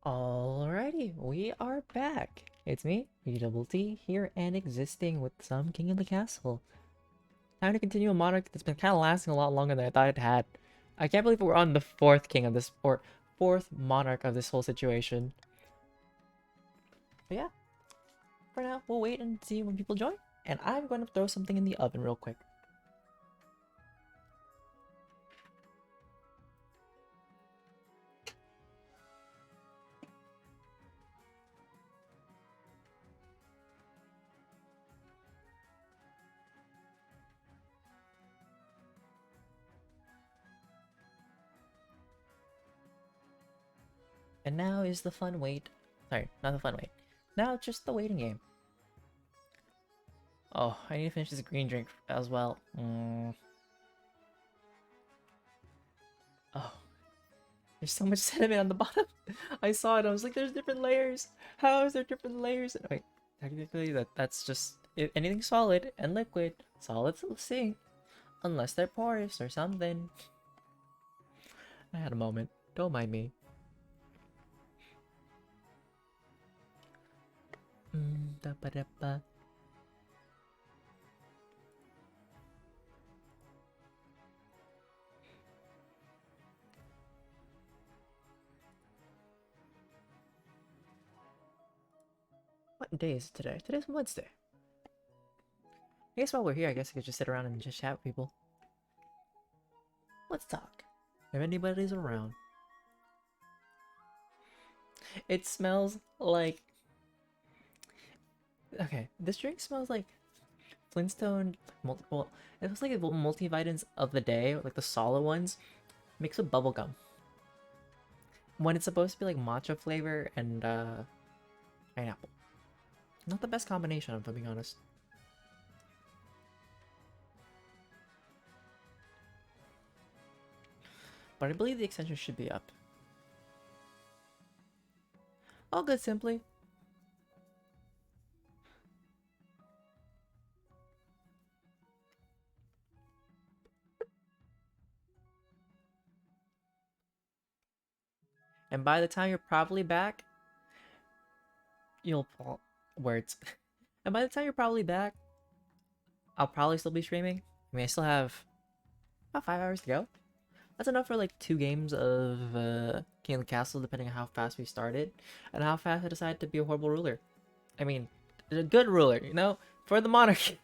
Alrighty, we are back. It's me, DjDoubleT, here and existing with some King of the Castle. Time to continue a Monarch that's been kind of lasting a lot longer than I thought it had. I can't believe we're on the fourth King of this, or fourth Monarch of this whole situation. But yeah, for now, we'll wait and see when people join, and I'm going to throw something in the oven real quick. And now is the fun wait. Sorry, not the fun wait. Now it's just the waiting game. Oh, I need to finish this green drink as well. Oh, there's so much sediment on the bottom. I saw it. I was like, "There's different layers. How is there different layers?" And wait, technically, that's just if anything solid and liquid. Solids will sink unless they're porous or something. I had a moment. Don't mind me. Da -ba -da -ba. What day is it today? Today's Wednesday. I guess while we're here, I guess I could just sit around and just chat with people. Let's talk. If anybody's around. It smells like... Okay, this drink smells like Flintstone multiple. It was like a multivitamins of the day, like the solid ones, mixed with bubblegum. When it's supposed to be like matcha flavor and pineapple. Not the best combination, if I'm being honest. But I believe the extension should be up. All good, simply. And by the time you're probably back, you'll words. And by the time you're probably back, I'll probably still be streaming. I mean, I still have about 5 hours to go. That's enough for like 2 games of King of the Castle, depending on how fast we started and how fast I decided to be a horrible ruler. I mean, a good ruler, you know, for the monarchy.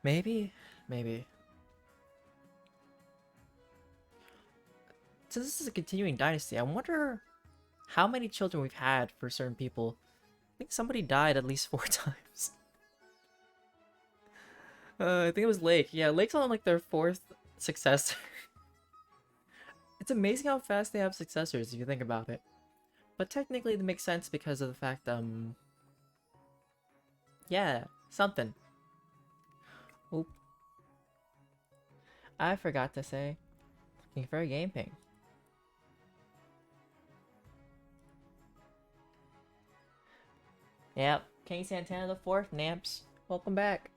Maybe, maybe. Since this is a continuing dynasty, I wonder how many children we've had for certain people. I think somebody died at least 4 times. I think it was Lake. Yeah, Lake's on like their 4th successor. It's amazing how fast they have successors if you think about it. But technically it makes sense because of the fact, yeah, something. Oop. I forgot to say, looking for a game ping. Yep, King Santana the 4th, Namps. Welcome back.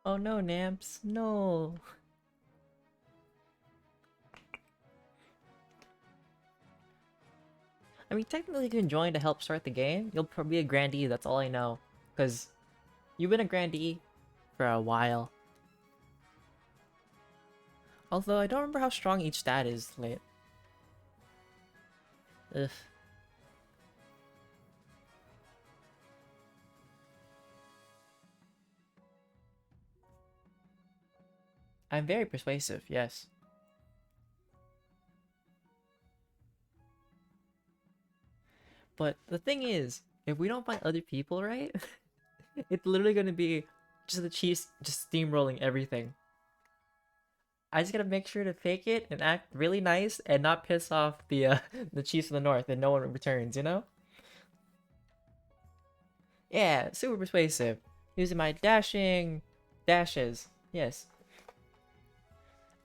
Oh no, Namps, no. I mean, technically you can join to help start the game. You'll probably be a grandee, that's all I know. Because you've been a grandee for a while. Although I don't remember how strong each stat is late. Ugh. I'm very persuasive, yes. But the thing is, if we don't find other people, right, it's literally gonna be just the Chiefs just steamrolling everything. I just gotta make sure to fake it and act really nice and not piss off the the Chiefs of the North and no one returns, you know? Yeah, super persuasive. Using my dashing dashes. Yes.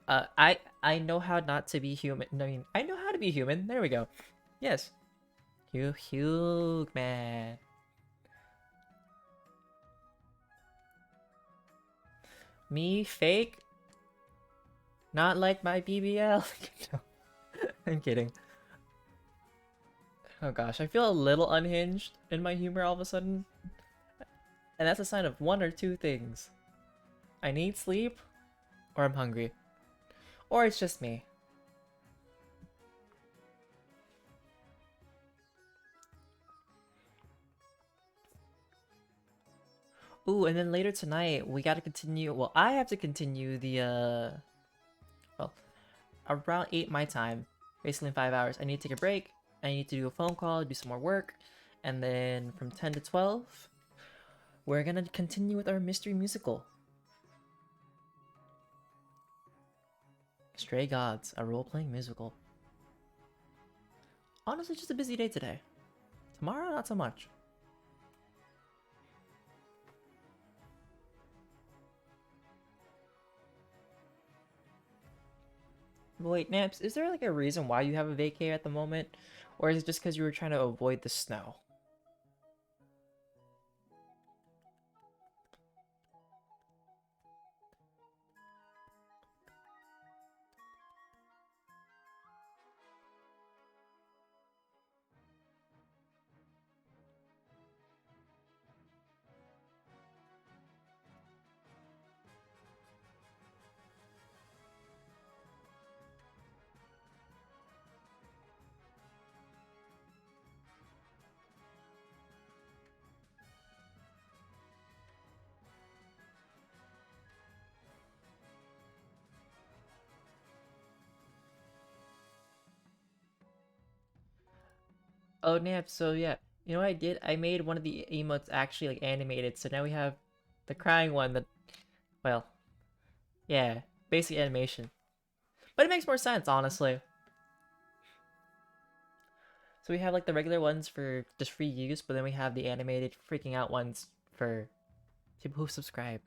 I know how not to be human. I mean, I know how to be human. There we go. Yes. Hugh man. Me fake? Not like my BBL. No, I'm kidding. Oh gosh, I feel a little unhinged in my humor all of a sudden. And that's a sign of one or two things. I need sleep, or I'm hungry. Or it's just me. Ooh, and then later tonight, we gotta continue. Well, I have to continue the, well, around 8 my time. Basically in 5 hours. I need to take a break. I need to do a phone call, do some more work. And then from 10 to 12, we're gonna continue with our mystery musical. Stray Gods, a role-playing musical. Honestly, just a busy day today. Tomorrow, not so much. But wait, Naps, is there like a reason why you have a vacay at the moment? Or is it just because you were trying to avoid the snow? Oh, Naps, so yeah. You know what I did? I made one of the emotes actually like animated, so now we have the crying one that, well, yeah, basic animation. But it makes more sense, honestly. So we have like the regular ones for just free use, but then we have the animated freaking out ones for people who subscribe.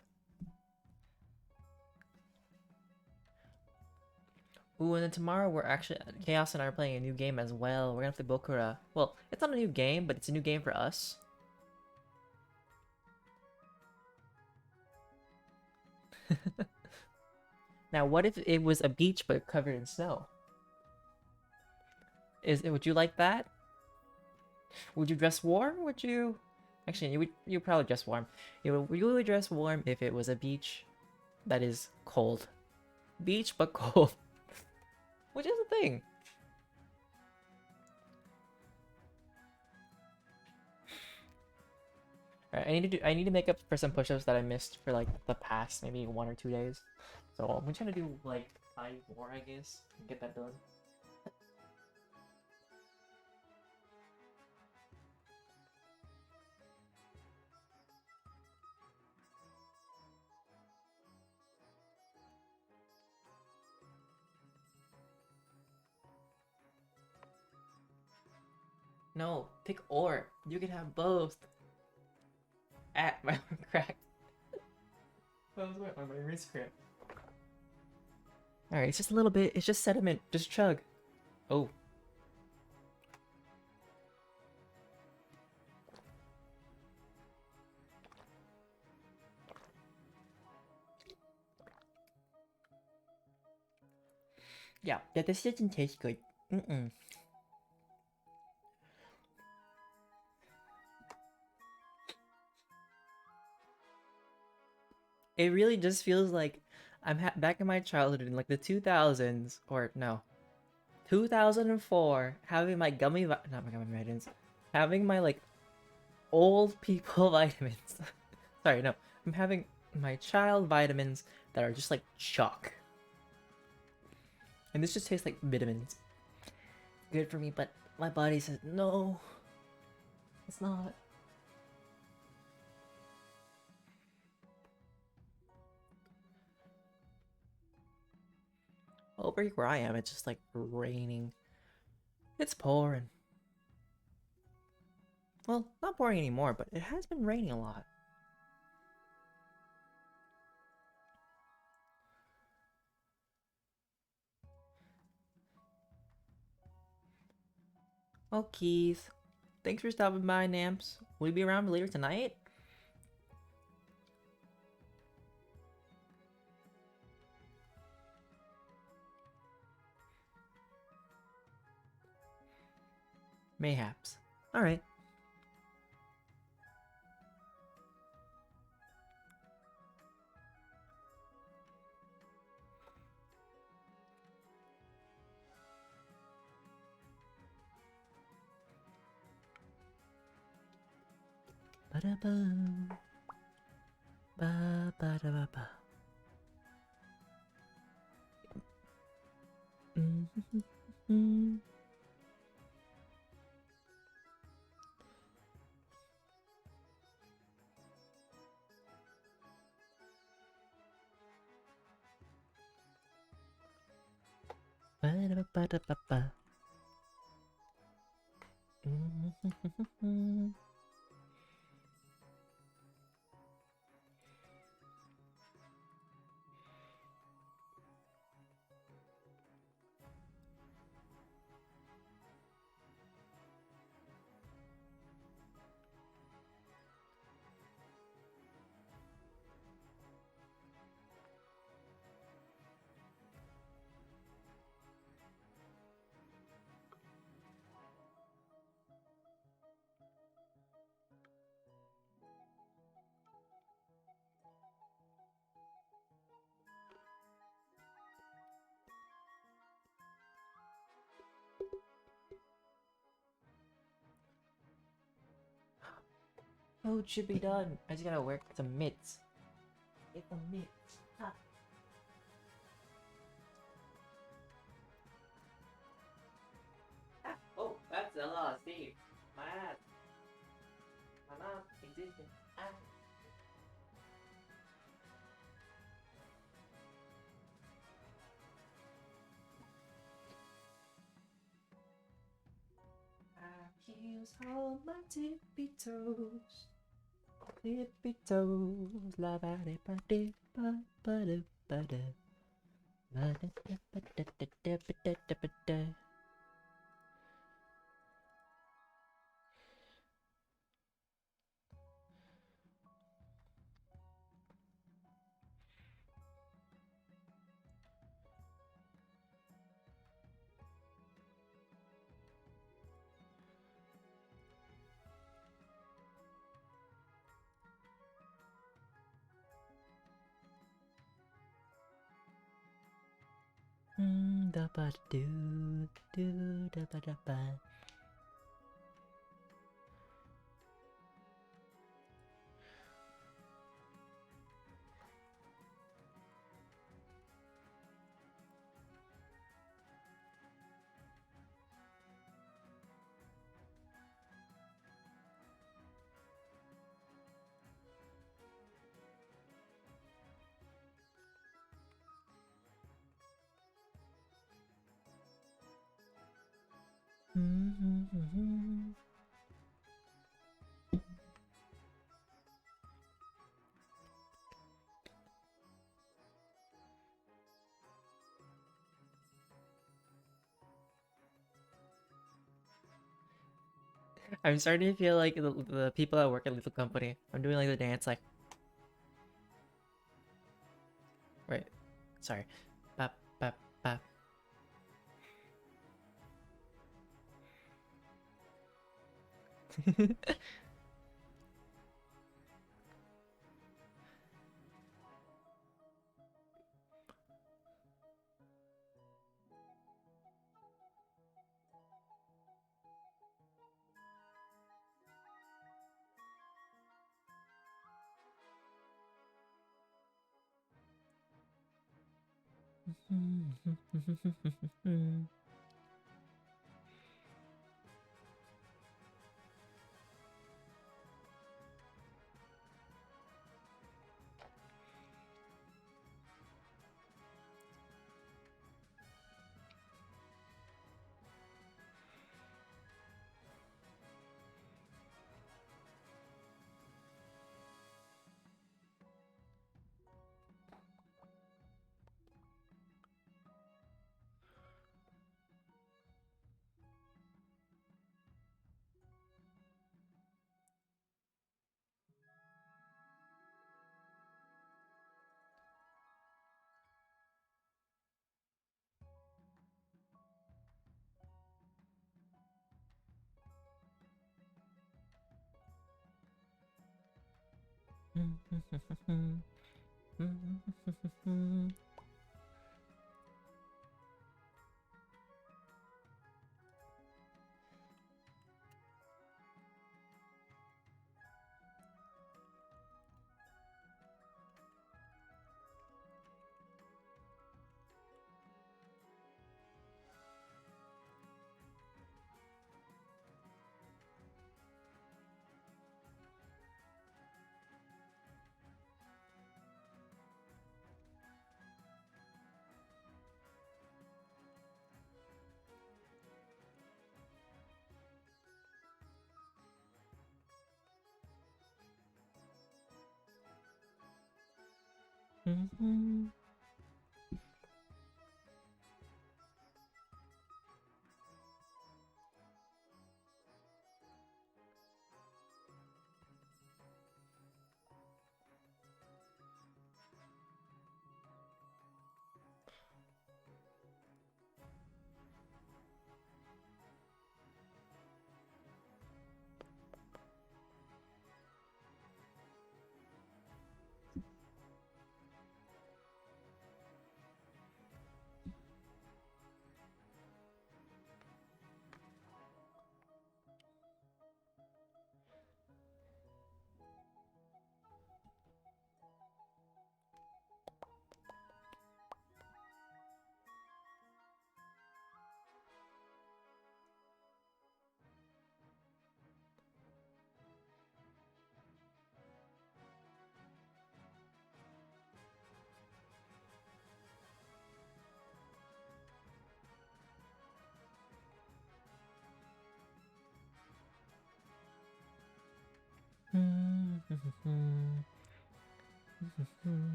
Ooh, and then tomorrow we're actually Chaos and I are playing a new game as well. We're gonna play Bokura. Well, it's not a new game, but it's a new game for us. Now, what if it was a beach but covered in snow? Would you like that? Would you dress warm? Would you? Actually, you probably dress warm. Would you really dress warm if it was a beach that is cold? Beach but cold, which is a thing. Alright, I need to make up for some push-ups that I missed for like the past maybe 1 or 2 days. So I'm trying to do like 5 more, I guess, and get that done. No, pick or. You can have both. At my crack. That was my wrist cramp. Alright, it's just a little bit. It's just sediment. Just chug. Oh. Yeah, this doesn't taste good. Mm-mm. It really just feels like I'm back in my childhood in like the 2000s, or no, 2004, having my not my gummy vitamins, having my like old people vitamins. Sorry, no, I'm having my child vitamins that are just like chalk. And this just tastes like vitamins. Good for me, but my body says no. It's not. Over where I am, it's just like raining. It's pouring. Well, not pouring anymore, but it has been raining a lot. Oh, Keith. Thanks for stopping by, Namps. Will you be around later tonight? Mayhaps. Alright. Ba-da-ba. Ba-ba-da-ba-ba. Mm-hmm. Ba-da-ba-ba-da-ba-ba. Mm-hmm. Oh, it should be done. I just gotta wear some mitts. Get the mitts. Ah. Ah. Oh, that's a lot of steam. My ass. My mouth existing. Ah. I heels on my tippy toes. Tippy toes. La ba de ba de ba ba de ba de. Ba da da ba da da da ba da da ba da. Da ba do do da ba da ba. I'm starting to feel like the people that work at Little Company. I'm doing like the dance, like. Wait, sorry. Bap, bap, bap.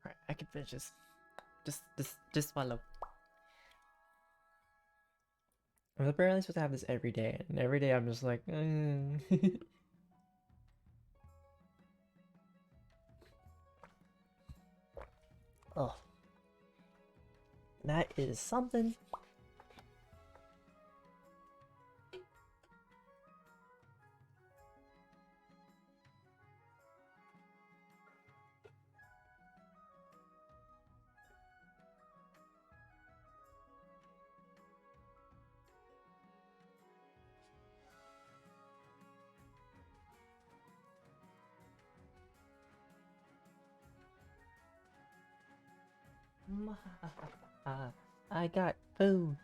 Alright, I can finish this. Just follow. I'm apparently supposed to have this every day, and every day I'm just like, oh, that is something. I got food.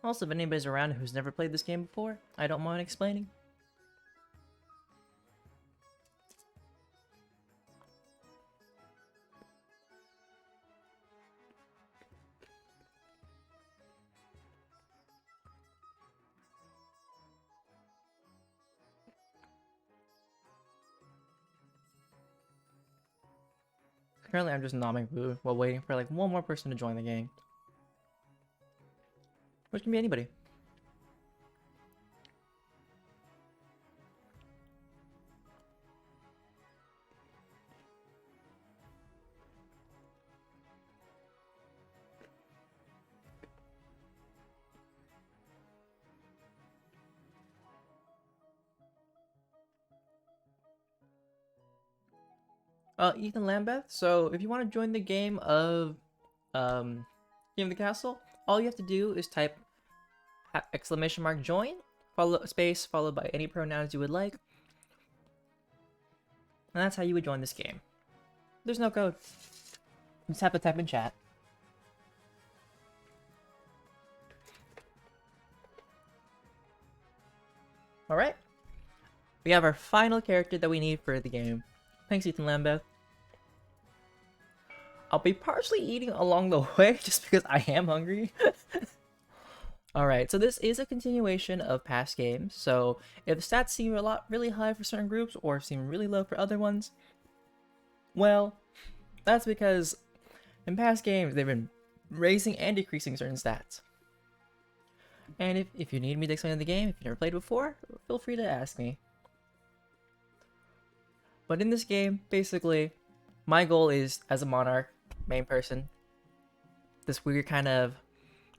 Also, if anybody's around who's never played this game before, I don't mind explaining. Currently, I'm just nomming food while waiting for like one more person to join the game. Which can be anybody. Ethan Lambeth. So if you want to join the game of Game of the Castle, all you have to do is type !join, follow space followed by any pronouns you would like, and that's how you would join this game. There's no code. You just have to type in chat. Alright. We have our final character that we need for the game. Thanks, Ethan Lambeth. I'll be partially eating along the way just because I am hungry. Alright, so this is a continuation of past games. So if the stats seem really high for certain groups or seem really low for other ones, well, that's because in past games they've been raising and decreasing certain stats. And if you need me to explain the game, if you've never played before, feel free to ask me. But in this game, basically, my goal is, as a Monarch, main person, this weird kind of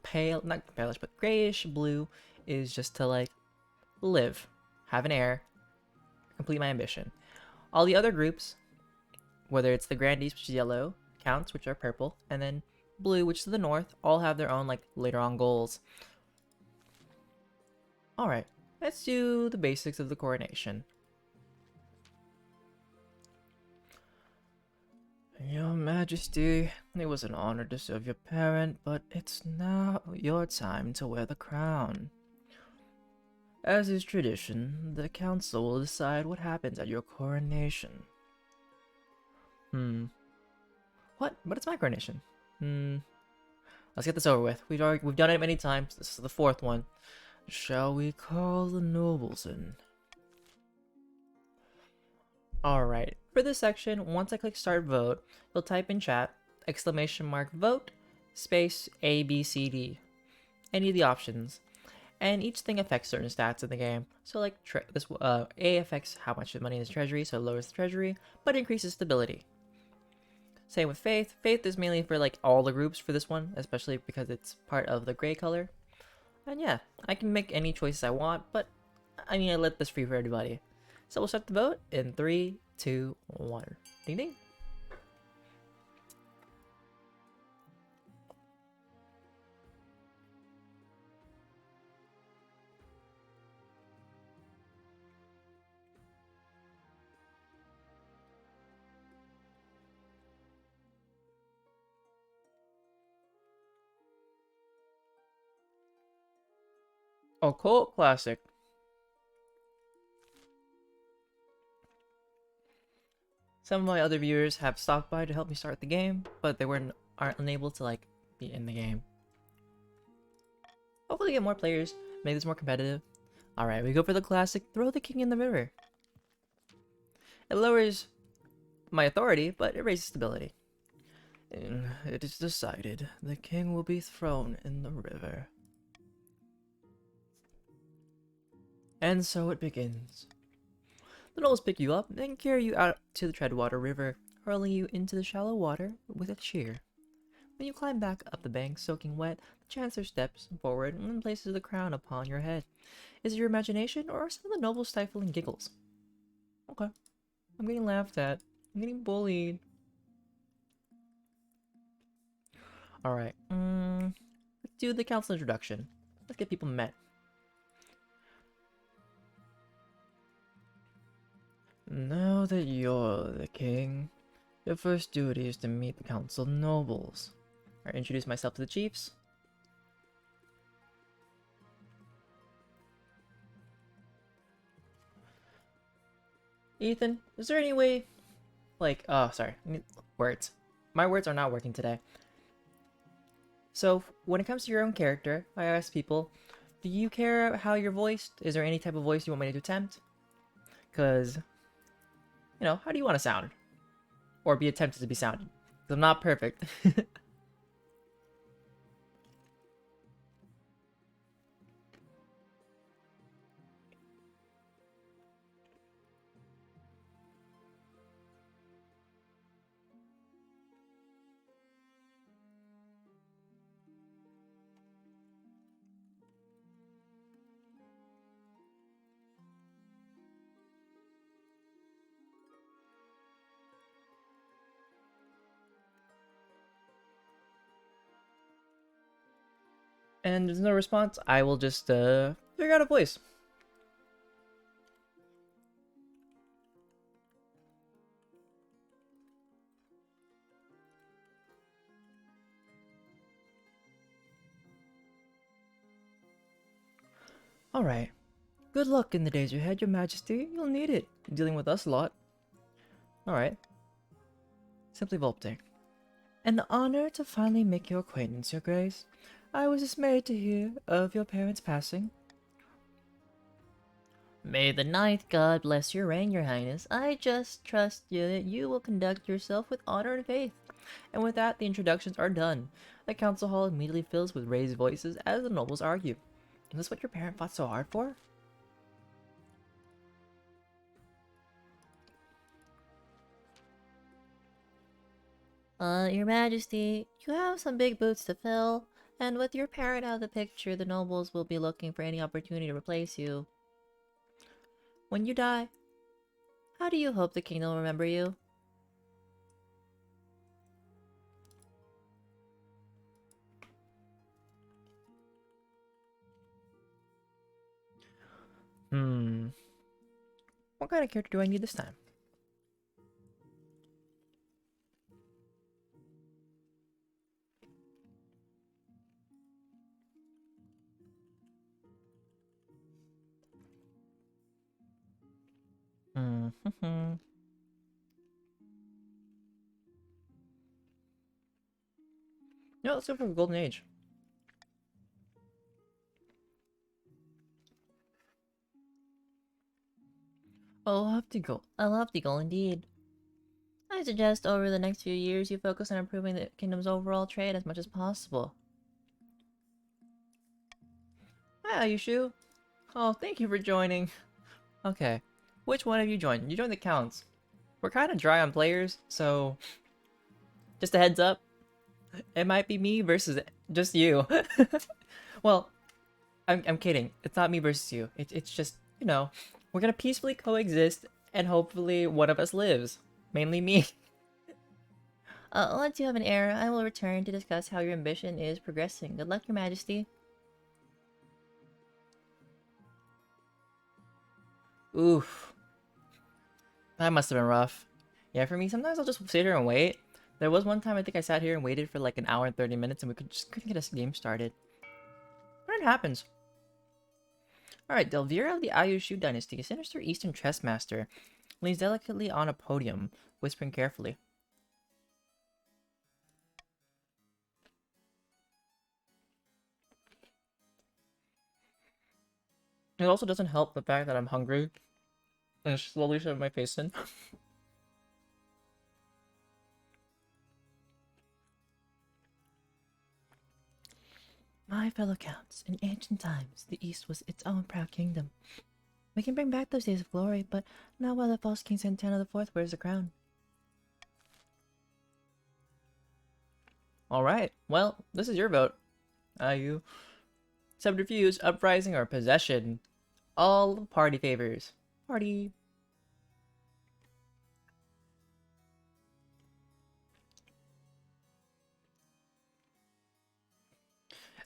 pale, not palish, but grayish blue, is just to, like, live, have an heir, complete my ambition. All the other groups, whether it's the Grandees, which is yellow, Counts, which are purple, and then blue, which is the north, all have their own, like, later on goals. Alright, let's do the basics of the coronation. Your Majesty, it was an honor to serve your parent, but it's now your time to wear the crown. As is tradition, the council will decide what happens at your coronation. What? But it's my coronation. Let's get this over with. We've done it many times. This is the fourth one. Shall we call the nobles in? Alright, for this section, once I click start vote, you'll type in chat, !vote, space ABCD. Any of the options. And each thing affects certain stats in the game. So like, A affects how much money in the treasury, so it lowers the treasury, but increases stability. Same with faith. Faith is mainly for like all the groups for this one, especially because it's part of the gray color. And yeah, I can make any choices I want, but I mean, I let this free for everybody. So we'll start the vote in 3, 2, 1. Ding ding. A cult classic. Some of my other viewers have stopped by to help me start the game, but they aren't unable to like be in the game. Hopefully get more players, make this more competitive. Alright, we go for the classic, throw the king in the river. It lowers my authority, but it raises stability. It is decided, the king will be thrown in the river. And so it begins. The nobles pick you up and carry you out to the Treadwater River, hurling you into the shallow water with a sheer. When you climb back up the bank, soaking wet, the Chancellor steps forward and places the crown upon your head. Is it your imagination, or are some of the nobles stifling giggles? Okay. I'm getting laughed at. I'm getting bullied. Alright. Let's do the council introduction. Let's get people met. Now that you're the king, your first duty is to meet the council nobles. I introduce myself to the chiefs. Ethan, is there any way, like, oh, sorry, words. My words are not working today. So, when it comes to your own character, I ask people, do you care how you're voiced? Is there any type of voice you want me to attempt? Because, you know, how do you want to sound? Or be attempted to be sounded? Because I'm not perfect. And there's no response, I will just, figure out a voice. Alright. Good luck in the days ahead, your majesty. You'll need it. Dealing with us a lot. Alright. Simply Volpte. An honor to finally make your acquaintance, your grace. I was dismayed to hear of your parents' passing. May the ninth god bless your reign, your highness. I just trust you that you will conduct yourself with honor and faith. And with that, the introductions are done. The council hall immediately fills with raised voices as the nobles argue. Is this what your parent fought so hard for? Your majesty, you have some big boots to fill, and with your parent out of the picture, the nobles will be looking for any opportunity to replace you. When you die, how do you hope the kingdom will remember you? What kind of character do I need this time? No, let's go for Golden Age. A lofty goal indeed. I suggest over the next few years you focus on improving the kingdom's overall trade as much as possible. Hi, Ayushu. Oh, thank you for joining. Okay, which one have you joined? You joined the counts. We're kind of dry on players, so just a heads up. It might be me versus just you. Well, I'm kidding. It's not me versus you. It's just, you know, we're gonna peacefully coexist and hopefully one of us lives. Mainly me. Once you have an heir, I will return to discuss how your ambition is progressing. Good luck, your majesty. Oof. That must have been rough. Yeah, for me, sometimes I'll just sit here and wait. There was one time I think I sat here and waited for like an hour and 30 minutes and we couldn't get a game started. But it happens. Alright, Delvira of the Ayushu dynasty, a sinister eastern chess master, leans delicately on a podium, whispering carefully. It also doesn't help the fact that I'm hungry and slowly shove my face in. My fellow counts, in ancient times, the East was its own proud kingdom. We can bring back those days of glory, but not while the false King Santana IV wears the crown. Alright, well, this is your vote. You subterfuge, uprising, or possession. All party favors. Party.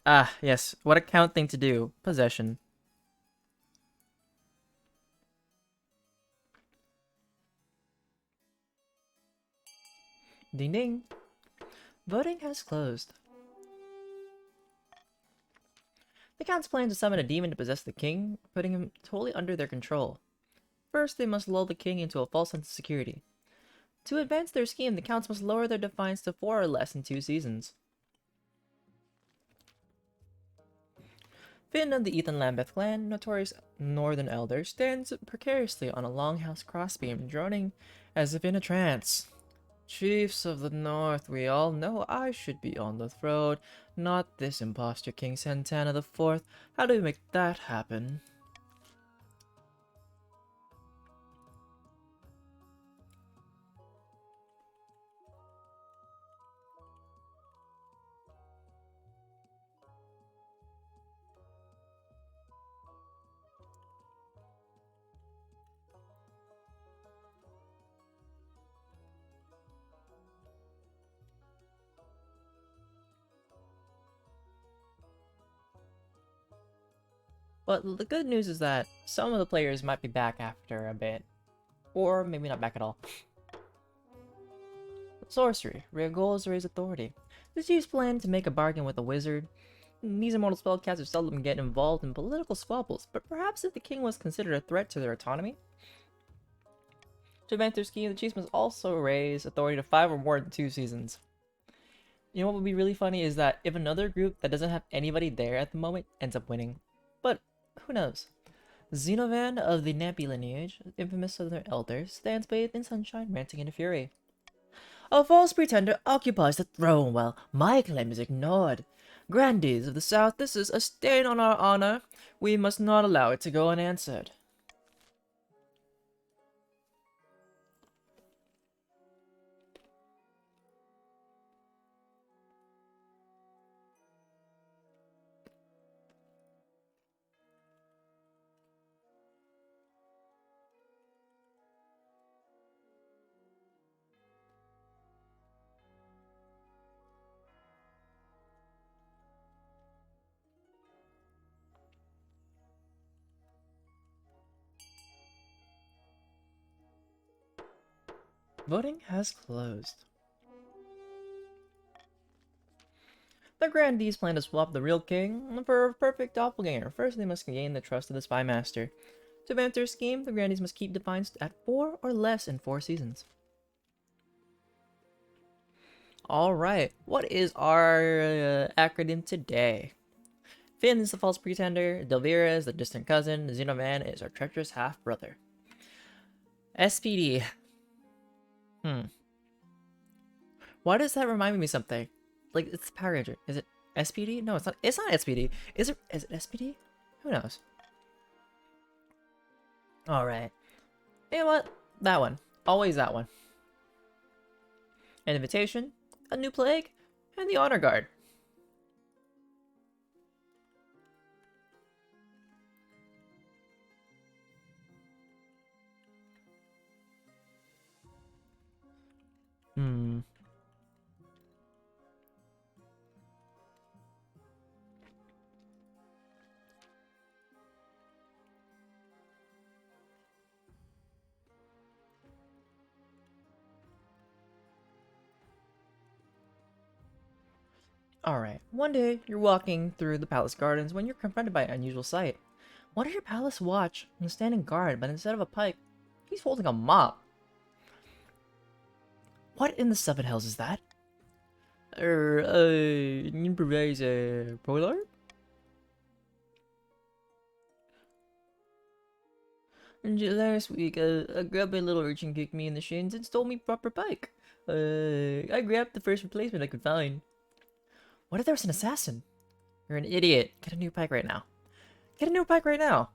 Ah, yes. What a count thing to do. Possession. Ding ding. Voting has closed. The Count's plan to summon a demon to possess the king, putting him totally under their control. First, they must lull the king into a false sense of security. To advance their scheme, the Counts must lower their defiance to 4 or less in 2 seasons. Finn of the Ethan Lambeth clan, notorious Northern Elder, stands precariously on a longhouse crossbeam, droning as if in a trance. Chiefs of the North, we all know I should be on the throne, not this impostor King Santana the Fourth. How do we make that happen? But the good news is that some of the players might be back after a bit. Or maybe not back at all. Sorcery. Real goal is to raise authority. The chiefs plan to make a bargain with a wizard. These immortal spellcasters seldom get involved in political squabbles, but perhaps if the king was considered a threat to their autonomy? To advance their scheme, the chiefs must also raise authority to 5 or more in 2 seasons. You know what would be really funny is that if another group that doesn't have anybody there at the moment ends up winning. But who knows? Xenovan of the Nappy lineage, infamous southern elder, stands bathed in sunshine, ranting in a fury. A false pretender occupies the throne while my claim is ignored. Grandees of the South, this is a stain on our honor. We must not allow it to go unanswered. Voting has closed. The grandees plan to swap the real king for a perfect doppelganger. First, they must gain the trust of the spy master. To advance their scheme, the grandees must keep defiance at 4 or less in 4 seasons. Alright, what is our acronym today? Finn is the false pretender, Delvira is the distant cousin, Xenovan is our treacherous half-brother. SPD. Why does that remind me of something? Like, it's Power Ranger. Is it SPD? No, it's not. It's not SPD. Is it SPD? Who knows? Alright. You know what? That one. Always that one. An invitation, a new plague, and the honor guard. Alright, one day you're walking through the palace gardens when you're confronted by an unusual sight. One of your palace watch is standing guard, but instead of a pike, he's holding a mop. What in the seven hells is that? Improvise Polar? Last week, a grubby little urchin kicked me in the shins and stole me proper pike. I grabbed the first replacement I could find. What if there was an assassin? You're an idiot. Get a new pike right now. Get a new pike right now.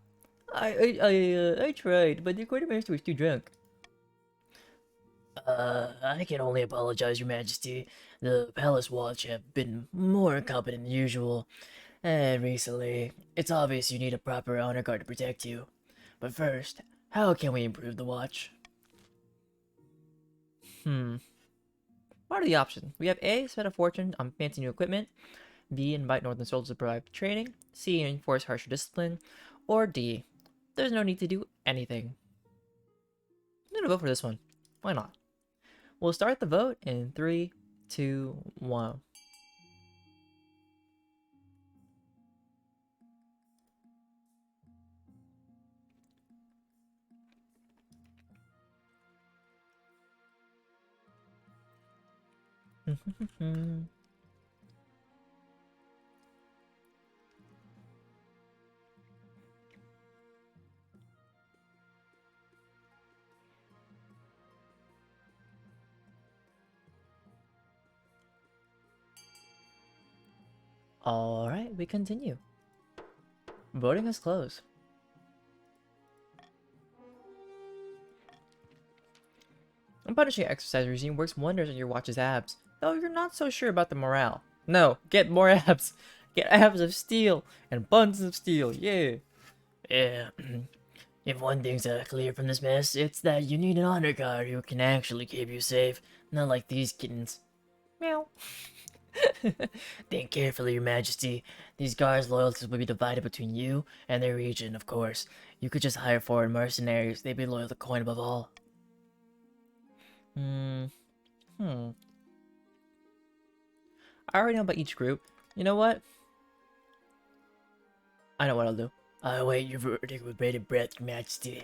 I tried, but the quartermaster was too drunk. I can only apologize, Your Majesty. The Palace Watch have been more incompetent than usual, and recently, it's obvious you need a proper honor guard to protect you. But first, how can we improve the watch? Hmm. What are the options? We have A, spend a fortune on fancy new equipment. B, invite Northern soldiers to provide training. C, enforce harsher discipline. Or D, there's no need to do anything. I'm gonna vote for this one. Why not? We'll start the vote in 3, 2, 1. Alright, we continue. Voting is closed. A punishing exercise regime works wonders on your watch's abs, though you're not so sure about the morale. No, get more abs! Get abs of steel and buns of steel, yeah! Yeah, if one thing's clear from this mess, it's that you need an honor guard who can actually keep you safe, not like these kittens. Meow. Think carefully, Your Majesty. These guards' loyalties will be divided between you and their region, of course. You could just hire foreign mercenaries. They'd be loyal to coin above all. Hmm. Hmm. I already know about each group. You know what? I know what I'll do. I await your verdict with bated breath, Your Majesty.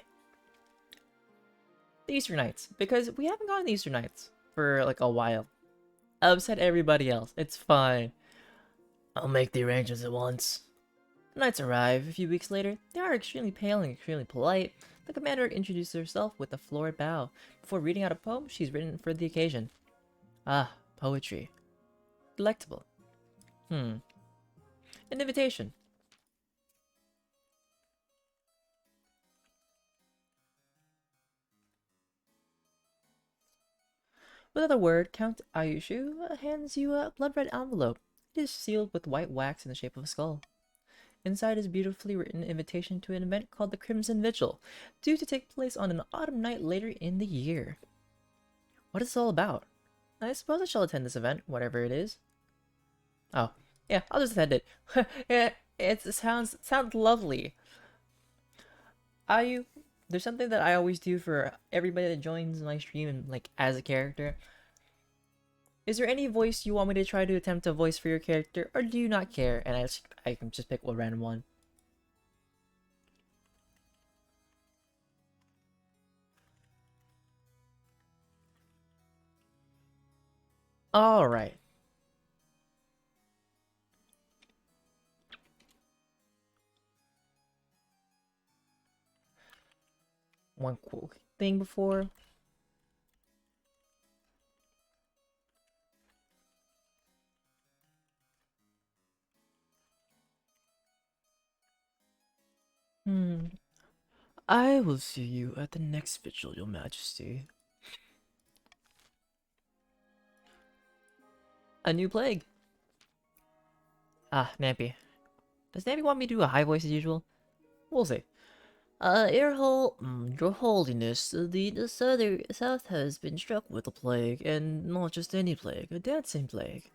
The Easter Knights, because we haven't gone to the Easter Knights for like a while. I upset everybody else. It's fine. I'll make the arrangements at once. The knights arrive a few weeks later. They are extremely pale and extremely polite. The commander introduces herself with a florid bow before reading out a poem she's written for the occasion. Ah, poetry. Delectable. An invitation. Without a word, Count Ayushu hands you a blood-red envelope. It is sealed with white wax in the shape of a skull. Inside is a beautifully written invitation to an event called the Crimson Vigil, due to take place on an autumn night later in the year. What is this all about? I suppose I shall attend this event, whatever it is. Oh, yeah, I'll just attend it. Yeah, it sounds lovely. I there's something that I always do for everybody that joins my stream and like as a character. Is there any voice you want me to try to attempt a voice for your character, or do you not care? And I can just pick a random one. All right. One cool thing before. Hmm. I will see you at the next vigil, Your Majesty. A new plague. Ah, Nampy. Does Nampy want me to do a high voice as usual? We'll see. Your Holiness, the south has been struck with a plague, and not just any plague, a dancing plague.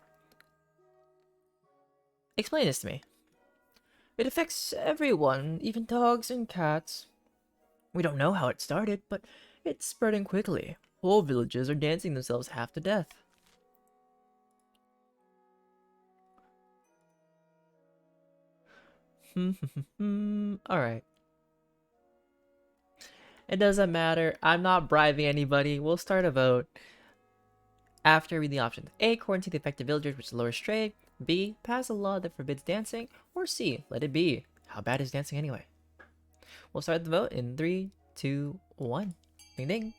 Explain this to me. It affects everyone, even dogs and cats. We don't know how it started, but it's spreading quickly. Whole villages are dancing themselves half to death. Alright. It doesn't matter. I'm not bribing anybody. We'll start a vote. After I read the options. A. Quarantine the affected villagers, which lowers trade. B. Pass a law that forbids dancing. Or C. Let it be. How bad is dancing anyway? We'll start the vote in 3, 2, 1. Ding ding.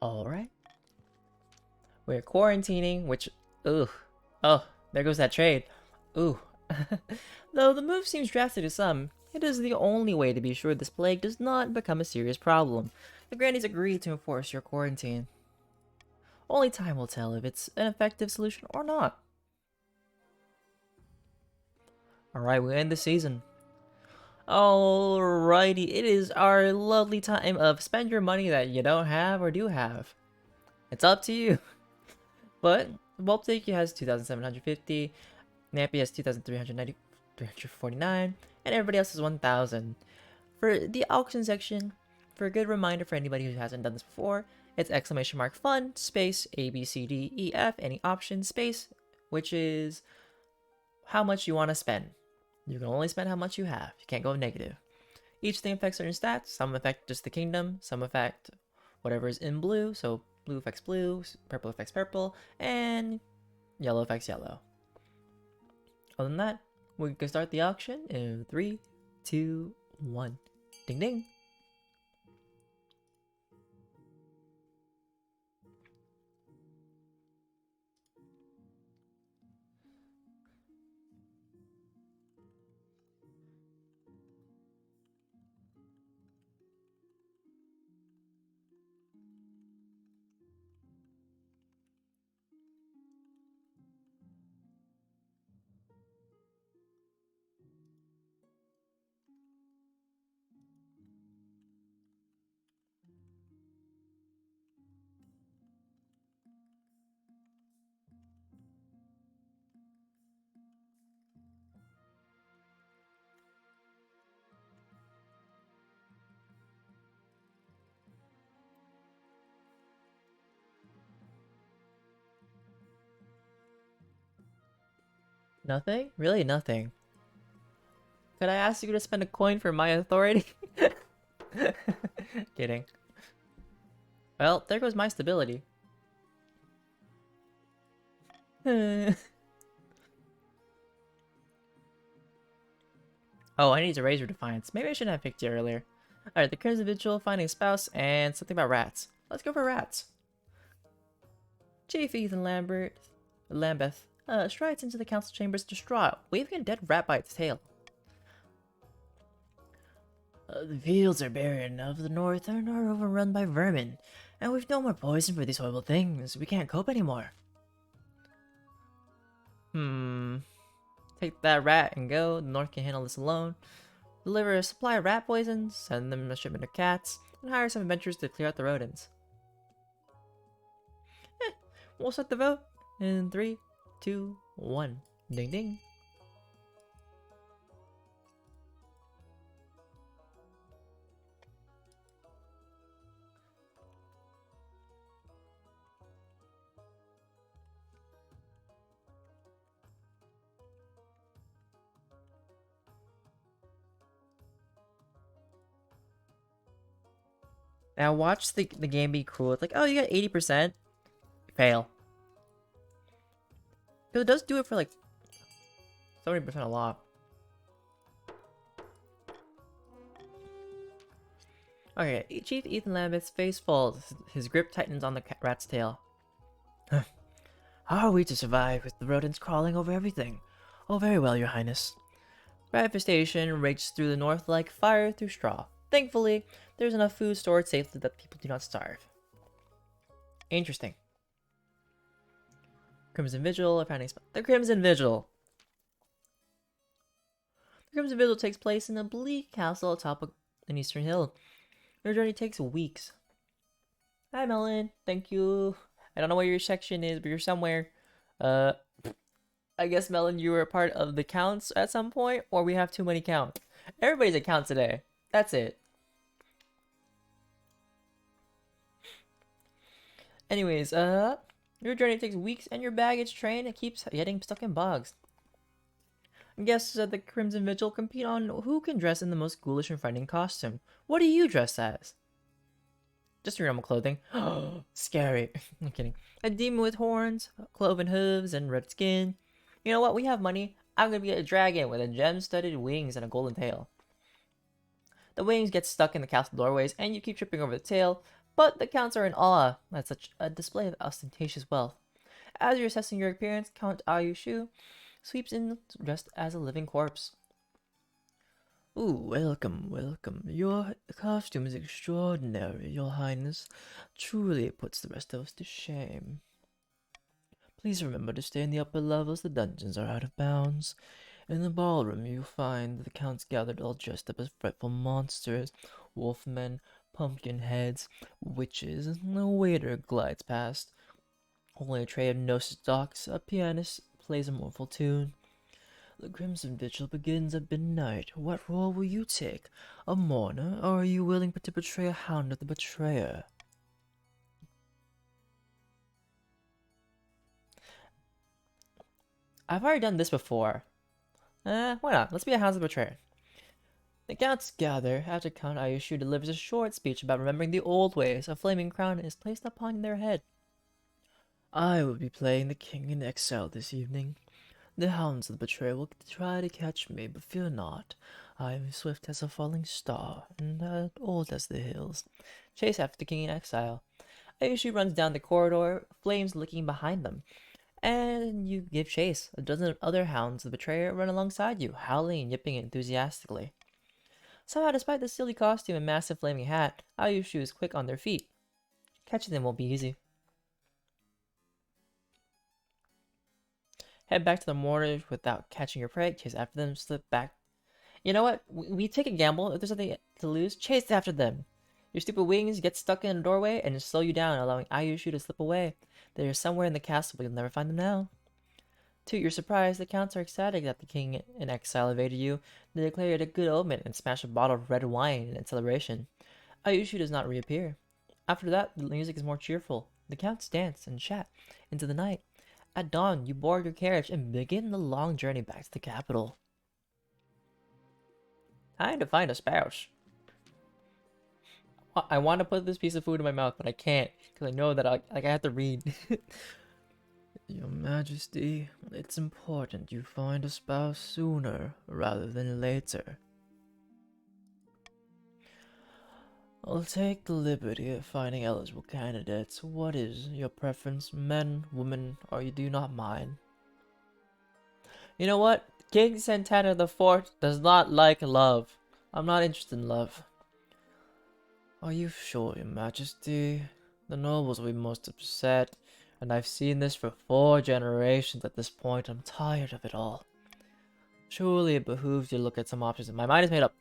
Alright. We're quarantining, which... Ooh. Oh, there goes that trade. Ooh. Though the move seems drastic to some, it is the only way to be sure this plague does not become a serious problem. The grannies agreed to enforce your quarantine. Only time will tell if it's an effective solution or not. Alright, we end the season. Alrighty, it is our lovely time of spend your money that you don't have or do have. It's up to you. But Bulbtake has 2,750, Nappy has 2,349, and everybody else has 1,000. For the auction section, for a good reminder for anybody who hasn't done this before, it's !fun space ABCDEF any option space, which is how much you want to spend. You can only spend how much you have. You can't go negative. Each thing affects certain stats. Some affect just the kingdom. Some affect whatever is in blue. So blue affects blue, purple affects purple, and yellow affects yellow. Other than that, we can start the auction in 3, 2, 1. Ding ding. Nothing? Really nothing. Could I ask you to spend a coin for my authority? Kidding. Well, there goes my stability. Oh, I need to raise your defiance. Maybe I shouldn't have picked you earlier. Alright, the Crimson Vigil, finding a spouse, and something about rats. Let's go for rats. Chief Ethan Lambeth strides into the council chambers distraught, waving a dead rat by its tail. The fields are barren of the north and are overrun by vermin, and we've no more poison for these horrible things. We can't cope anymore. Take that rat and go. The North can handle this alone. Deliver a supply of rat poison, send them a shipment of cats, and hire some adventurers to clear out the rodents. We'll set the vote in 3, 2, 1. Ding ding. Now watch the game be cruel. It's like, oh, you got 80%. Fail. Because it does do it for like 70% a lot. Okay, Chief Ethan Lambeth's face falls. His grip tightens on the rat's tail. How are we to survive with the rodents crawling over everything? Oh, very well, your highness. Rat infestation rages through the north like fire through straw. Thankfully, there's enough food stored safely that people do not starve. Interesting. Crimson Vigil, the Crimson Vigil. The Crimson Vigil takes place in a bleak castle atop an eastern hill. Your journey takes weeks. Hi, Melon. Thank you. I don't know where your section is, but you're somewhere. I guess, Melon, you were a part of the counts at some point, or we have too many counts. Everybody's a count today. That's it. Anyways, your journey takes weeks and your baggage train keeps getting stuck in bogs. Guests at the Crimson Vigil compete on who can dress in the most ghoulish and frightening costume. What do you dress as? Just your normal clothing. Scary. I'm kidding. A demon with horns, cloven hooves, and red skin. You know what? We have money. I'm gonna be a dragon with a gem-studded wings and a golden tail. The wings get stuck in the castle doorways, and you keep tripping over the tail, But the counts are in awe at such a display of ostentatious wealth. As you're assessing your appearance, Count Ayushu sweeps in dressed as a living corpse. Ooh, welcome, welcome. Your costume is extraordinary, Your Highness. Truly it puts the rest of us to shame. Please remember to stay in the upper levels, the dungeons are out of bounds. In the ballroom you'll find the counts gathered all dressed up as frightful monsters, wolfmen, pumpkin heads, witches, and a waiter glides past, holding a tray of gnosis stocks. A pianist plays a mournful tune. The Crimson Vigil begins at midnight. What role will you take? A mourner, or are you willing to betray a hound of the betrayer? I've already done this before. Why not? Let's be a Hounds of Betrayer. The counts gather after Count Ayushu delivers a short speech about remembering the old ways. A flaming crown is placed upon their head. I will be playing the king in exile this evening. The hounds of the betrayer will try to catch me, but fear not. I am swift as a falling star, and old as the hills. Chase after the king in exile. Ayushu runs down the corridor, flames licking behind them. And you give chase. A dozen other hounds of the betrayer run alongside you, howling and yipping enthusiastically. Somehow, despite the silly costume and massive flaming hat, Ayushu is quick on their feet. Catching them won't be easy. Head back to the mortar without catching your prey. Chase after them, slip back. You know what? We take a gamble. If there's something to lose, chase after them. Your stupid wings get stuck in a doorway and slow you down, allowing Ayushu to slip away. They are somewhere in the castle, but you'll never find them now. To your surprise, the counts are ecstatic that the king in exile evaded you. They declare it a good omen and smash a bottle of red wine in celebration. Ayushu does not reappear. After that, the music is more cheerful. The counts dance and chat into the night. At dawn, you board your carriage and begin the long journey back to the capital. Time to find a spouse. I want to put this piece of food in my mouth, but I can't because I know that I have to read. Your Majesty, it's important you find a spouse sooner rather than later. I'll take the liberty of finding eligible candidates. What is your preference, men, women, or you do not mind? You know what? King Santana IV does not like love. I'm not interested in love. Are you sure, Your Majesty? The nobles will be most upset, and I've seen this for 4 generations at this point. I'm tired of it all. Surely it behooves you to look at some options. My mind is made up.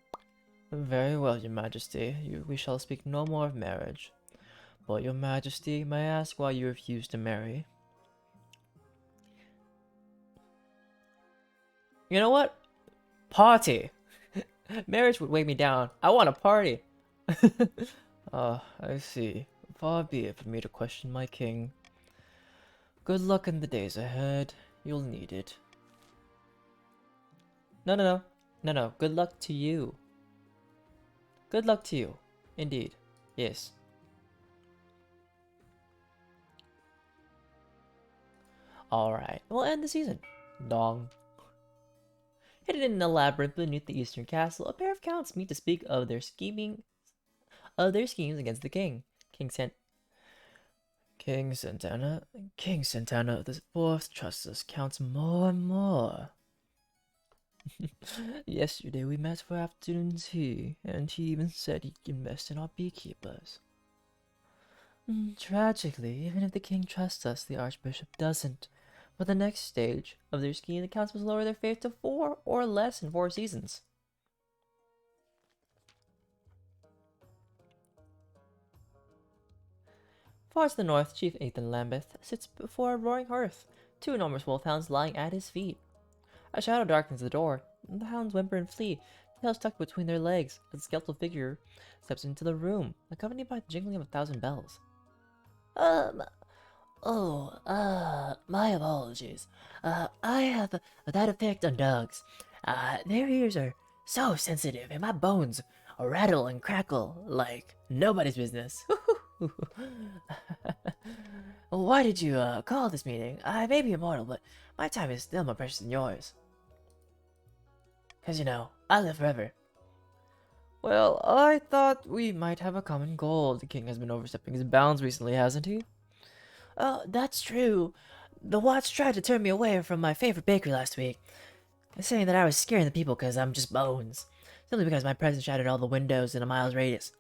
Very well, Your Majesty. We shall speak no more of marriage. But, Your Majesty, may I ask why you refuse to marry? You know what? Party. Marriage would weigh me down. I want a party. Ah, I see. Far be it for me to question my king. Good luck in the days ahead. You'll need it. No. Good luck to you. Good luck to you. Indeed. Yes. Alright, we'll end the season. Dong. Hidden in a labyrinth beneath the eastern castle, a pair of counts meet to speak of their schemes against the king. King Santana, the fourth trusts us counts more and more. Yesterday we met for afternoon tea, and he even said he'd invest in our beekeepers. Tragically, even if the king trusts us, the archbishop doesn't. For the next stage of their scheme, the counts must lower their faith to 4 or less in 4 seasons. Far to the north, Chief Ethan Lambeth sits before a roaring hearth, 2 enormous wolfhounds lying at his feet. A shadow darkens the door. The hounds whimper and flee, tails tucked between their legs, as a skeletal figure steps into the room, accompanied by the jingling of 1,000 bells. My apologies. I have that effect on dogs. Their ears are so sensitive, and my bones rattle and crackle like nobody's business. Why did you call this meeting? I may be immortal, but my time is still more precious than yours. 'Cause you know, I live forever. Well, I thought we might have a common goal. The king has been overstepping his bounds recently, hasn't he? Oh, that's true. The Watts tried to turn me away from my favorite bakery last week, saying that I was scaring the people because I'm just bones. Simply because my presence shattered all the windows in a mile's radius.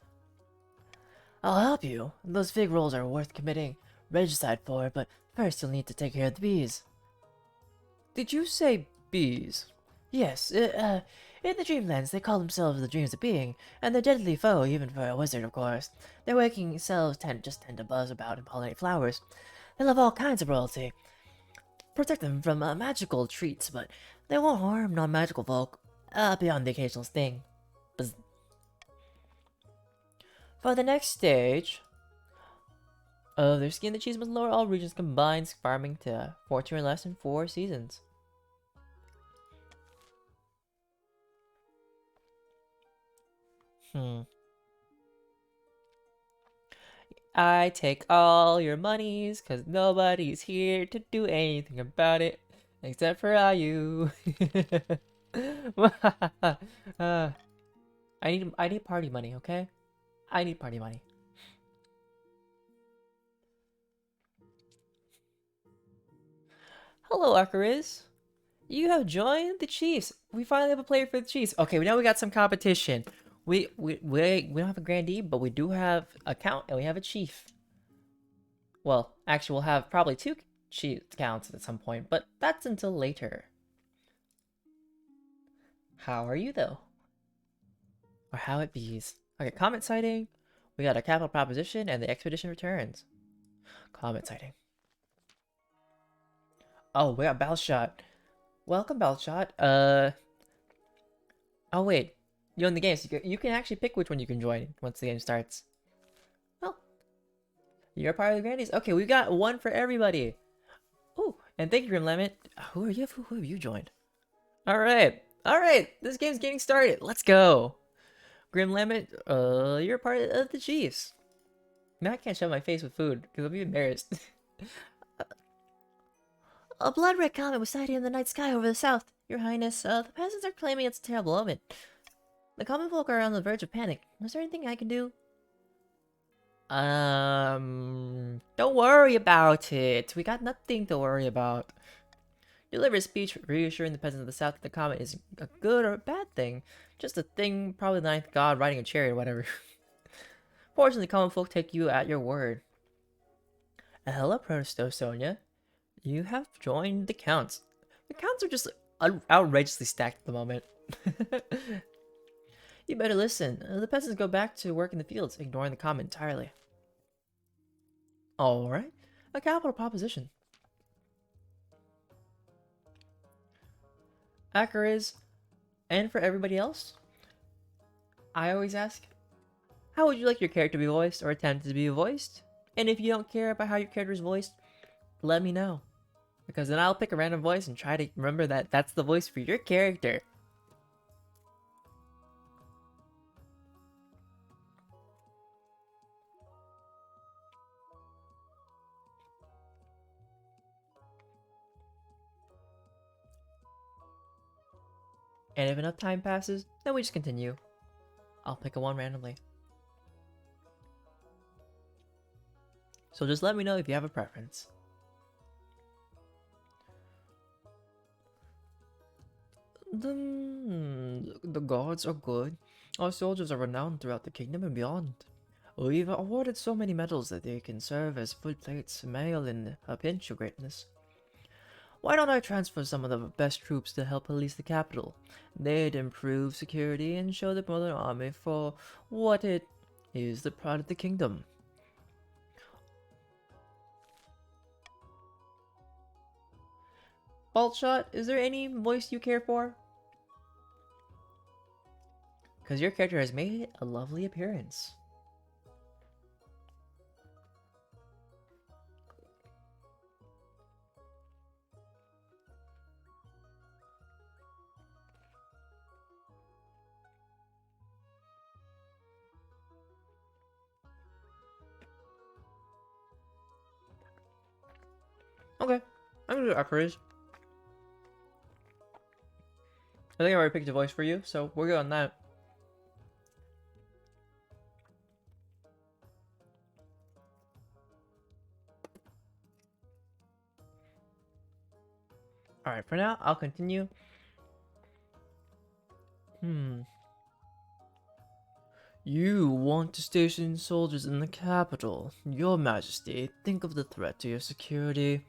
I'll help you. Those fig rolls are worth committing regicide for, but first you'll need to take care of the bees. Did you say bees? Yes, in the Dreamlands, they call themselves the Dreams of Being, and they're deadly foe, even for a wizard, of course. Their waking selves tend to buzz about and pollinate flowers. They love all kinds of royalty. Protect them from magical treats, but they won't harm non-magical folk, beyond the occasional sting. Bzz. For the next stage of their Skin the Cheese must lower all regions combines farming to 14 or less in 4 seasons. I take all your monies, cause nobody's here to do anything about it, except for you. uh, I need party money, okay? I need party money. Hello, Akariz. You have joined the Chiefs. We finally have a player for the Chiefs. Okay, now we got some competition. We don't have a grandee, but we do have a count and we have a chief. Well, actually, we'll have probably 2 chief counts at some point, but that's until later. How are you though? Or how it bees? Okay, comet sighting. We got a capital proposition and the expedition returns. Comet sighting. Oh, we got Balshot. Welcome, Balshot. Oh wait, you're in the game, so you can actually pick which one you can join once the game starts. Well, you're part of the Grandies. Okay, we got one for everybody. Oh, and thank you, Grim Lemon. Who are you? Who have you joined? All right, this game's getting started. Let's go. Grim Lemon, you're part of the Chiefs. Now I can't show my face with food because I'll be embarrassed. A blood red comet was sighted in the night sky over the south. Your Highness, the peasants are claiming it's a terrible omen. The common folk are on the verge of panic. Is there anything I can do? Don't worry about it. We got nothing to worry about. Deliver a speech reassuring the peasants of the south that the comet is a good or a bad thing. Just a thing, probably the ninth god riding a chariot or whatever. Fortunately, common folk take you at your word. Hello, Proto Sonia. You have joined the counts. The counts are just outrageously stacked at the moment. You better listen. The peasants go back to work in the fields, ignoring the comet entirely. Alright, a capital proposition. Akariz, and for everybody else, I always ask, how would you like your character to be voiced or attempted to be voiced? And if you don't care about how your character is voiced, let me know. Because then I'll pick a random voice and try to remember that that's the voice for your character. And if enough time passes, then we just continue. I'll pick a one randomly. So just let me know if you have a preference. The gods are good. Our soldiers are renowned throughout the kingdom and beyond. We've awarded so many medals that they can serve as food plates, mail in a pinch of greatness. Why don't I transfer some of the best troops to help police the capital? They'd improve security and show the Northern Army for what it is, the pride of the kingdom. Baltshot, is there any voice you care for? Because your character has made a lovely appearance. Okay, I'm gonna do Akariz. I think I already picked a voice for you, so we're good on that. Alright, for now, I'll continue. You want to station soldiers in the capital. Your Majesty, think of the threat to your security.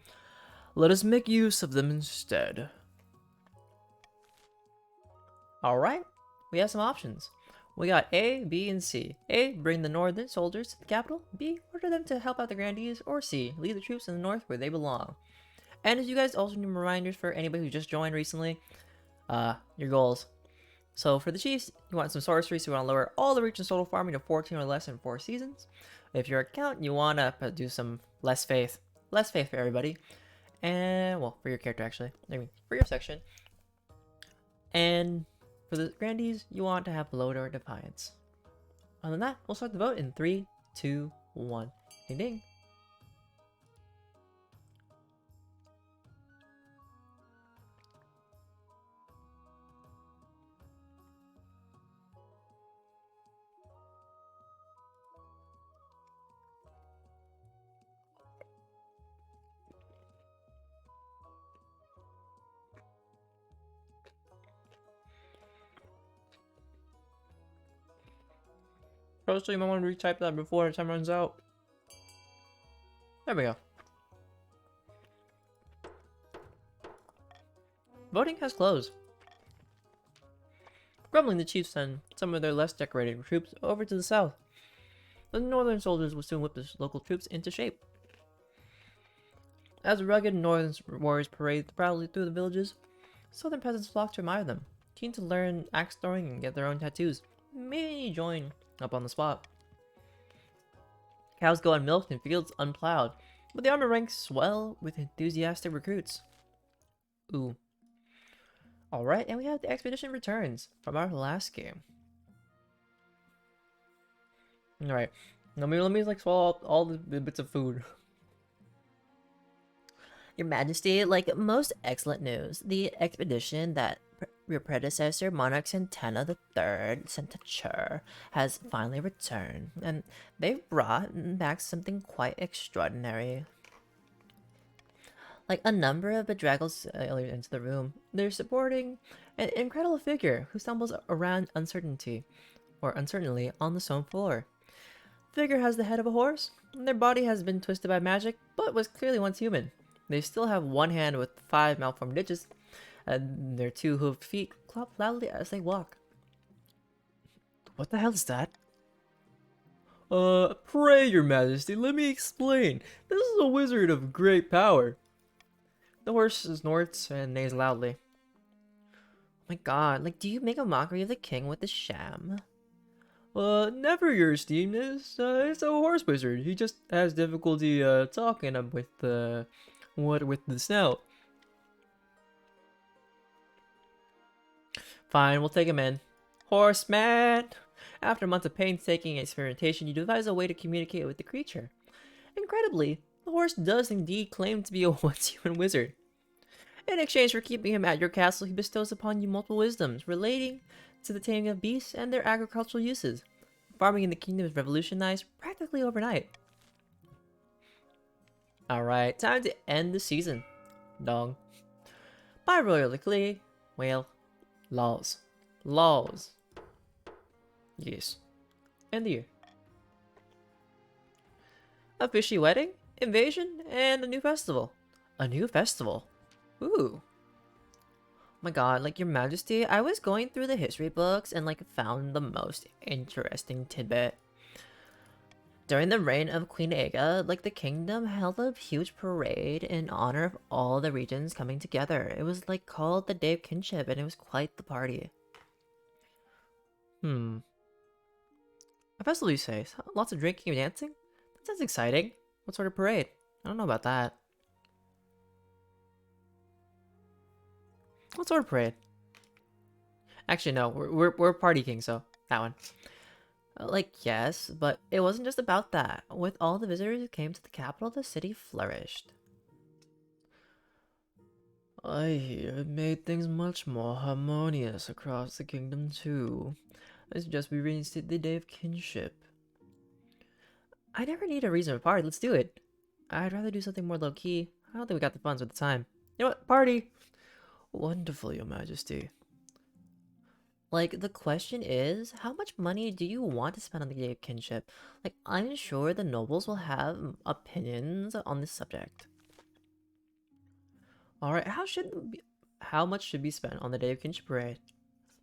Let us make use of them instead. Alright, we have some options. We got A, B, and C. A, bring the northern soldiers to the capital. B, order them to help out the grandees. Or C, leave the troops in the north where they belong. And as you guys also need reminders for anybody who just joined recently, your goals. So for the Chiefs, you want some sorcery, so you want to lower all the region's total farming to 14 or less in 4 seasons. If you're a count, you want to do some less faith. Less faith for everybody. And, well, for your character actually. I mean, for your section. And for the grandees, you want to have bloater defiance. Other than that, we'll start the vote in 3, 2, 1. Ding ding. Probably you might want to retype that before the time runs out. There we go. Voting has closed. Grumbling, the Chiefs send some of their less decorated troops over to the south. The northern soldiers will soon whip the local troops into shape. As rugged northern warriors parade proudly through the villages, southern peasants flock to admire them, keen to learn axe throwing and get their own tattoos. Many join up on the spot. Cows go unmilked and fields unplowed, but the army ranks swell with enthusiastic recruits. Ooh. Alright, and we have the expedition returns from our last game. Alright, let me like swallow all the bits of food. Your Majesty, like most excellent news, the expedition that your predecessor, Monarch Santana III, Sentature, has finally returned, and they've brought back something quite extraordinary. Like a number of bedraggled sailors into the room, they're supporting an incredible figure who stumbles around uncertainly on the stone floor. The figure has the head of a horse, and their body has been twisted by magic, but was clearly once human. They still have one hand with 5 malformed digits, and their 2 hooved feet clap loudly as they walk. What the hell is that? Pray, your majesty, let me explain. This is a wizard of great power. The horse snorts and neighs loudly. Oh my god, like, do you make a mockery of the king with the sham? Never, your esteemness. It's a horse wizard. He just has difficulty, talking with the... with the snout. Fine, we'll take him in. Horseman! After months of painstaking experimentation, you devise a way to communicate with the creature. Incredibly, the horse does indeed claim to be a once-human wizard. In exchange for keeping him at your castle, he bestows upon you multiple wisdoms relating to the taming of beasts and their agricultural uses. Farming in the kingdom is revolutionized practically overnight. Alright, time to end the season. Dong. By royal decree, well, laws. Laws. Yes. End the year. A fishy wedding, invasion, and a new festival. A new festival? Ooh. Oh my god, like, your majesty, I was going through the history books and like found the most interesting tidbit. During the reign of Queen Aga, like, the kingdom held a huge parade in honor of all the regions coming together. It was like called the Day of Kinship, and it was quite the party. A festival, you say? Lots of drinking and dancing? That sounds exciting. What sort of parade? I don't know about that. What sort of parade? Actually, no. We're party king, so that one. Like, yes, but it wasn't just about that. With all the visitors who came to the capital, the city flourished. I hear it made things much more harmonious across the kingdom, too. I suggest we reinstate the Day of Kinship. I never need a reason to party. Let's do it. I'd rather do something more low-key. I don't think we got the funds or the time. You know what? Party! Wonderful, Your Majesty. Like, the question is, how much money do you want to spend on the Day of Kinship? Like, I'm sure the nobles will have opinions on this subject. Alright, how much should be spent on the Day of Kinship Parade?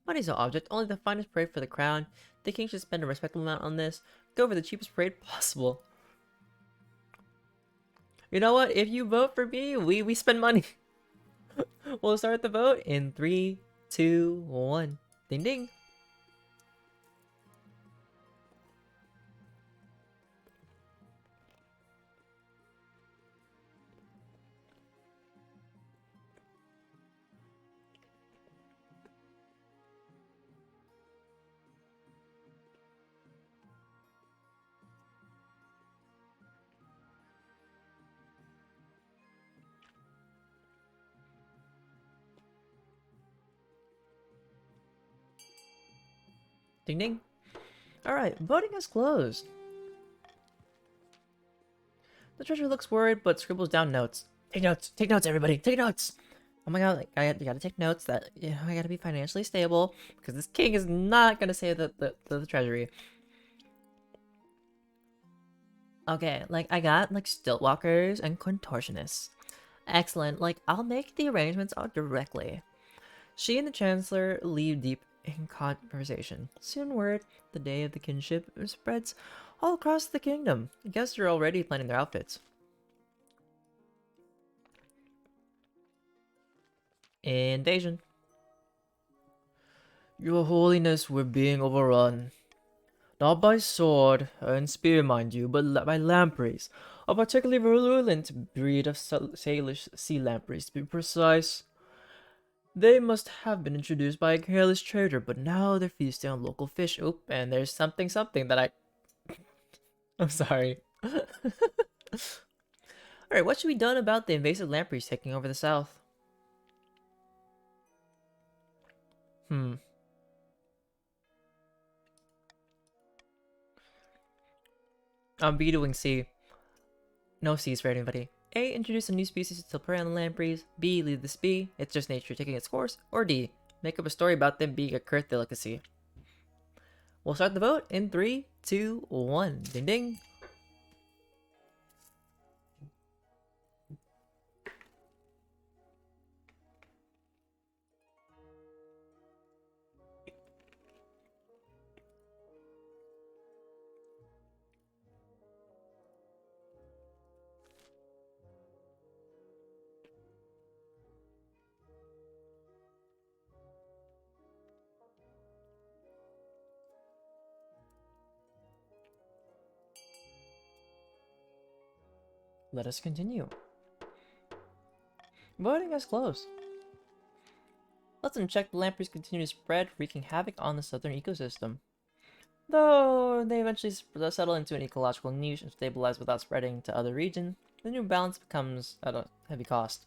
Money's no object, only the finest parade for the crown. The king should spend a respectable amount on this. Go for the cheapest parade possible. You know what? If you vote for me, we spend money. We'll start the vote in 3, 2, 1. Ding ding. Ding ding. Alright, voting is closed. The treasurer looks worried but scribbles down notes. Take notes, everybody, take notes! Oh my god, like, you gotta take notes that, you know, I gotta be financially stable, because this king is not gonna save the treasury. Okay, like, I got, like, stilt walkers and contortionists. Excellent, like, I'll make the arrangements out directly. She and the chancellor leave deep in conversation. Soon word, the day of the kinship, spreads all across the kingdom. Guests are already planning their outfits. Invasion. Your Holiness, we're being overrun. Not by sword and spear, mind you, but by lampreys. A particularly virulent breed of Salish sea lampreys, to be precise. They must have been introduced by a careless trader, but now they're feasting on local fish. Oop, and there's something that I... I'm sorry. Alright, what should be done about the invasive lampreys taking over the south? B doing C. No C's for anybody. A. Introduce a new species to prey on the lampreys. B. Leave this be. It's just nature taking its course. Or D. Make up a story about them being a cursed delicacy. We'll start the vote in 3, 2, 1. Ding ding. Let us continue. Voting is closed. Let's uncheck the lampreys continue to spread, wreaking havoc on the southern ecosystem. Though they eventually settle into an ecological niche and stabilize without spreading to other regions, the new balance becomes at a heavy cost.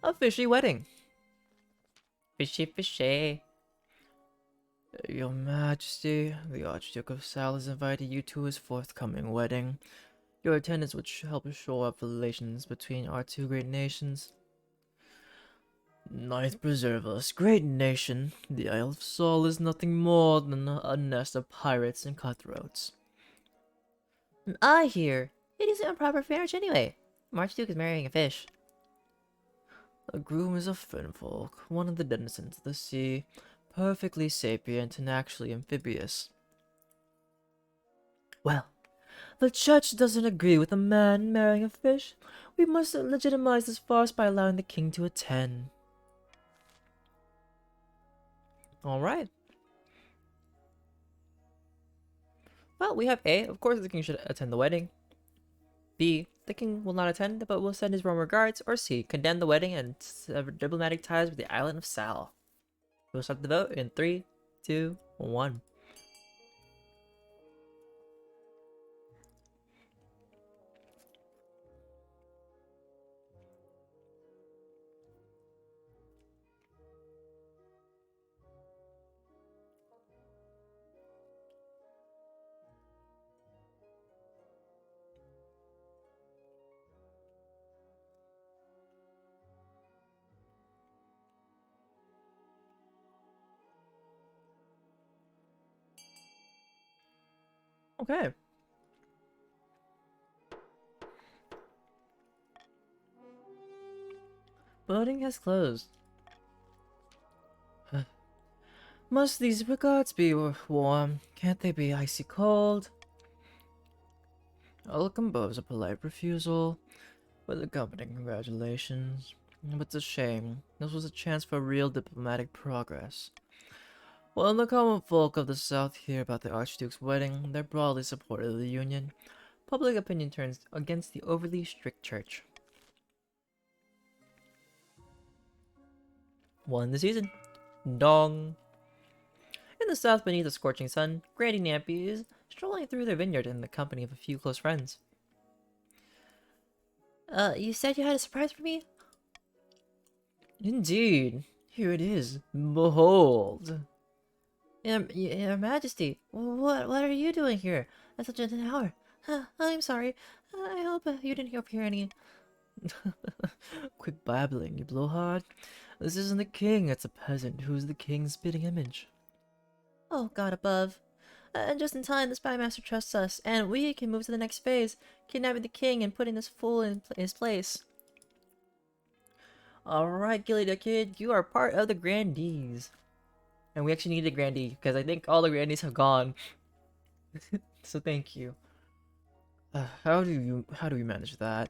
A fishy wedding. Fishy fishy. Your Majesty, the Archduke of Sal has invited you to his forthcoming wedding. Your attendance would help shore up relations between our two great nations. Ninth preserve us, great nation. The Isle of Sol is nothing more than a nest of pirates and cutthroats. And I hear it is improper marriage anyway. Archduke is marrying a fish. The groom is a finfolk, one of the denizens of the sea, perfectly sapient and actually amphibious. Well, the church doesn't agree with a man marrying a fish. We must legitimize this farce by allowing the king to attend. Alright. Well, we have A, of course the king should attend the wedding. B, the king will not attend, but will send his warm regards. Or C, condemn the wedding and sever diplomatic ties with the island of Sal. We'll start the vote in 3, 2, 1. Okay. Voting has closed. Must these regards be warm? Can't they be icy cold? I'll compose a polite refusal with accompanying congratulations. But it's a shame. This was a chance for real diplomatic progress. When the common folk of the South hear about the Archduke's wedding, they're broadly supportive of the union. Public opinion turns against the overly strict church. Won the season. Dong. In the south, beneath the scorching sun, Granny Nappy is strolling through their vineyard in the company of a few close friends. You said you had a surprise for me? Indeed. Here it is. Behold. Your Majesty, what are you doing here at such an hour? I'm sorry. I hope you didn't overhear any. Quick babbling, you blowhard. This isn't the king, it's a peasant who's the king's spitting image. Oh, God above. And just in time, the spy master trusts us, and we can move to the next phase, kidnapping the king and putting this fool in his place. Alright, Gilly the Kid, you are part of the Grandees. And we actually need a Grandee, because I think all the Grandees have gone. So thank you. How do we manage that?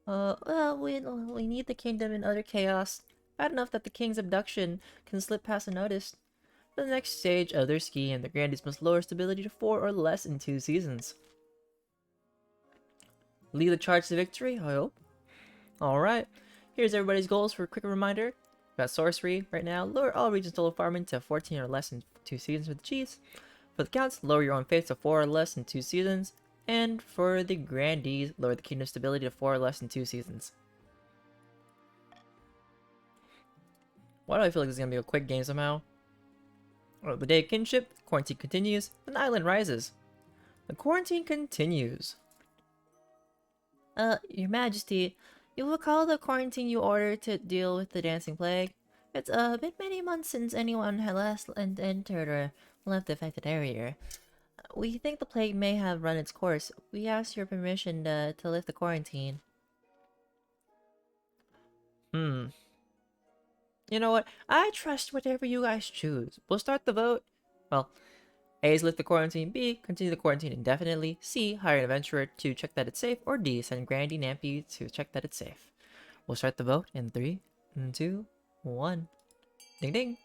Well, we need the kingdom in utter chaos. Bad enough that the king's abduction can slip past unnoticed. For the next stage of their scheme, the Grandees must lower stability to 4 or less in 2 seasons. Lead the charge to victory, I hope. Alright, here's everybody's goals for a quick reminder. We've got sorcery right now. Lower all regions total farming to 14 or less in 2 seasons for the Chiefs. For the Counts, lower your own faith to 4 or less in 2 seasons. And for the Grandees, lower the kingdom stability to 4 or less in 2 seasons. Why do I feel like this is going to be a quick game somehow? Oh, the day of kinship, quarantine continues, and the island rises. The quarantine continues. Your Majesty, you will recall the quarantine you ordered to deal with the dancing plague? It's been many months since anyone had last entered or left the affected area. We think the plague may have run its course. We ask your permission to lift the quarantine. You know what? I trust whatever you guys choose. We'll start the vote. Well, A is lift the quarantine, B, continue the quarantine indefinitely, C, hire an adventurer to check that it's safe, or D, send Grandy Nampy to check that it's safe. We'll start the vote in 3, 2, 1. Ding ding.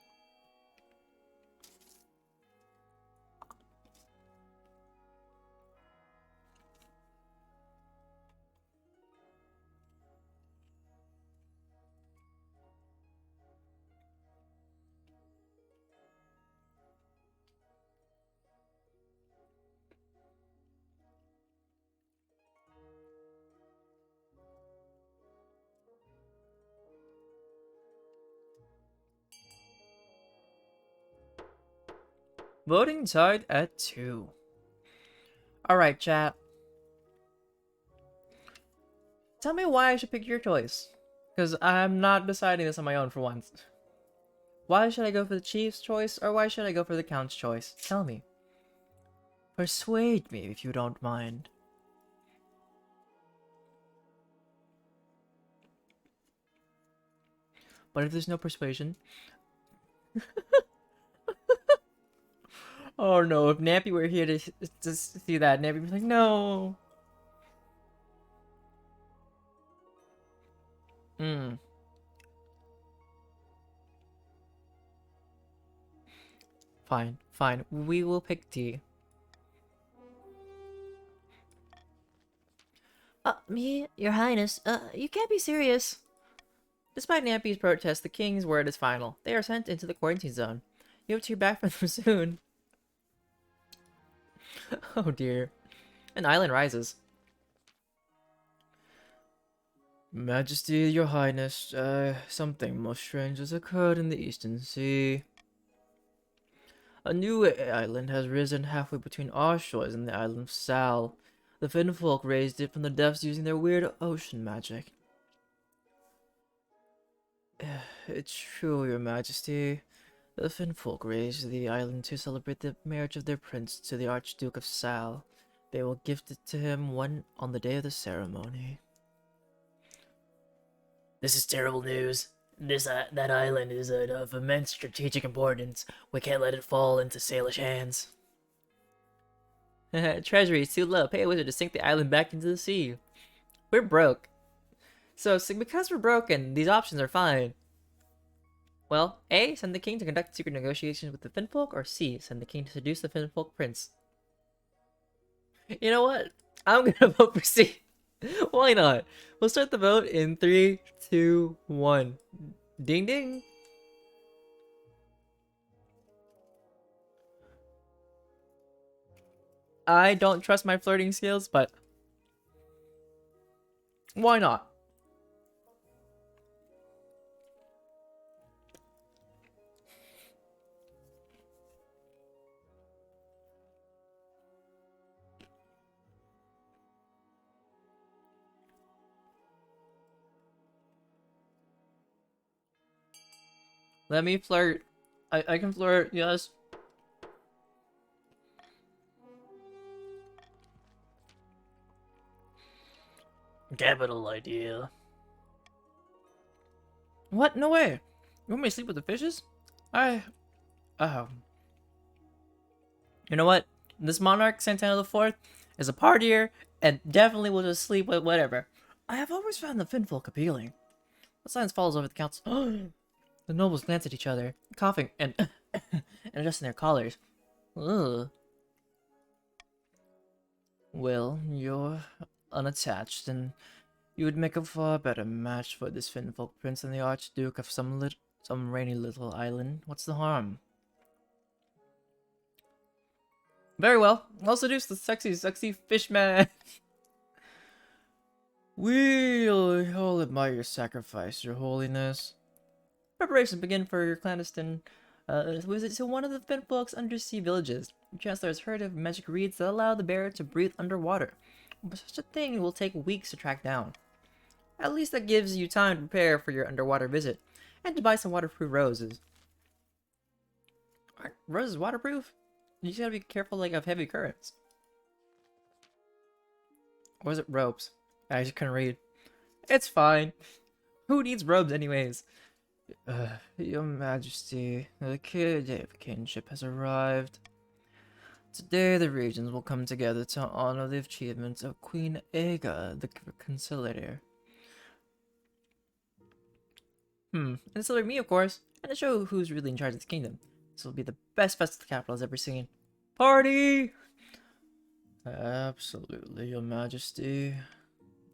Voting tied at 2. Alright, chat. Tell me why I should pick your choice. Because I'm not deciding this on my own for once. Why should I go for the Chief's choice, or why should I go for the Count's choice? Tell me. Persuade me if you don't mind. But if there's no persuasion... Oh no, if Nappy were here to see that, Nappy would be like, no! Fine, fine. We will pick D. Me? Your Highness, you can't be serious. Despite Nappy's protest, the king's word is final. They are sent into the quarantine zone. You have to hear back from them soon. Oh dear. An island rises. Majesty, your highness, something most strange has occurred in the Eastern Sea. A new island has risen halfway between our shores and the island of Sal. The Finn folk raised it from the depths using their weird ocean magic. It's true, your majesty. The Finfolk raised the island to celebrate the marriage of their prince to the Archduke of Sal. They will gift it to him on the day of the ceremony. This is terrible news. That island is of immense strategic importance. We can't let it fall into Salish hands. Treasury is too low. Pay a wizard to sink the island back into the sea. We're broke. So because we're broken, these options are fine. Well, A. Send the king to conduct secret negotiations with the Finfolk, or C. Send the king to seduce the Finfolk prince. You know what? I'm gonna vote for C. Why not? We'll start the vote in 3, 2, 1. Ding ding! I don't trust my flirting skills, but why not? Let me flirt. I can flirt, yes. Capital idea. What? No way. You want me to sleep with the fishes? Oh. You know what? This Monarch Santana IV is a partier and definitely will just sleep with whatever. I have always found the Finfolk appealing. The silence follows over the council. The nobles glance at each other, coughing and and adjusting their collars. Ugh. Well, you're unattached, and you would make a far better match for this Finfolk prince than the Archduke of some rainy little island. What's the harm? Very well. I'll seduce the sexy fishman. We'll all admire your sacrifice, your holiness. Preparations begin for your clandestine visit to one of the Finfolk's undersea villages. The Chancellor has heard of magic reeds that allow the bearer to breathe underwater, but such a thing will take weeks to track down. At least that gives you time to prepare for your underwater visit, and to buy some waterproof roses. Aren't roses waterproof? You just gotta be careful of heavy currents. Or is it ropes? I just couldn't read. It's fine. Who needs robes anyways? Your Majesty, the day of kinship has arrived. Today the regions will come together to honor the achievements of Queen Aga, the Conciliator. And celebrate me, of course, and to show who's really in charge of the kingdom. This will be the best fest the capital has ever seen. Party! Absolutely, Your Majesty.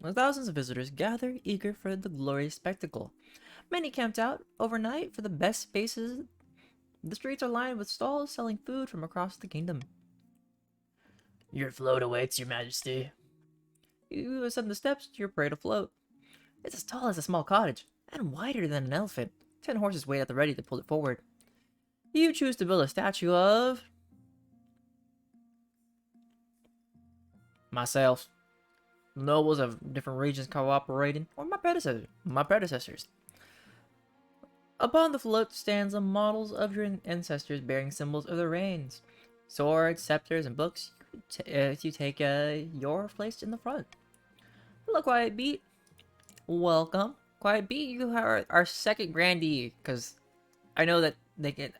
Thousands of visitors gather, eager for the glorious spectacle. Many camped out overnight for the best spaces. The streets are lined with stalls selling food from across the kingdom. Your float awaits, Your Majesty. You ascend the steps to your parade afloat. It's as tall as a small cottage, and wider than an elephant. 10 horses wait at the ready to pull it forward. You choose to build a statue of... myself. Nobles of different regions cooperating, or my predecessors. Upon the float stands the models of your ancestors bearing symbols of their reigns. Swords, scepters, and books. You take your place in the front. Hello, Quiet Beat. Welcome. Quiet Beat, you are our second grandee, because I know that they get...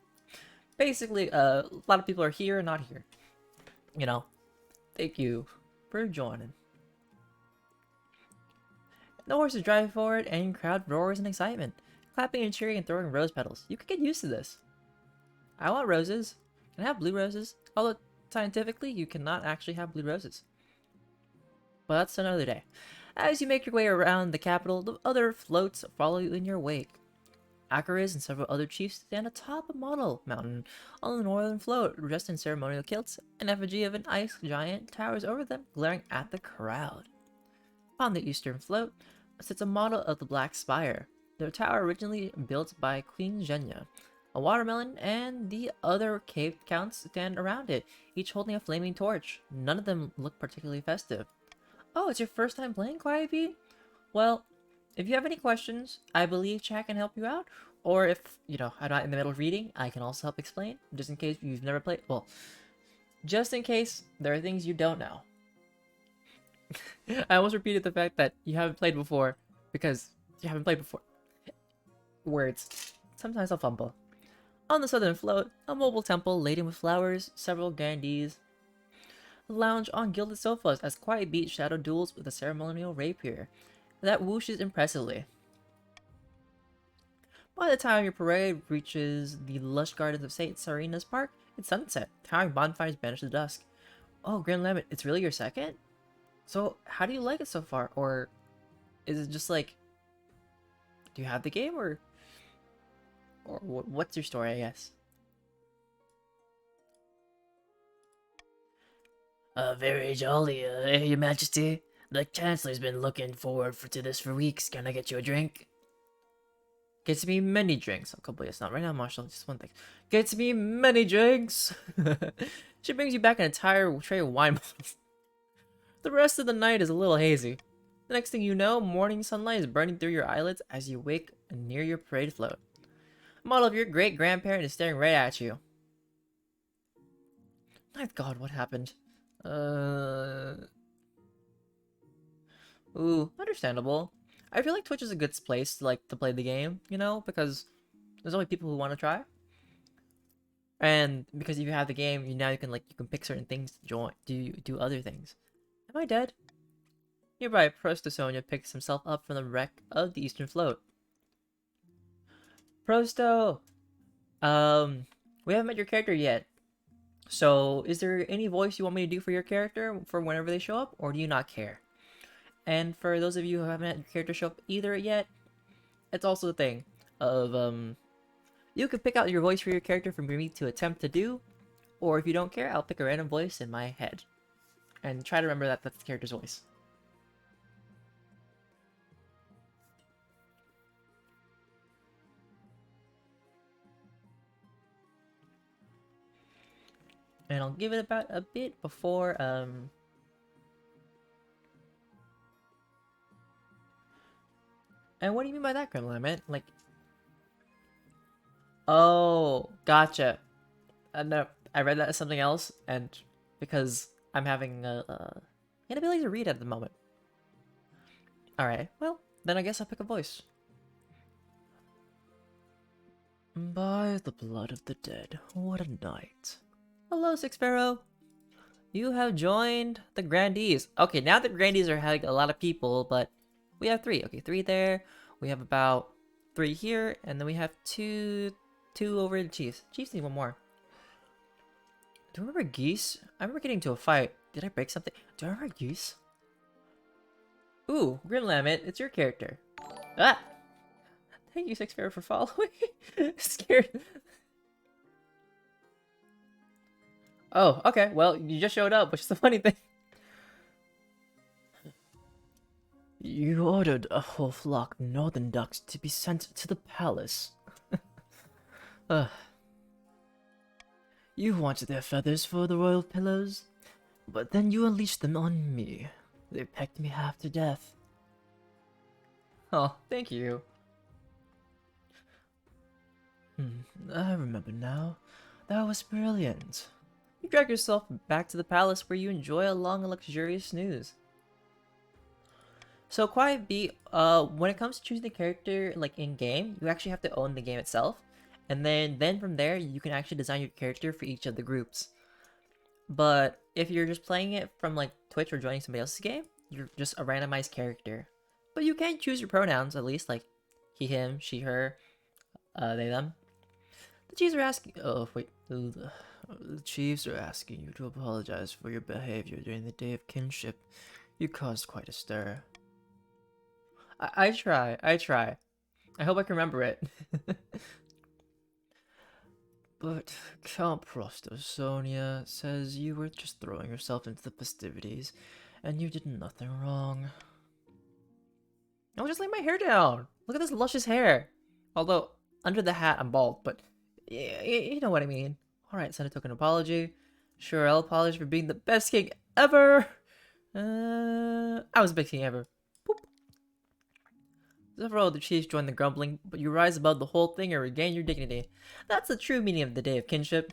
basically, a lot of people are here and not here. You know. Thank you for joining. The horses drive forward and crowd roars in excitement, clapping and cheering and throwing rose petals. You could get used to this. I want roses. Can I have blue roses? Although, scientifically, you cannot actually have blue roses. But that's another day. As you make your way around the capital, the other floats follow you in your wake. Akaris and several other chiefs stand atop a model mountain on the northern float, dressed in ceremonial kilts. An effigy of an ice giant towers over them, glaring at the crowd. On the eastern float sits a model of the Black Spire, the tower originally built by Queen Zhenya. A watermelon and the other cave counts stand around it, each holding a flaming torch. None of them look particularly festive. Oh, it's your first time playing, Quiet Beat? Well, if you have any questions, I believe chat can help you out, Or if, you know, I'm not in the middle of reading, I can also help explain, just in case you've never played. Well, just in case there are things you don't know. I almost repeated the fact that you haven't played before because you haven't played before. Words. Sometimes I'll fumble. On the southern float, a mobile temple laden with flowers, several grandees lounge on gilded sofas as quiet beat shadow duels with a ceremonial rapier that whooshes impressively. By the time your parade reaches the lush gardens of St. Serena's Park, it's sunset. Towering bonfires banish the dusk. Oh, Grand Lemon, it's really your second? So, how do you like it so far? Or is it just like, do you have the game, or what's your story, I guess? Very jolly, Your Majesty. The Chancellor's been looking forward to this for weeks. Can I get you a drink? Gets me many drinks. Oh, couple it's not right now, Marshall. Just one thing. Gets me many drinks. She brings you back an entire tray of wine bottles. The rest of the night is a little hazy. The next thing you know, morning sunlight is burning through your eyelids as you wake near your parade float. A model of your great grandparent is staring right at you. My God, what happened? Ooh, understandable. I feel like Twitch is a good place to play the game, you know, because there's only people who want to try. And because if you have the game, you can pick certain things to join, do other things. Am I dead? Nearby, Prostosonia picks himself up from the wreck of the Eastern Float. Prosto! We haven't met your character yet. So, is there any voice you want me to do for your character for whenever they show up, or do you not care? And for those of you who haven't had your character show up either yet, it's also a thing of, you can pick out your voice for your character for me to attempt to do, or if you don't care, I'll pick a random voice in my head. And try to remember that that's the character's voice. And I'll give it about a bit before, And what do you mean by that, Criminal? I meant, like... Oh, gotcha. No, I read that as something else, and because I'm having a inability to read at the moment. Alright, well, then I guess I'll pick a voice. By the blood of the dead, what a night. Hello, Six Sparrow. You have joined the Grandees. Okay, now the Grandees are having a lot of people, but we have 3. Okay, 3 there. We have about 3 here, and then we have 2 over the Chiefs. Chiefs need 1 more. Do you remember Geese? I remember getting into a fight. Did I break something? Do I remember Geese? Ooh, Grimlammet, it's your character. Ah! Thank you, Six Sparrow, for following. Scared. Oh, okay. Well, you just showed up, which is the funny thing. You ordered a whole flock of northern ducks to be sent to the palace. You wanted their feathers for the royal pillows, but then you unleashed them on me. They pecked me half to death. Oh, thank you. I remember now. That was brilliant. You drag yourself back to the palace where you enjoy a long and luxurious snooze. So Quiet Beat, when it comes to choosing the character like in game, you actually have to own the game itself, and then from there you can actually design your character for each of the groups. But if you're just playing it from like Twitch or joining somebody else's game, you're just a randomized character. But you can choose your pronouns at least, like he, him, she, her, they, them. The Chiefs are asking. Oh wait, the Chiefs are asking you to apologize for your behavior during the Day of Kinship. You caused quite a stir. I try. I hope I can remember it. But Count Sonia says you were just throwing yourself into the festivities, and you did nothing wrong. I'll just lay my hair down. Look at this luscious hair. Although, under the hat, I'm bald, but you know what I mean. Alright, send a token apology. Sure, I'll apologize for being the best king ever. I was the best king ever. Boop. Several other chiefs join the grumbling, but you rise above the whole thing and regain your dignity. That's the true meaning of the Day of Kinship.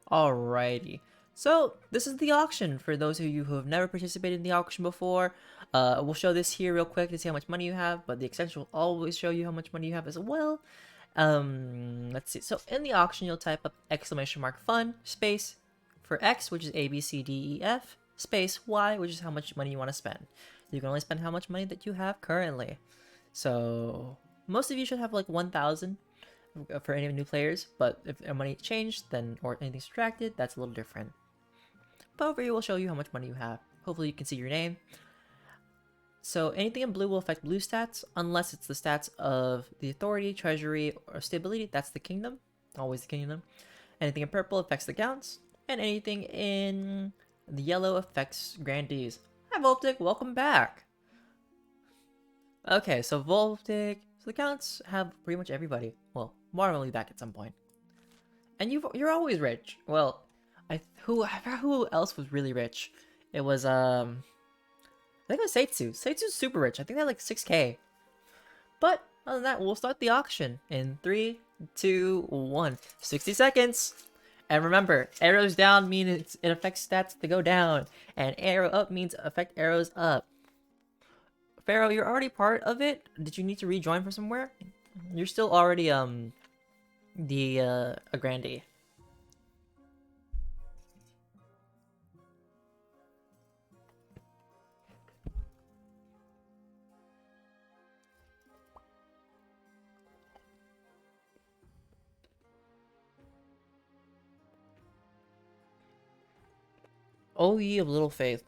Alrighty. So, this is the auction for those of you who have never participated in the auction before. We'll show this here real quick to see how much money you have, but the extension will always show you how much money you have as well. Let's see. So, in the auction, you'll type up !fun space for X, which is A, B, C, D, E, F, space Y, which is how much money you want to spend. You can only spend how much money that you have currently. So, most of you should have like 1,000 for any new players, but if money changed, then or anything subtracted, that's a little different. But over here will show you how much money you have. Hopefully you can see your name. So anything in blue will affect blue stats, unless it's the stats of the authority, treasury, or stability. That's the kingdom. Always the kingdom. Anything in purple affects the counts, and anything in the yellow affects grandees. Hi Voltic, welcome back. Okay, so Voltic, so the counts have pretty much everybody. Well, Marvin will be back at some point. And you're always rich. Well, I forgot who else was really rich. It was I think it was Seitsu. Seitsu's super rich. I think they had like 6K. But other than that, we'll start the auction in 3, 2, 1. 60 seconds. And remember, arrows down means it affects stats to go down, and arrow up means affect arrows up. Pharaoh, you're already part of it. Did you need to rejoin from somewhere? You're still already a grandee. O ye of little faith.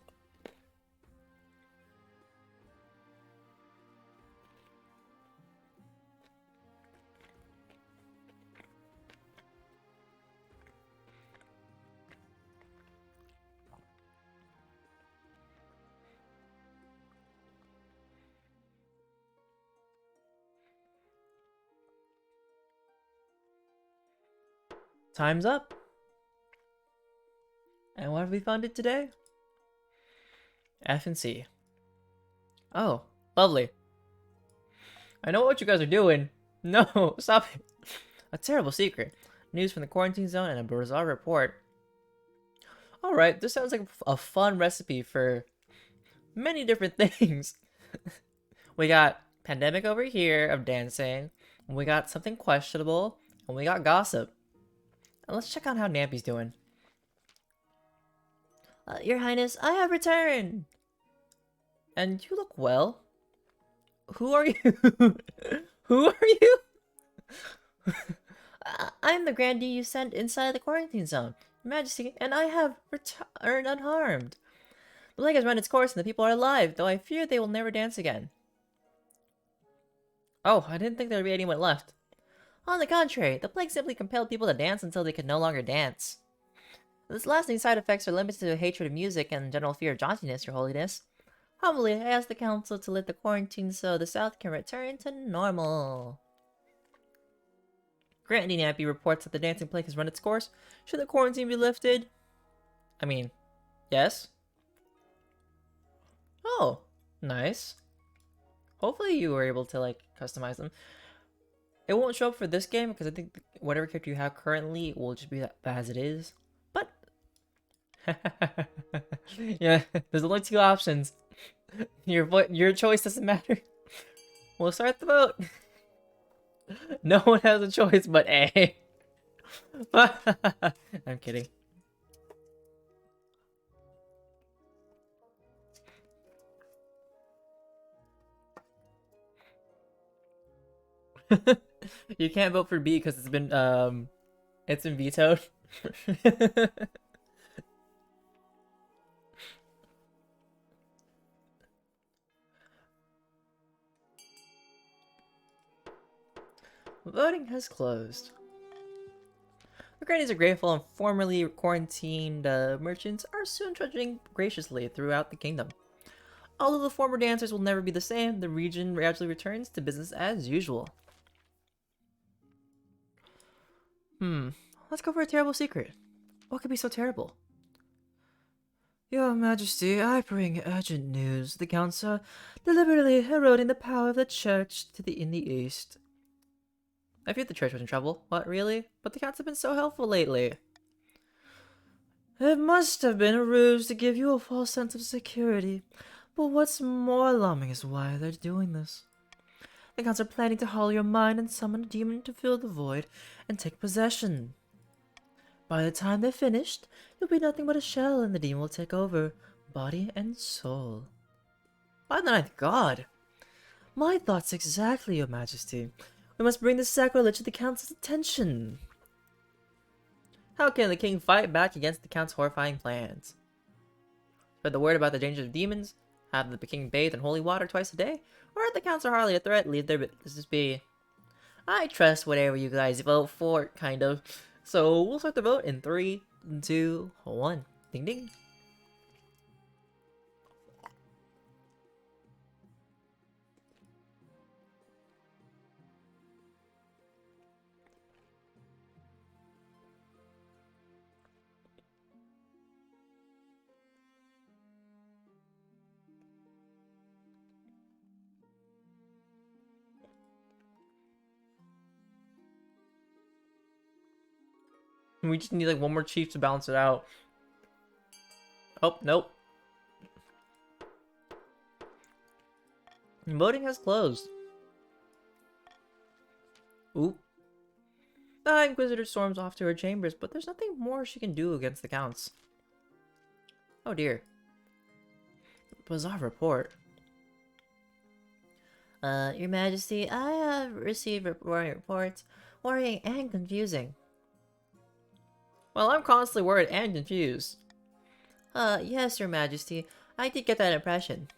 Time's up. And what have we funded today? F and C. Oh, lovely. I know what you guys are doing. No, stop it. A terrible secret. News from the quarantine zone and a bizarre report. Alright, this sounds like a fun recipe for many different things. We got pandemic over here of dancing. We got something questionable. And we got gossip. And let's check out how Nampy's doing. Your Highness, I have returned! And you look well. Who are you? Who are you? I'm the grandee you sent inside the quarantine zone, Your Majesty, and I have returned unharmed. The plague has run its course and the people are alive, though I fear they will never dance again. Oh, I didn't think there would be anyone left. On the contrary, the plague simply compelled people to dance until they could no longer dance. Its lasting side effects are limited to hatred of music and general fear of jauntiness, Your Holiness. Humbly, I ask the council to lift the quarantine so the South can return to normal. Grandee Nampy reports that the dancing plague has run its course. Should the quarantine be lifted? I mean, yes. Oh, nice. Hopefully you were able to, like, customize them. It won't show up for this game because I think whatever character you have currently will just be as it is. But yeah, there's only 2 options. Your choice doesn't matter. We'll start the vote. No one has a choice but A. I'm kidding. You can't vote for B because it's been vetoed. Voting has closed. The grannies are grateful and formerly quarantined merchants are soon trudging graciously throughout the kingdom. Although the former dancers will never be the same, the region gradually returns to business as usual. Let's go for a terrible secret. What could be so terrible? Your Majesty, I bring urgent news. The counts are deliberately eroding the power of the church in the east. I feared the church was in trouble. What, really? But the counts have been so helpful lately. It must have been a ruse to give you a false sense of security. But what's more alarming is why they're doing this. The counts are planning to hollow your mind and summon a demon to fill the void and take possession. By the time they're finished, you'll be nothing but a shell, and the demon will take over, body and soul. By the ninth god! My thoughts exactly, Your Majesty. We must bring this sacrilege to the Council's attention. How can the king fight back against the Count's horrifying plans? Spread the word about the dangers of demons, have the king bathe in holy water twice a day, or if the Counts are hardly a threat, leave their business be. I trust whatever you guys vote for, kind of. So we'll start the vote in 3, 2, 1. Ding ding. We just need like one more chief to balance it out. Oh, nope. Voting has closed. Oop. The High Inquisitor storms off to her chambers, but there's nothing more she can do against the Counts. Oh dear. Bizarre report. Your Majesty, I have received reports worrying and confusing. Well, I'm constantly worried and confused. Yes, Your Majesty, I did get that impression.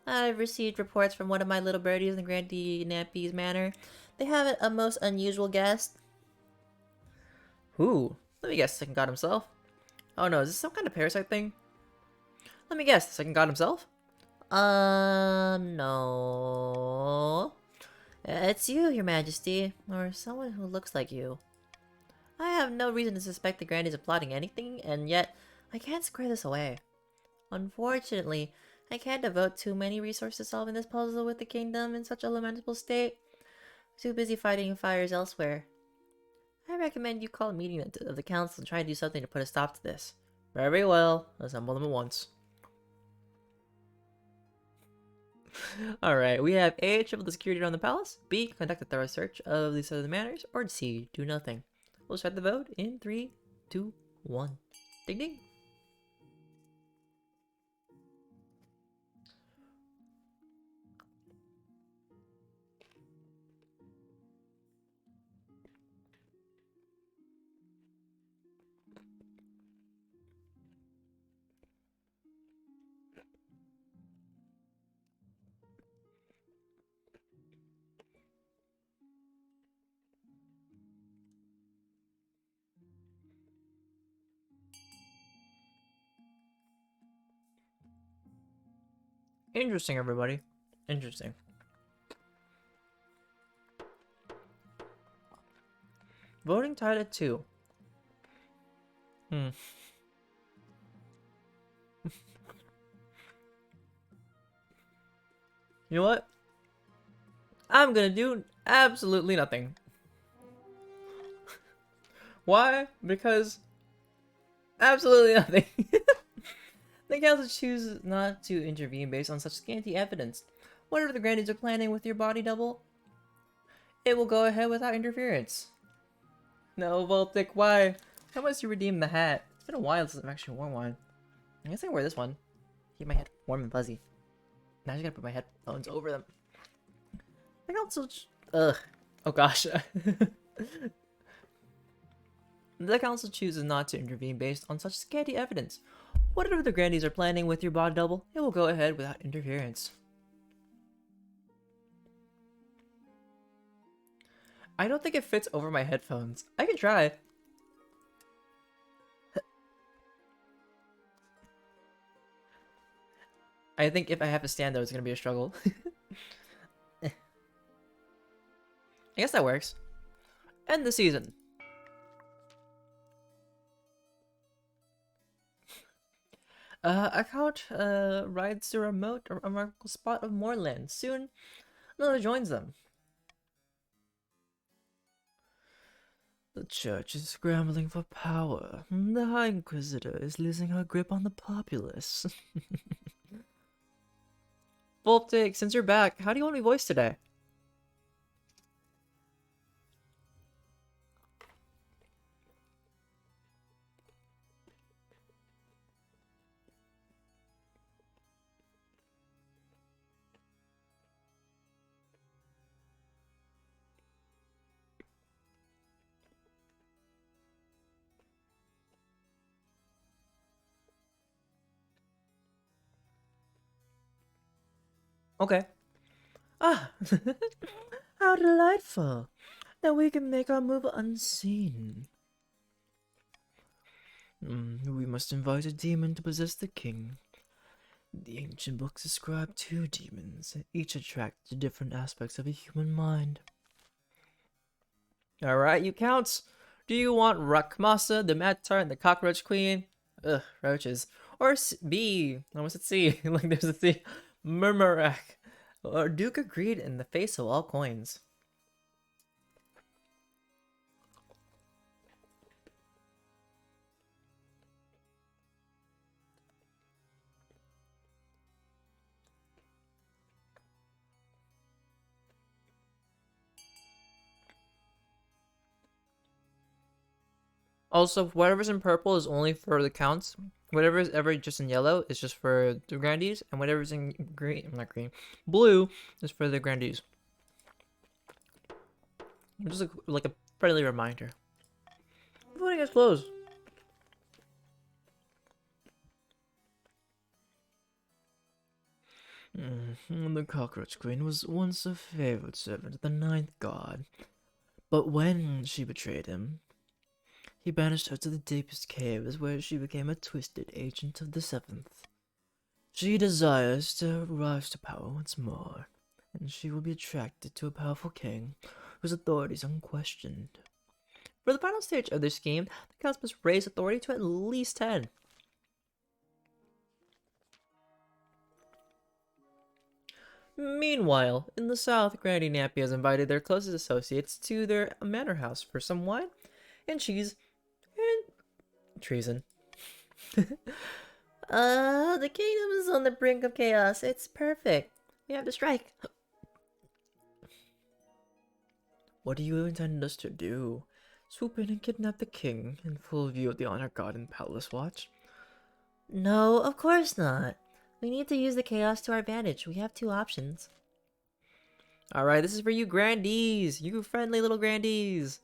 I've received reports from one of my little birdies in Grandee Nappy's manor. They have a most unusual guest. Who? Let me guess, the second god himself? Oh no, is this some kind of parasite thing? Let me guess, the second god himself? No. It's you, Your Majesty, or someone who looks like you. I have no reason to suspect the Grandies of plotting anything, and yet I can't square this away. Unfortunately, I can't devote too many resources to solving this puzzle with the kingdom in such a lamentable state. Too busy fighting fires elsewhere. I recommend you call a meeting of the council and try to do something to put a stop to this. Very well, assemble them at once. Alright, we have A. Triple the security around the palace. B. Conduct a thorough search of the southern manors. Or C. Do nothing. We'll start the vote in 3, 2, 1. Ding ding. Interesting, everybody. Interesting. Voting tied at 2. You know what? I'm gonna do absolutely nothing. Why? Because absolutely nothing. The council chooses not to intervene based on such scanty evidence. Whatever the Grandies are planning with your body double, it will go ahead without interference. No, Voltic, why? How must you redeem the hat? It's been a while since I've actually worn one. I guess I can wear this one. Keep my head warm and fuzzy. Now I just gotta put my headphones over them. The council... Ugh. Oh gosh. The council chooses not to intervene based on such scanty evidence. Whatever the Grandies are planning with your body double, it will go ahead without interference. I don't think it fits over my headphones. I can try. I think if I have to stand though, it's gonna be a struggle. I guess that works. End the season. Account rides to a remote or remarkable spot of moorland. Soon, another joins them. The church is scrambling for power. The High Inquisitor is losing her grip on the populace. Voltic, since you're back, how do you want me voiced today? Okay. Ah, how delightful. Now we can make our move unseen. We must invite a demon to possess the king. The ancient books describe two demons, each attract to different aspects of a human mind. Alright, you counts. Do you want Rakmasa, the Matar, and the Cockroach Queen? Ugh, roaches. Or B, I almost said C, like there's a C. Murmurak. Or Duke agreed in the face of all coins. Also, whatever's in purple is only for the counts. Whatever is ever just in yellow is just for the grandees, and whatever's in green, not green, blue is for the grandees. Just like a friendly reminder. Voting is closed. The Cockroach Queen was once a favored servant of the Ninth God, but when she betrayed him, he banished her to the deepest caves where she became a twisted agent of the Seventh. She desires to rise to power once more, and she will be attracted to a powerful king whose authority is unquestioned. For the final stage of their scheme, the counts must raise authority to at least 10. Meanwhile, in the south, Granny Nappy has invited their closest associates to their manor house for some wine and cheese and treason. The kingdom is on the brink of chaos. It's perfect. We have to strike. What do you intend us to do? Swoop in and kidnap the king in full view of the Honor God and Palace Watch? No, of course not. We need to use the chaos to our advantage. We have two options. Alright, this is for you grandees! You friendly little grandees!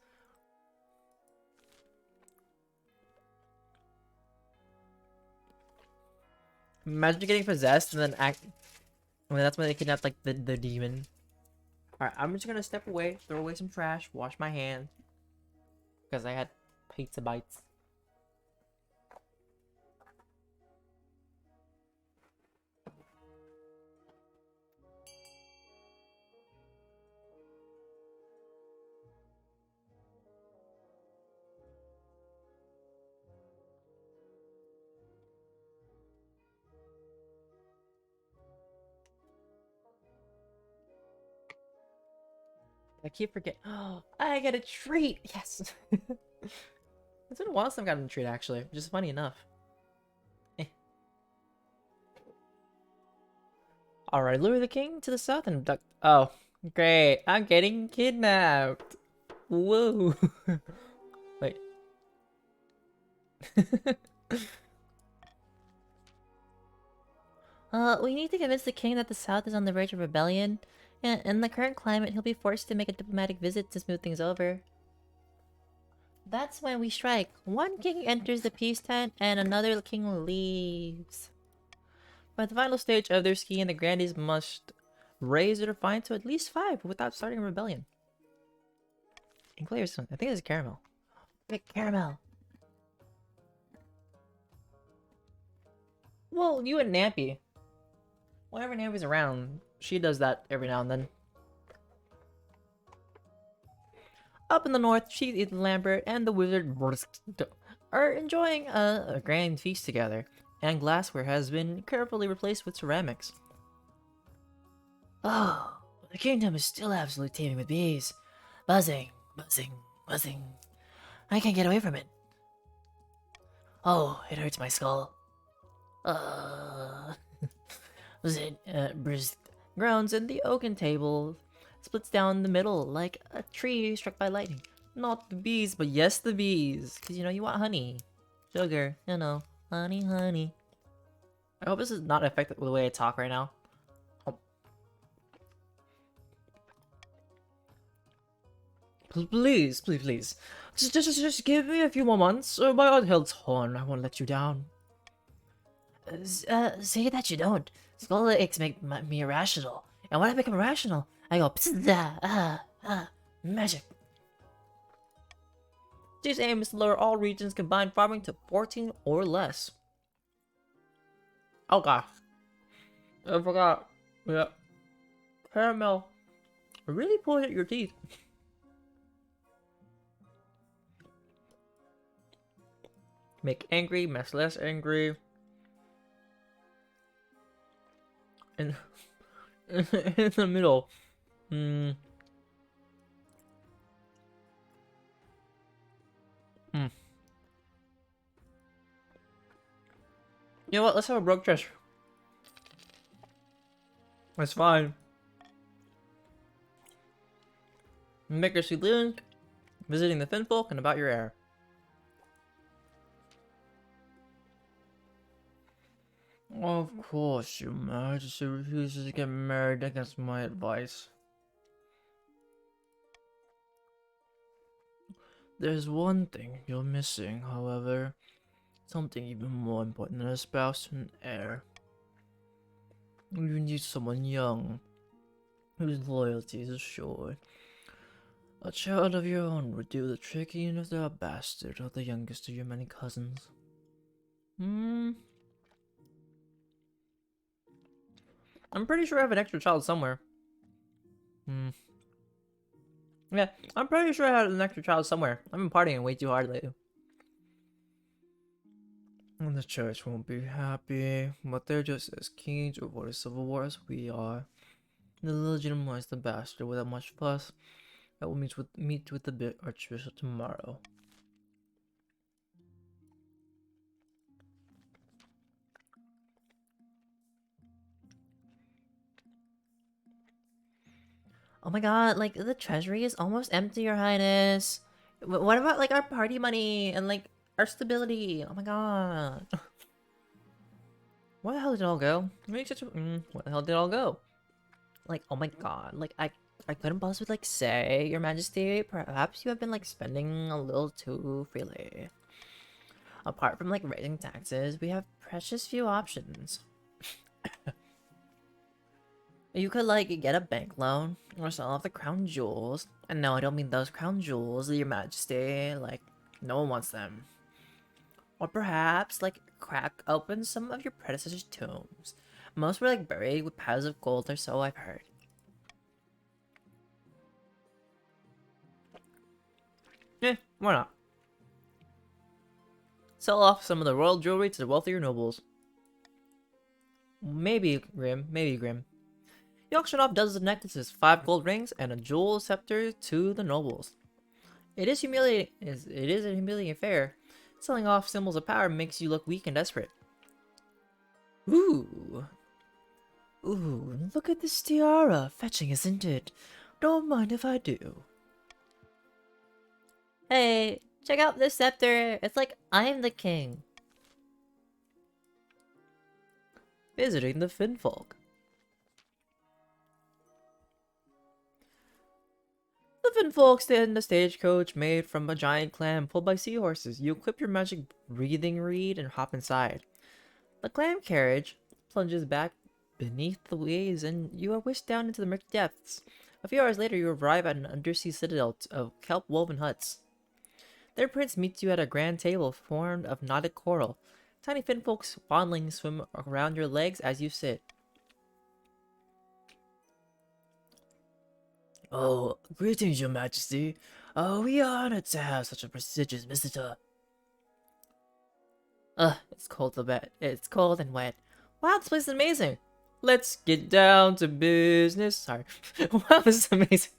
Imagine getting possessed and then that's when they kidnap like the demon. Alright, I'm just gonna step away, throw away some trash, wash my hands. Because I had pizza bites. I keep forgetting. Oh, I get a treat! Yes! It's been a while since I've gotten a treat, actually. Which is funny enough. Eh. Alright, lure the king to the south and abduct. Oh, great. I'm getting kidnapped. Whoa. Wait. We need to convince the king that the South is on the verge of rebellion. And in the current climate, he'll be forced to make a diplomatic visit to smooth things over. That's when we strike. One king enters the peace tent, and another king leaves. By the final stage of their scheme, the grandees must raise their defiance to at least 5 without starting a rebellion. And Claire's, I think it's caramel. Pick caramel. Well, you and Nappy. Whenever Nappy's around, she does that every now and then. Up in the north, Chief Ethan Lambert and the wizard are enjoying a grand feast together. and glassware has been carefully replaced with ceramics. Oh, the kingdom is still absolutely teeming with bees. Buzzing, buzzing, buzzing. I can't get away from it. Oh, it hurts my skull. Uh, Zit, brisk Grounds and the oaken table splits down the middle like a tree struck by lightning. Not the bees, but yes, the bees. Because, you know, you want honey. Sugar, you know. Honey, honey. I hope this is not affected with the way I talk right now. Oh. Please, please, please. Just give me a few more months. My odd health's horn. I won't let you down. say that you don't. Skull aches make me irrational. And when I become irrational, I go magic. Jay's aim is to lower all regions combined farming to 14 or less. Oh gosh. I forgot. Yeah. Caramel. Really pulls at your teeth. Make angry, mess less angry. And in the middle. You know what? Let's have a broke treasure. That's fine. Make your link, visiting the Finfolk, and about your heir. Of course, your majesty refuses to get married against my advice. There's one thing you're missing, however. Something even more important than a spouse and heir. You need someone young, whose loyalty is assured. A child of your own would do the trick even if they're a bastard or the youngest of your many cousins. I'm pretty sure I have an extra child somewhere. Yeah, I'm pretty sure I had an extra child somewhere. I've been partying way too hard lately. And the church won't be happy, but they're just as keen to avoid a civil war as we are. They'll legitimize the bastard without much fuss. I will meet with the Archbishop tomorrow. Oh my god, like, the treasury is almost empty, your highness. What about, like, our party money and, like, our stability? Oh my god. Where the hell did it all go? Where the hell did it all go? Like, oh my god, like, I couldn't possibly, like, say, your majesty, perhaps you have been, like, spending a little too freely. Apart from, like, raising taxes, we have precious few options. You could, like, get a bank loan, or sell off the crown jewels. And no, I don't mean those crown jewels, your majesty, like, no one wants them. Or perhaps, like, crack open some of your predecessors' tombs. Most were, like, buried with piles of gold, or so I've heard. Why not? Sell off some of the royal jewelry to the wealthier nobles. Maybe, Grim, maybe, Grim. You auction off dozens of necklaces, 5 gold rings, and a jewel scepter to the nobles. It is humiliating. It is a humiliating affair. Selling off symbols of power makes you look weak and desperate. Ooh, look at this tiara. Fetching, isn't it? Don't mind if I do. Hey, check out this scepter. It's like I'm the king. Visiting the Finfolk. The Finfolk stay in the stagecoach made from a giant clam pulled by seahorses. You equip your magic breathing reed and hop inside. The clam carriage plunges back beneath the waves and you are whisked down into the murky depths. A few hours later, you arrive at an undersea citadel of kelp-woven huts. Their prince meets you at a grand table formed of knotted coral. Tiny finfolk's fondlings swim around your legs as you sit. Oh, greetings, your majesty. We are honored to have such a prestigious visitor. Ugh, it's cold to bed. It's cold and wet. Wow, this place is amazing. Let's get down to business. Sorry. Wow, this is amazing.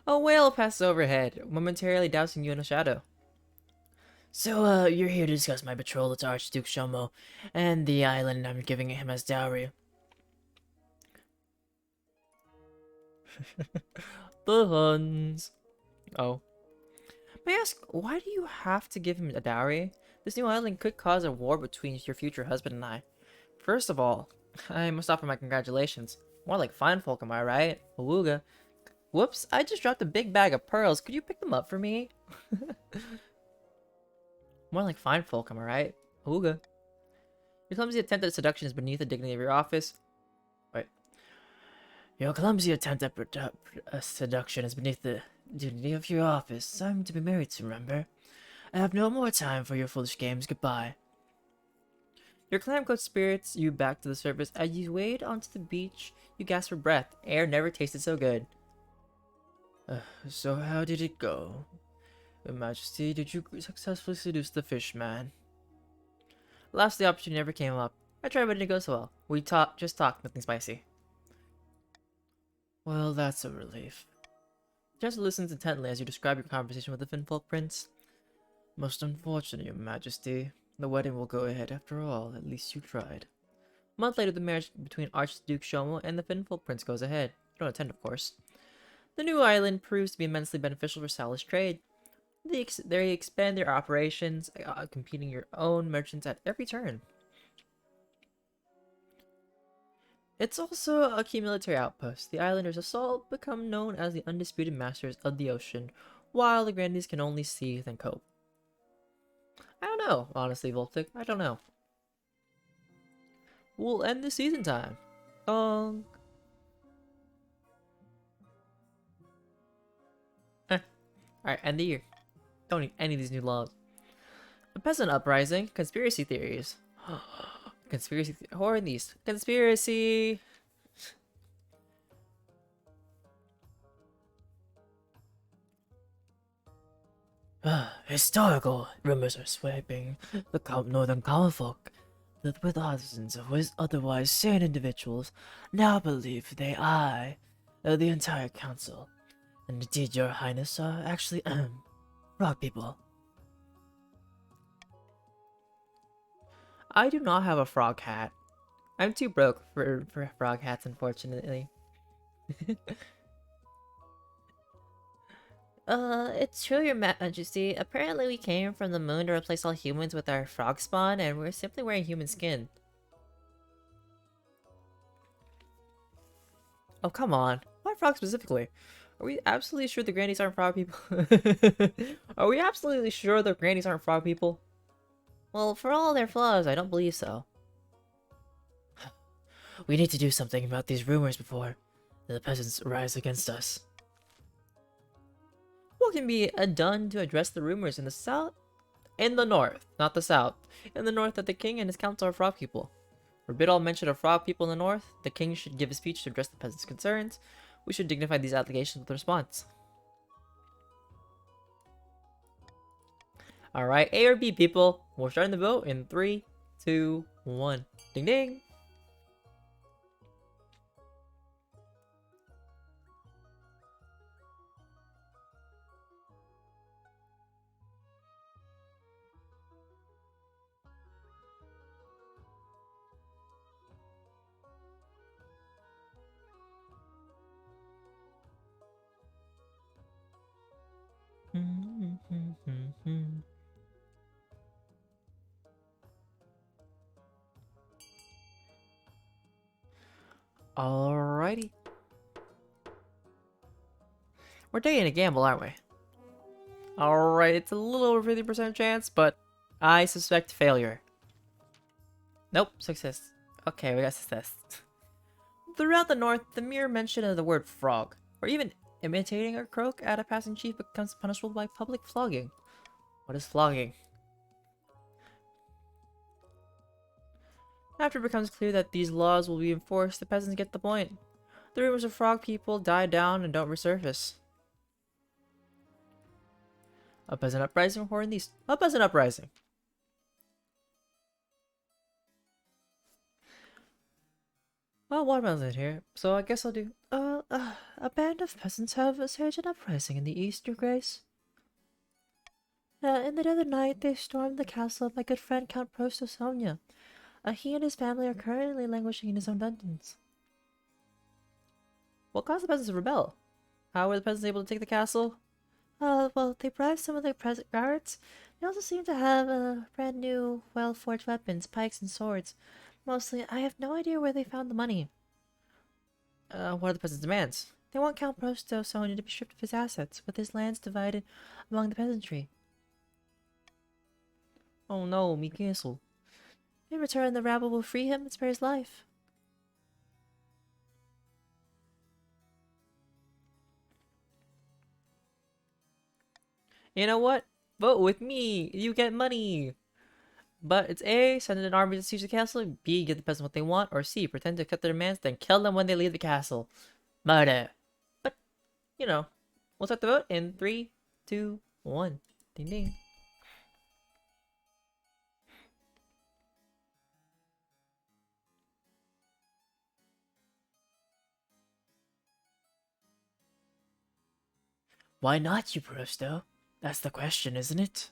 A whale passes overhead, momentarily dousing you in a shadow. So, you're here to discuss my betrothal to Archduke Shomo and the island I'm giving him as dowry. The Huns. Oh. May I ask, why do you have to give him a dowry? This new island could cause a war between your future husband and I. First of all, I must offer my congratulations. More like fine folk, am I right? Awooga. Whoops, I just dropped a big bag of pearls. Could you pick them up for me? More like fine folk, am I right? Awooga. Your clumsy attempt at seduction is beneath the dignity of your office. Wait. Your clumsy attempt at seduction is beneath the dignity of your office. I'm to be married soon, remember? I have no more time for your foolish games. Goodbye. Your clam coat spirits you back to the surface. As you wade onto the beach, you gasp for breath. Air never tasted so good. So how did it go? Your Majesty, did you successfully seduce the fish man? Last, the opportunity never came up. I tried, but it didn't go so well. We just talked, nothing spicy. Well, that's a relief. Just listens intently as you describe your conversation with the Finfolk Prince. Most unfortunate, Your Majesty. The wedding will go ahead after all. At least you tried. A month later, the marriage between Archduke Shomo and the Finfolk Prince goes ahead. You don't attend, of course. The new island proves to be immensely beneficial for Salah's trade. They expand their operations, competing your own merchants at every turn. It's also a key military outpost. The islanders of Salt become known as the undisputed masters of the ocean, while the Grandies can only seethe and cope. I don't know, honestly, Voltic. I don't know. We'll end the season time. Alright, end the year. Don't need any of these new laws. A peasant uprising, conspiracy theories. Conspiracy horror in these. Conspiracy. Historical rumors are sweeping the northern common folk that with thousands of otherwise sane individuals now believe they the entire council, and indeed your highness are actually frog people. I do not have a frog hat. I'm too broke for frog hats, unfortunately. It's true, Your Majesty. Apparently we came from the moon to replace all humans with our frog spawn, and we're simply wearing human skin. Oh, come on. Why frog specifically? Are we absolutely sure the grannies aren't frog people? Are we absolutely sure the grannies aren't frog people? Well, for all their flaws, I don't believe so. We need to do something about these rumors before the peasants rise against us. What can be done to address the rumors in the south? In the north, not the south. In the north that the king and his council are frog people. Forbid all mention of frog people in the north. The king should give a speech to address the peasants' concerns. We should dignify these allegations with a response. Alright, A or B, people. We're starting the vote in 3, 2, 1. Ding ding! Alrighty. We're taking a gamble, aren't we? Alright, it's a little over 50% chance, but I suspect failure. Nope, success. Okay, we got success. Throughout the north, the mere mention of the word frog, or even imitating a croak at a passing chief becomes punishable by public flogging. What is flogging? After it becomes clear that these laws will be enforced, the peasants get the point. The rumors of frog people die down and don't resurface. A peasant uprising or in these? A peasant uprising. Well, watermelon's in here, so I guess I'll do. A band of peasants have staged an uprising in the east, Your Grace. In the dead of night, they stormed the castle of my good friend Count Prosto Sonia. He and his family are currently languishing in his own dungeons. What caused the peasants to rebel? How were the peasants able to take the castle? Well, they bribed some of the present guards. They also seem to have brand new, well-forged weapons, pikes, and swords. Mostly, I have no idea where they found the money. What are the peasants' demands? They want Count Prosto Sonia to be stripped of his assets, with his lands divided among the peasantry. Oh no, me castle. In return, the rabble will free him and spare his life. You know what? Vote with me! You get money! But it's A, send an army to siege the castle, B, give the peasants what they want, or C, pretend to accept their demands, then kill them when they leave the castle. Murder. But, you know, we'll start the vote in 3, 2, 1. Ding ding. Why not, you Prosto? That's the question, isn't it?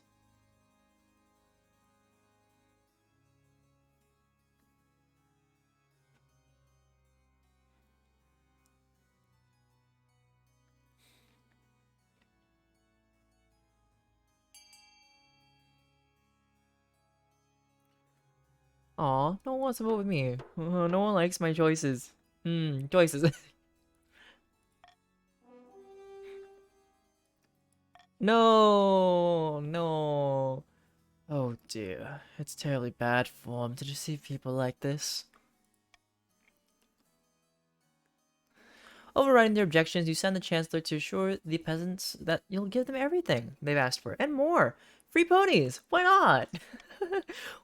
Aw, no one wants to vote with me. No one likes my choices. Choices. No, no. Oh dear, it's terribly bad form to deceive people like this. Overriding their objections, you send the Chancellor to assure the peasants that you'll give them everything they've asked for, and more! Free ponies! Why not?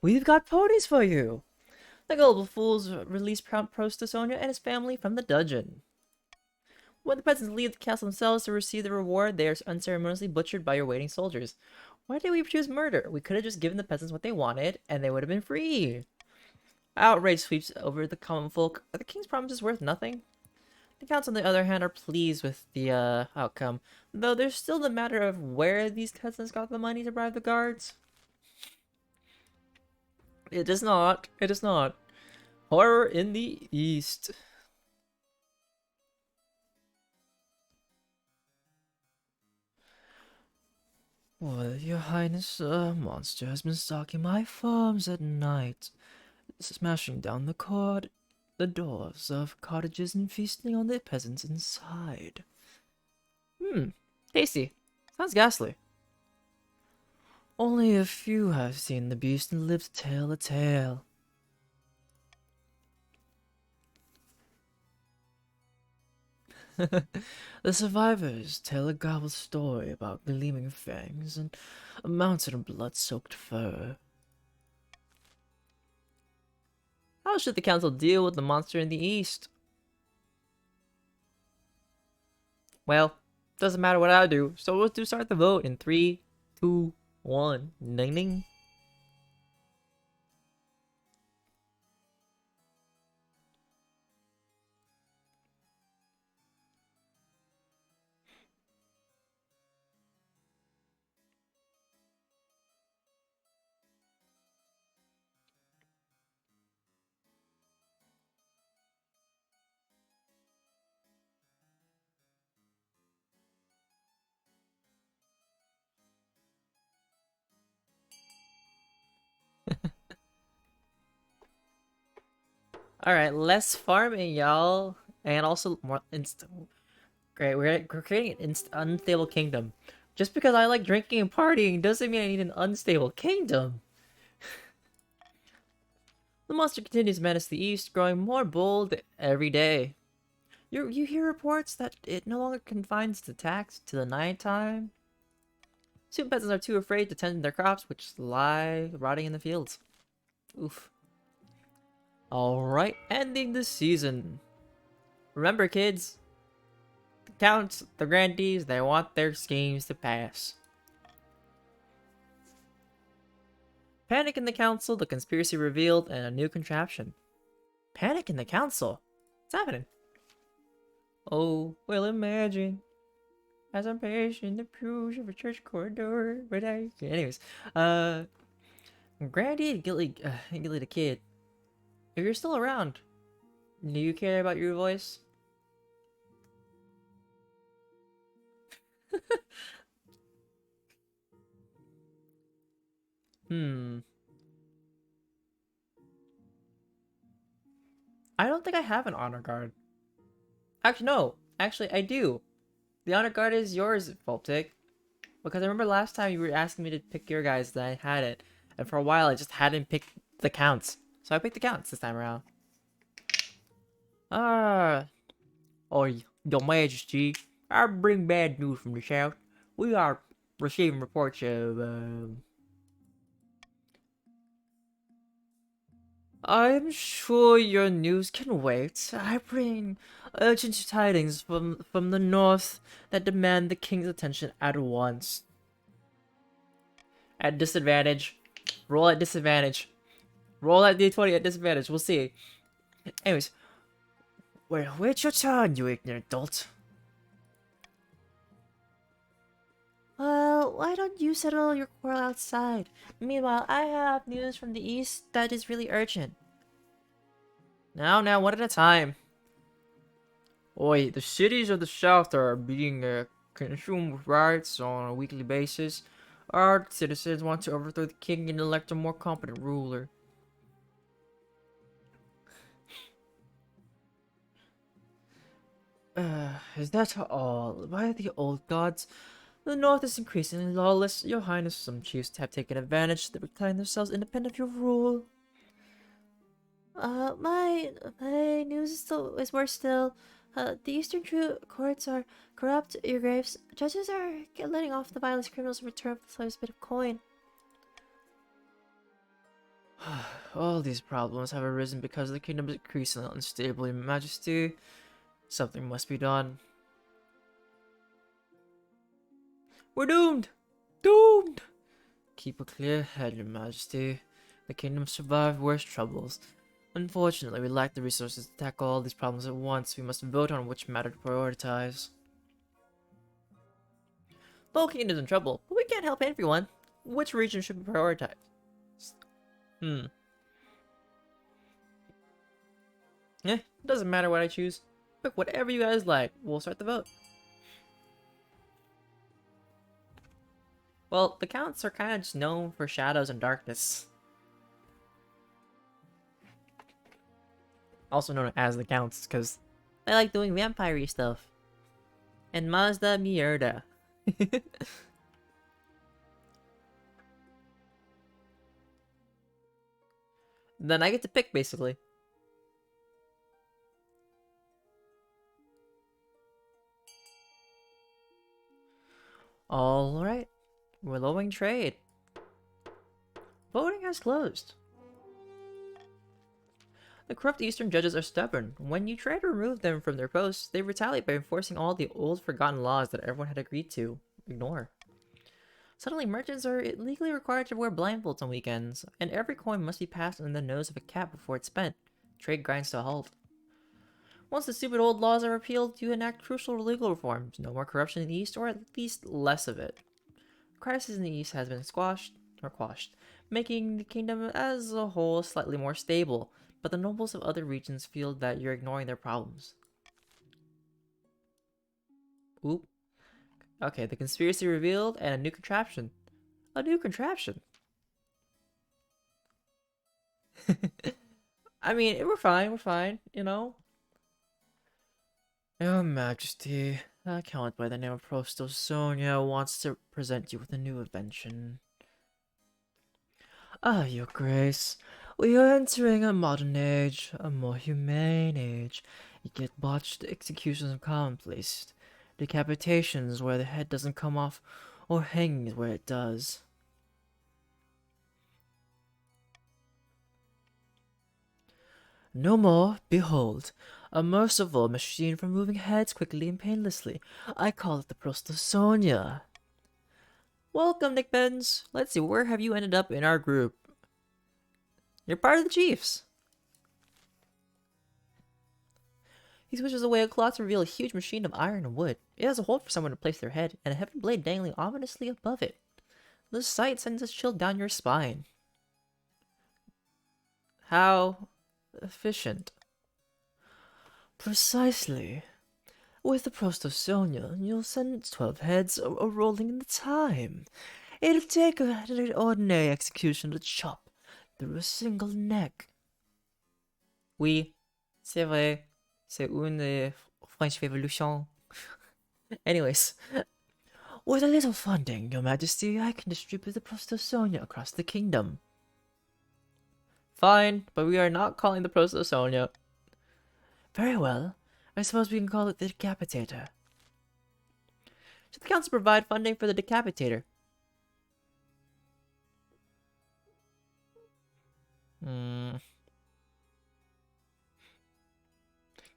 We've got ponies for you! The gullible fools release Count Prosto Sonia and his family from the dungeon. When the peasants leave the castle themselves to receive the reward, they are unceremoniously butchered by your waiting soldiers. Why did we choose murder? We could have just given the peasants what they wanted, and they would have been free. Outrage sweeps over the common folk. Are the king's promises worth nothing? The counts, on the other hand, are pleased with the outcome, though there's still the matter of where these peasants got the money to bribe the guards. It is not. It is not. Horror in the East. Well, Your Highness, a monster has been stalking my farms at night, smashing down the doors of cottages and feasting on the peasants inside. Tasty. Sounds ghastly. Only a few have seen the beast and lived to tell a tale. The survivors tell a gobbled story about gleaming fangs and a mountain of blood-soaked fur. How should the council deal with the monster in the east? Well, doesn't matter what I do, so let's start the vote in 3, 2, 1. Ding ding. Alright, less farming, y'all. And also more instant. Great, we're creating an unstable kingdom. Just because I like drinking and partying doesn't mean I need an unstable kingdom. The monster continues to menace the east, growing more bold every day. You hear reports that it no longer confines its attacks to the nighttime. Soon peasants are too afraid to tend their crops, which lie rotting in the fields. Oof. Alright, ending the season. Remember, kids, the counts, the grandees, they want their schemes to pass. Panic in the council, the conspiracy revealed, and a new contraption. Panic in the council? What's happening? Oh, well, imagine as I'm pacing the pews of a church corridor, but I. Anyways, uh, Grandy and Gilly the kid. If you're still around, do you care about your voice? Hmm. I don't think I have an honor guard. Actually, no. Actually, I do. The honor guard is yours, Voltic. Because I remember last time you were asking me to pick your guys, that I had it. And for a while, I just hadn't picked the counts. So I picked the counts this time around. Ah. Oh, your majesty. I bring bad news from the south. We are receiving reports of, I'm sure your news can wait. I bring urgent tidings from the north that demand the king's attention at once. At disadvantage. Roll at disadvantage. Roll at d20 at disadvantage. We'll see. Anyways. Well, wait your turn, you ignorant dolt. Well, why don't you settle your quarrel outside? Meanwhile, I have news from the east that is really urgent. Now, one at a time. Oi, the cities of the south are being consumed with riots on a weekly basis. Our citizens want to overthrow the king and elect a more competent ruler. Is that all? By the old gods, the north is increasingly lawless. Your highness, some chiefs have taken advantage to declare themselves independent of your rule. My news is worse still. The eastern courts are corrupt. Your graves judges are letting off the violent criminals in return for the slightest bit of coin. All these problems have arisen because the kingdom is increasingly unstable, Your Majesty. Something must be done. We're doomed! Doomed! Keep a clear head, Your Majesty. The kingdom survived worse troubles. Unfortunately, we lack the resources to tackle all these problems at once. We must vote on which matter to prioritize. The whole kingdom is in trouble, but we can't help everyone. Which region should be prioritized? Eh, doesn't matter what I choose. Pick whatever you guys like. We'll start the vote. Well, the counts are kind of just known for shadows and darkness. Also known as the counts, because they like doing vampire-y stuff. And Mazda Mierda. Then I get to pick, basically. Alright. We're lowering trade. Voting has closed. The corrupt Eastern judges are stubborn. When you try to remove them from their posts, they retaliate by enforcing all the old forgotten laws that everyone had agreed to ignore. Suddenly, merchants are legally required to wear blindfolds on weekends, and every coin must be passed under the nose of a cat before it's spent. Trade grinds to a halt. Once the stupid old laws are repealed, you enact crucial legal reforms. No more corruption in the East, or at least less of it. Crisis in the East has been quashed, making the kingdom as a whole slightly more stable, but the nobles of other regions feel that you're ignoring their problems. Oop. Okay, the conspiracy revealed, and a new contraption. A new contraption. I mean, we're fine, you know? Your Majesty, a count by the name of Prosto Sonia wants to present you with a new invention. Ah, Your Grace, we are entering a modern age, a more humane age. Yet botched executions are commonplace. Decapitations where the head doesn't come off, or hangings where it does. No more, behold, a merciful machine for moving heads quickly and painlessly. I call it the Prostosonia. Welcome, Nick Benz. Let's see, where have you ended up in our group? You're part of the Chiefs. He swishes away a cloth to reveal a huge machine of iron and wood. It has a hole for someone to place their head, and a heavy blade dangling ominously above it. The sight sends a chill down your spine. How efficient. Precisely. With the Prostosonia, you'll send 12 heads rolling in the time. It'll take an ordinary execution to chop through a single neck. Oui, c'est vrai. C'est une French Revolution. Anyways, with a little funding, Your Majesty, I can distribute the Prostosonia across the kingdom. Fine, but we are not calling the Prostosonia. Very well. I suppose we can call it the Decapitator. Should the council provide funding for the Decapitator?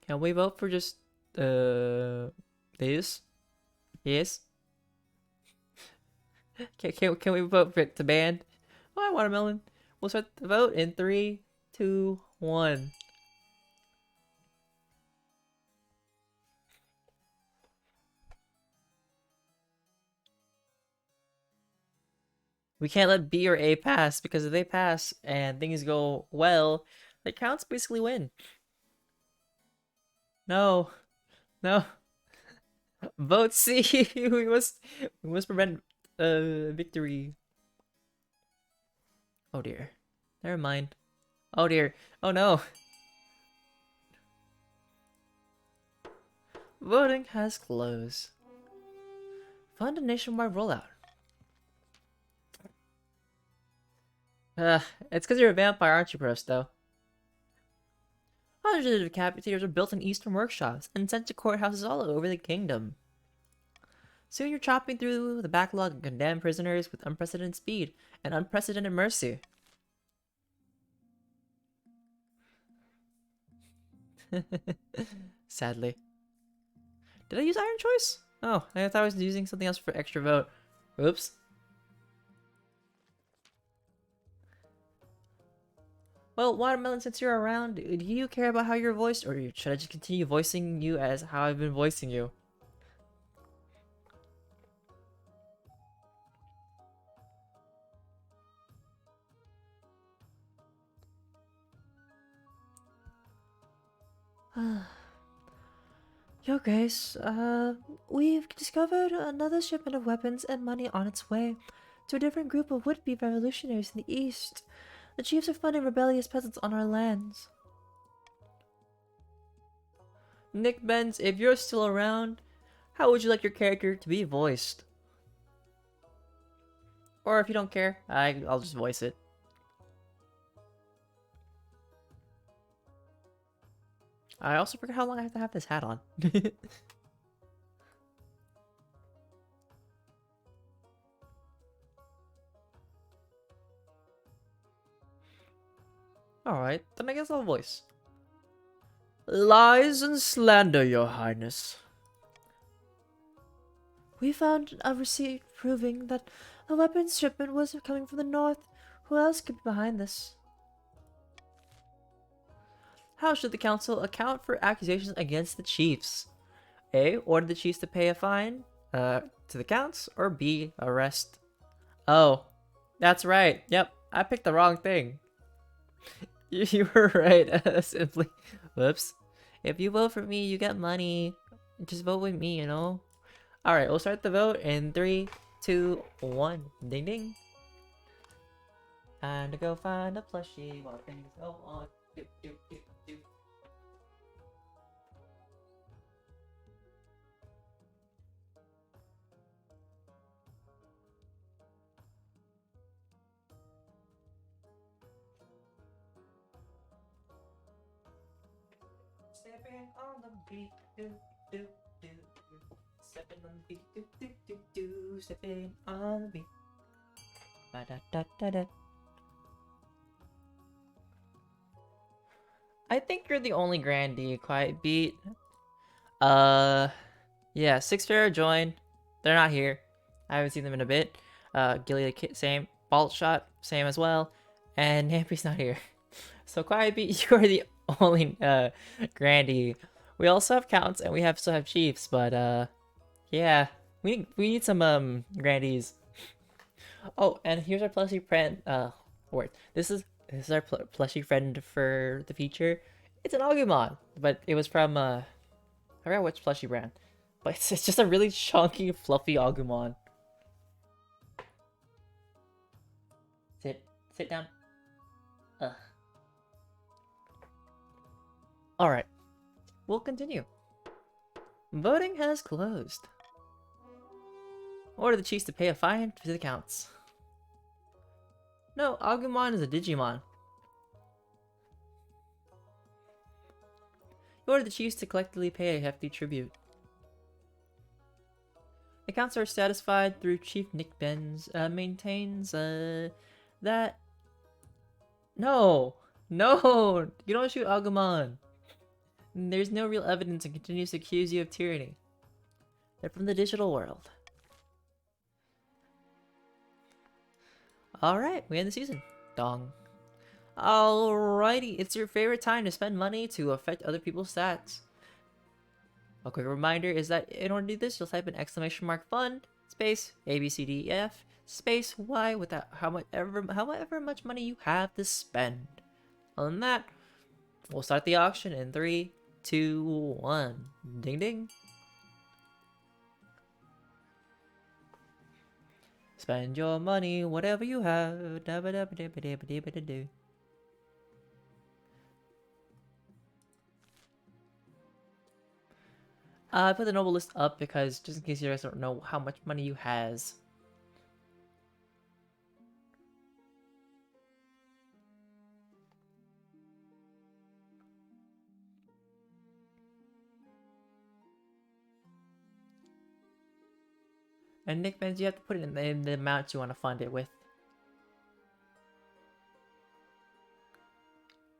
Can we vote for just this? Yes. Can we vote for it to ban? Why watermelon? We'll start the vote in 3, 2, 1. We can't let B or A pass, because if they pass and things go well, the counts basically win. No. No. Vote C. we must prevent victory. Oh dear. Never mind. Oh dear. Oh no. Voting has closed. Fund a nationwide rollout. It's because you're a vampire, aren't you, Prosto? Hundreds of decapitators are built in eastern workshops and sent to courthouses all over the kingdom. Soon you're chopping through the backlog of condemned prisoners with unprecedented speed and unprecedented mercy. Sadly. Did I use Iron Choice? Oh, I thought I was using something else for extra vote. Oops. Well, Watermelon, since you're around, do you care about how you're voiced, or should I just continue voicing you as how I've been voicing you? Your Grace, we've discovered another shipment of weapons and money on its way to a different group of would-be revolutionaries in the east. The chiefs are funding rebellious peasants on our lands. Nick Benz, if you're still around, how would you like your character to be voiced? Or if you don't care, I'll just voice it. I also forgot how long I have to have this hat on. Alright, then I guess I'll voice. Lies and slander, Your Highness. We found a receipt proving that a weapons shipment was coming from the north. Who else could be behind this? How should the council account for accusations against the chiefs? A. Order the chiefs to pay a fine to the counts, or B. Arrest. Oh, that's right. Yep, I picked the wrong thing. You were right. Simply. Whoops. If you vote for me, you get money. Just vote with me, you know? Alright, we'll start the vote in 3, 2, 1. Ding ding. Time to go find a plushie while things go on. Do, do, do, do. Stepping on the beat, do, do, do. Stepping on the beat, do, do, do, do. Stepping on the beat. Ba da da da da. I think you're the only grandee quite beat. Yeah, Six Pharaoh joined. They're not here. I haven't seen them in a bit. Gilly the Kid, same. Bolt Shot, same as well. And Nampy's not here. So quiet beat, you are the only grandee We also have counts and we still have chiefs, but yeah, we need some grandees. Oh, and here's our plushie friend. Word. This is our plushie friend for the future. It's an Agumon, but it was from I forgot which plushie brand, but it's just a really chunky, fluffy Agumon. Sit down. Ugh. All right, we'll continue. Voting has closed. Order the chiefs to pay a fine to the counts. No, Agumon is a Digimon. Order the chiefs to collectively pay a hefty tribute. The counts are satisfied through Chief Nick Benz maintains that... No! No! You don't shoot Agumon! There's no real evidence and continues to accuse you of tyranny. They're from the digital world. Alright, we end the season. Dong. Alrighty, it's your favorite time to spend money to affect other people's stats. A quick reminder is that in order to do this, you'll type in !fund space ABCDEF space Y without however much money you have to spend. Other than that, we'll start the auction in 3, 2, 1. Ding ding. Spend your money, whatever you have. I put the noble list up because just in case you guys don't know how much money you has. And Nick Benz, you have to put it in the amount you want to fund it with.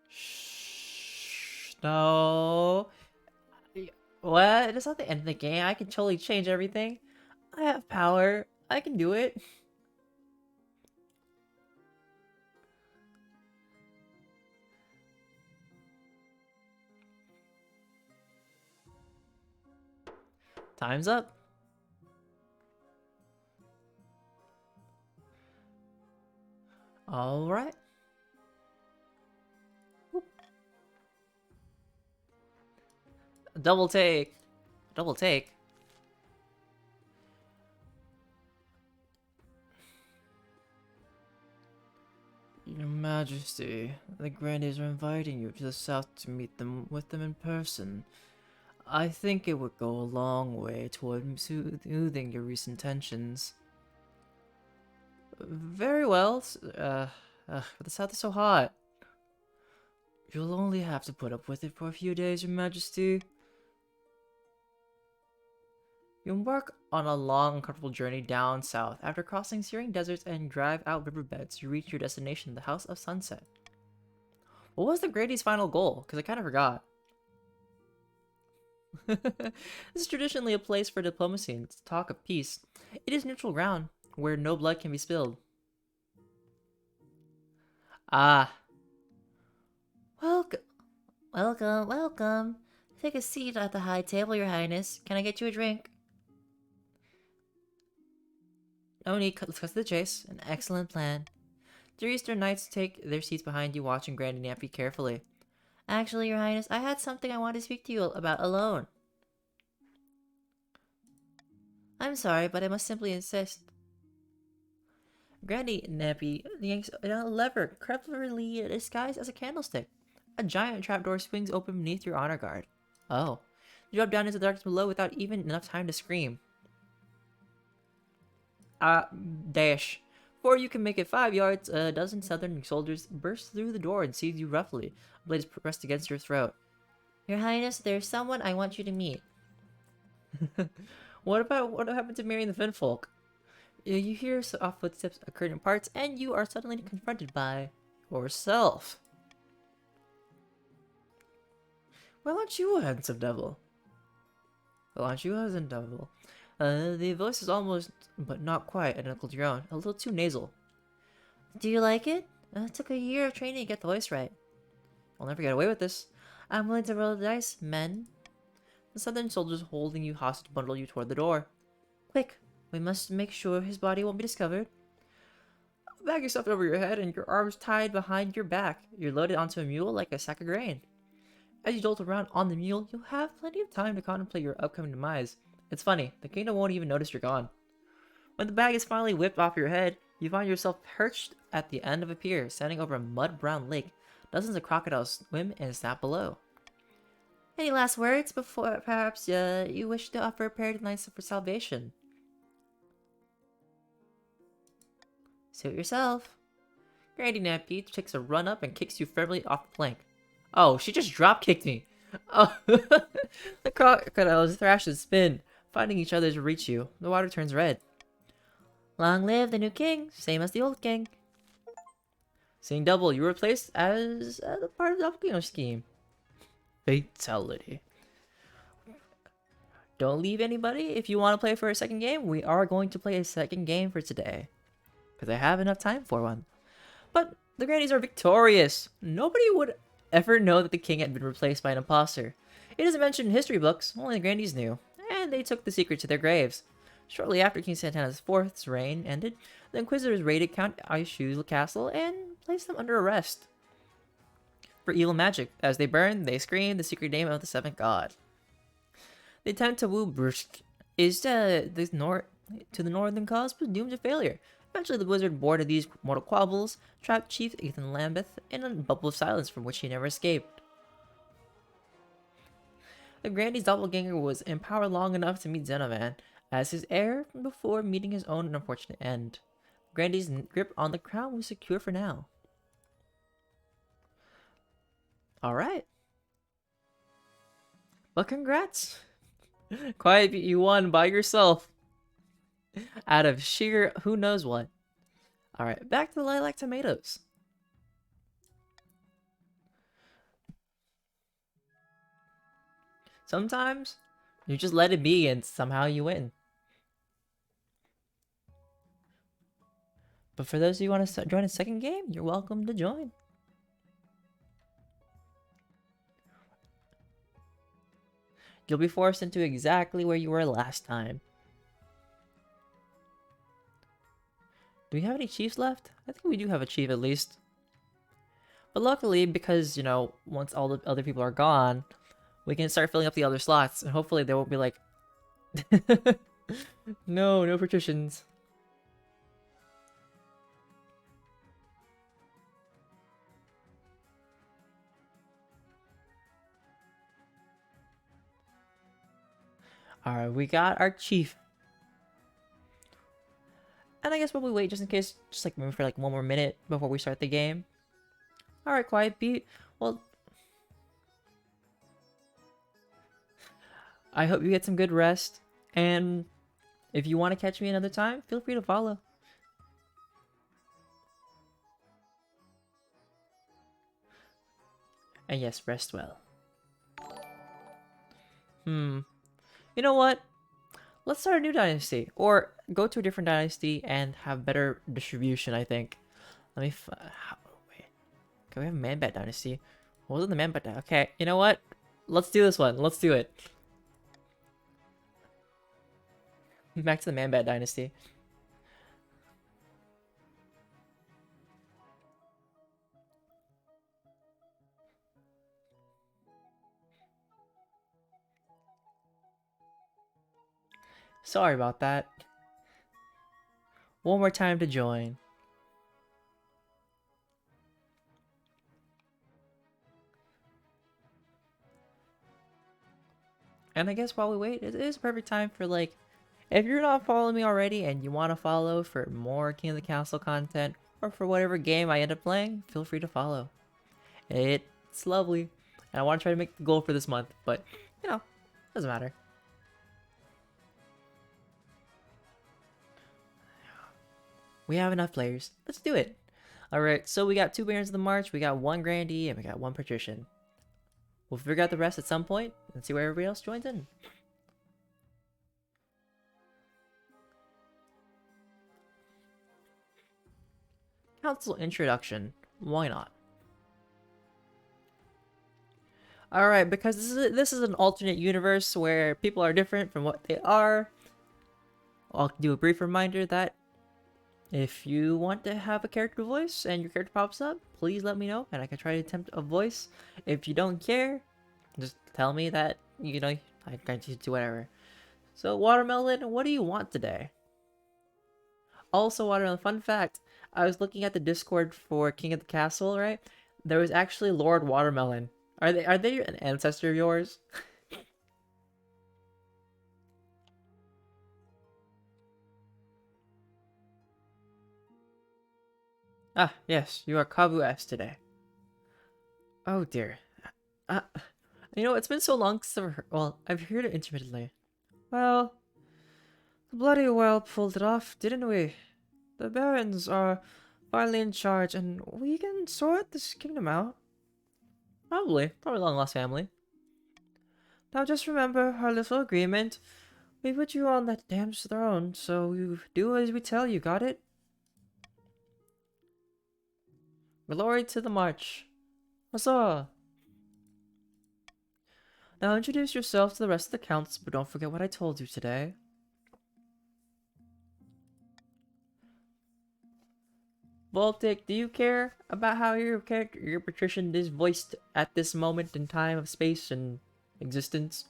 Shh, no. What? It's not the end of the game. I can totally change everything. I have power. I can do it. Time's up. All right. Whoop. Double take. Double take. Your Majesty, the Grandies are inviting you to the south to meet them in person. I think it would go a long way toward soothing your recent tensions. Very well. But the south is so hot. You'll only have to put up with it for a few days, Your Majesty. You embark on a long, uncomfortable journey down south. After crossing searing deserts and drive out riverbeds, you reach your destination, the House of Sunset. What was the Grady's final goal? Because I kind of forgot. This is traditionally a place for diplomacy and talk of peace. It is neutral ground, where no blood can be spilled. Ah. Welcome. Take a seat at the high table, Your Highness. Can I get you a drink? No need, let's cut to the chase. An excellent plan. 3 Eastern Knights take their seats behind you, watching Grandy Nappy carefully. Actually, Your Highness, I had something I wanted to speak to you about alone. I'm sorry, but I must simply insist. Grandy Nappy yanks a lever, cleverly disguised as a candlestick. A giant trapdoor swings open beneath your honor guard. Oh. You drop down into the darkness below without even enough time to scream. Dash. Before you can make it 5 yards, a dozen southern soldiers burst through the door and seize you roughly. A blade is pressed against your throat. Your Highness, there's someone I want you to meet. What happened to Mary and the Finfolk? You hear soft footsteps, a curtain parts, and you are suddenly confronted by yourself. Well, aren't you a handsome devil? The voice is almost, but not quite, identical to your own. A little too nasal. Do you like it? It took a year of training to get the voice right. I'll never get away with this. I'm willing to roll the dice, men. The southern soldiers holding you hostage bundle you toward the door. Quick, we must make sure his body won't be discovered. Bag yourself over your head and your arms tied behind your back. You're loaded onto a mule like a sack of grain. As you jolt around on the mule, you'll have plenty of time to contemplate your upcoming demise. It's funny, the kingdom won't even notice you're gone. When the bag is finally whipped off your head, you find yourself perched at the end of a pier, standing over a mud-brown lake. Dozens of crocodiles swim and snap below. Any last words before perhaps you wish to offer a prayer to Knights for salvation? Suit yourself. Grandy Nappy takes a run up and kicks you firmly off the plank. Oh, she just drop kicked me. Oh, the crocodiles thrash and spin, finding each other to reach you. The water turns red. Long live the new king, same as the old king. Seeing double, you were replaced as a part of the doppelganger scheme. Fatality. Don't leave anybody. If you want to play for a second game, we are going to play a second game for today. Because I have enough time for one. But the Grandies are victorious. Nobody would ever know that the king had been replaced by an imposter. It isn't mentioned in history books, only the Grandies knew. And they took the secret to their graves. Shortly after King Santana's IV's reign ended, the Inquisitors raided Count Aishu's castle and placed them under arrest for evil magic. As they burned, they screamed the secret name of the seventh god. The attempt to woo Brusk is to the northern cause was doomed to failure. Eventually, the wizard, bored of these mortal quabbles, trapped Chief Ethan Lambeth in a bubble of silence from which he never escaped. The Grandy's doppelganger was in power long enough to meet Xenoman as his heir before meeting his own unfortunate end. Grandy's grip on the crown was secure for now. Alright. Well, congrats! Quiet, you won by yourself. Out of sheer who knows what. Alright, back to the lilac tomatoes. Sometimes, you just let it be and somehow you win. But for those of you who want to join a second game, you're welcome to join. You'll be forced into exactly where you were last time. Do we have any chiefs left? I think we do have a chief at least. But luckily, because, you know, once all the other people are gone, we can start filling up the other slots. And hopefully there won't be like... No patricians. Alright, we got our chief. And I guess we'll wait just in case, just like maybe for like one more minute before we start the game. Alright, Quiet Beat. Well, I hope you get some good rest. And if you want to catch me another time, feel free to follow. And yes, rest well. You know what? Let's start a new dynasty. Or go to a different dynasty and have better distribution, I think. Let me... wait. Okay, we have a Man-Bat dynasty. What was in the Man-Bat dynasty? Okay, you know what? Let's do this one. Let's do it. Back to the Man-Bat dynasty. Sorry about that. One more time to join. And I guess while we wait, it is a perfect time for like, if you're not following me already and you want to follow for more King of the Castle content, or for whatever game I end up playing, feel free to follow. It's lovely. And I want to try to make the goal for this month, but, you know, doesn't matter. We have enough players. Let's do it. Alright, so we got 2 Barons of the March, we got 1 Grandee, and we got 1 Patrician. We'll figure out the rest at some point and see where everybody else joins in. Council introduction. Why not? Alright, because this is an alternate universe where people are different from what they are. I'll do a brief reminder that if you want to have a character voice and your character pops up, please let me know and I can try to attempt a voice. If you don't care, just tell me that, I can do whatever. So, Watermelon, what do you want today? Also, Watermelon, fun fact, I was looking at the Discord for King of the Castle, right? There was actually Lord Watermelon. Are they an ancestor of yours? Ah, yes, you are Kabu S today. Oh dear. Uh, it's been so long since I've heard it intermittently. Well, bloody well pulled it off, didn't we? The barons are finally in charge, and we can sort this kingdom out. Probably long lost family. Now just remember our little agreement. We put you on that damn throne, so you do as we tell you, got it? Glory to the march. Huzzah! Now introduce yourself to the rest of the counts, but don't forget what I told you today. Voltic, do you care about how your character, your patrician, is voiced at this moment in time of space and existence?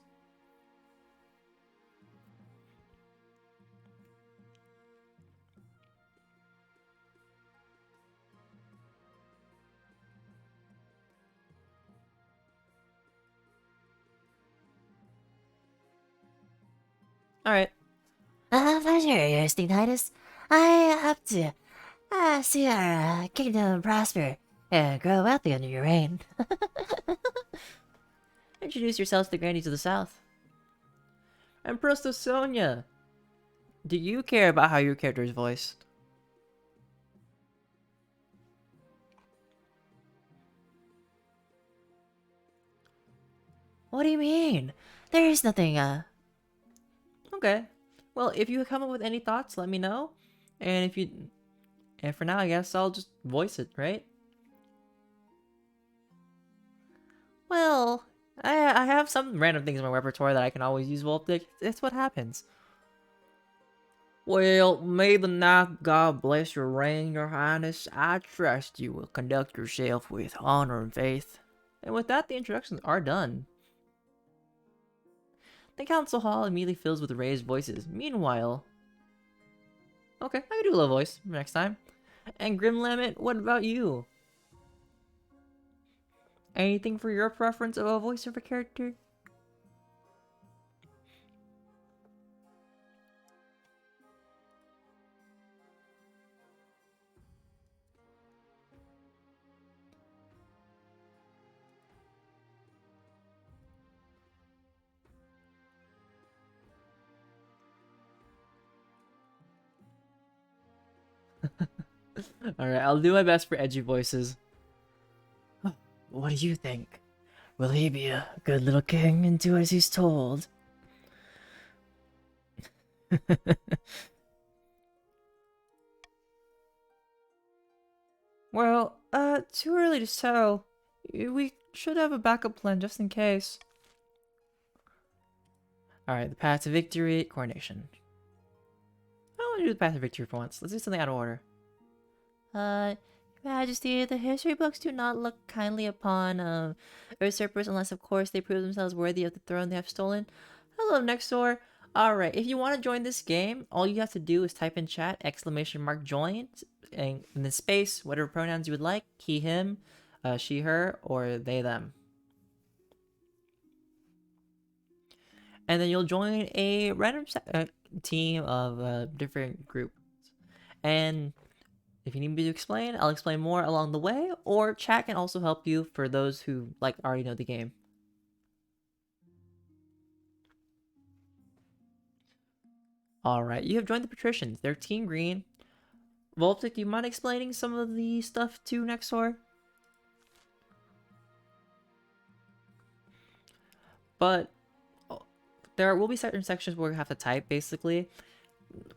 Alright. Pleasure, Your Titus. I hope to see our kingdom prosper and grow wealthy under your reign. Introduce yourselves to the grannies of the south. Empress Sonia, do you care about how your character is voiced? What do you mean? There is nothing, Okay. Well, if you come up with any thoughts, let me know. And and for now, I guess I'll just voice it, right? Well, I have some random things in my repertoire that I can always use Voltic. It's what happens. Well, may the night god bless your reign, your highness. I trust you will conduct yourself with honor and faith. And with that, the introductions are done. The council hall immediately fills with raised voices. Meanwhile... Okay, I can do a little voice next time. And Grimlammet, what about you? Anything for your preference of a voiceover character? Alright, I'll do my best for edgy voices. what do you think? Will he be a good little king and do as he's told? Well, too early to tell. We should have a backup plan just in case. Alright, the path to victory, coronation. I don't want to do the path to victory for once. Let's do something out of order. Your Majesty, the history books do not look kindly upon usurpers unless, of course, they prove themselves worthy of the throne they have stolen. Hello, next door. Alright, if you want to join this game, all you have to do is type in chat, !join, and in the space, whatever pronouns you would like, he, him, she, her, or they, them. And then you'll join a random team of different groups. And if you need me to explain, I'll explain more along the way, or chat can also help you for those who already know the game. Alright, you have joined the patricians. They're Team Green. Voltic, do you mind explaining some of the stuff to Nexor? But there will be certain sections where we have to type, basically.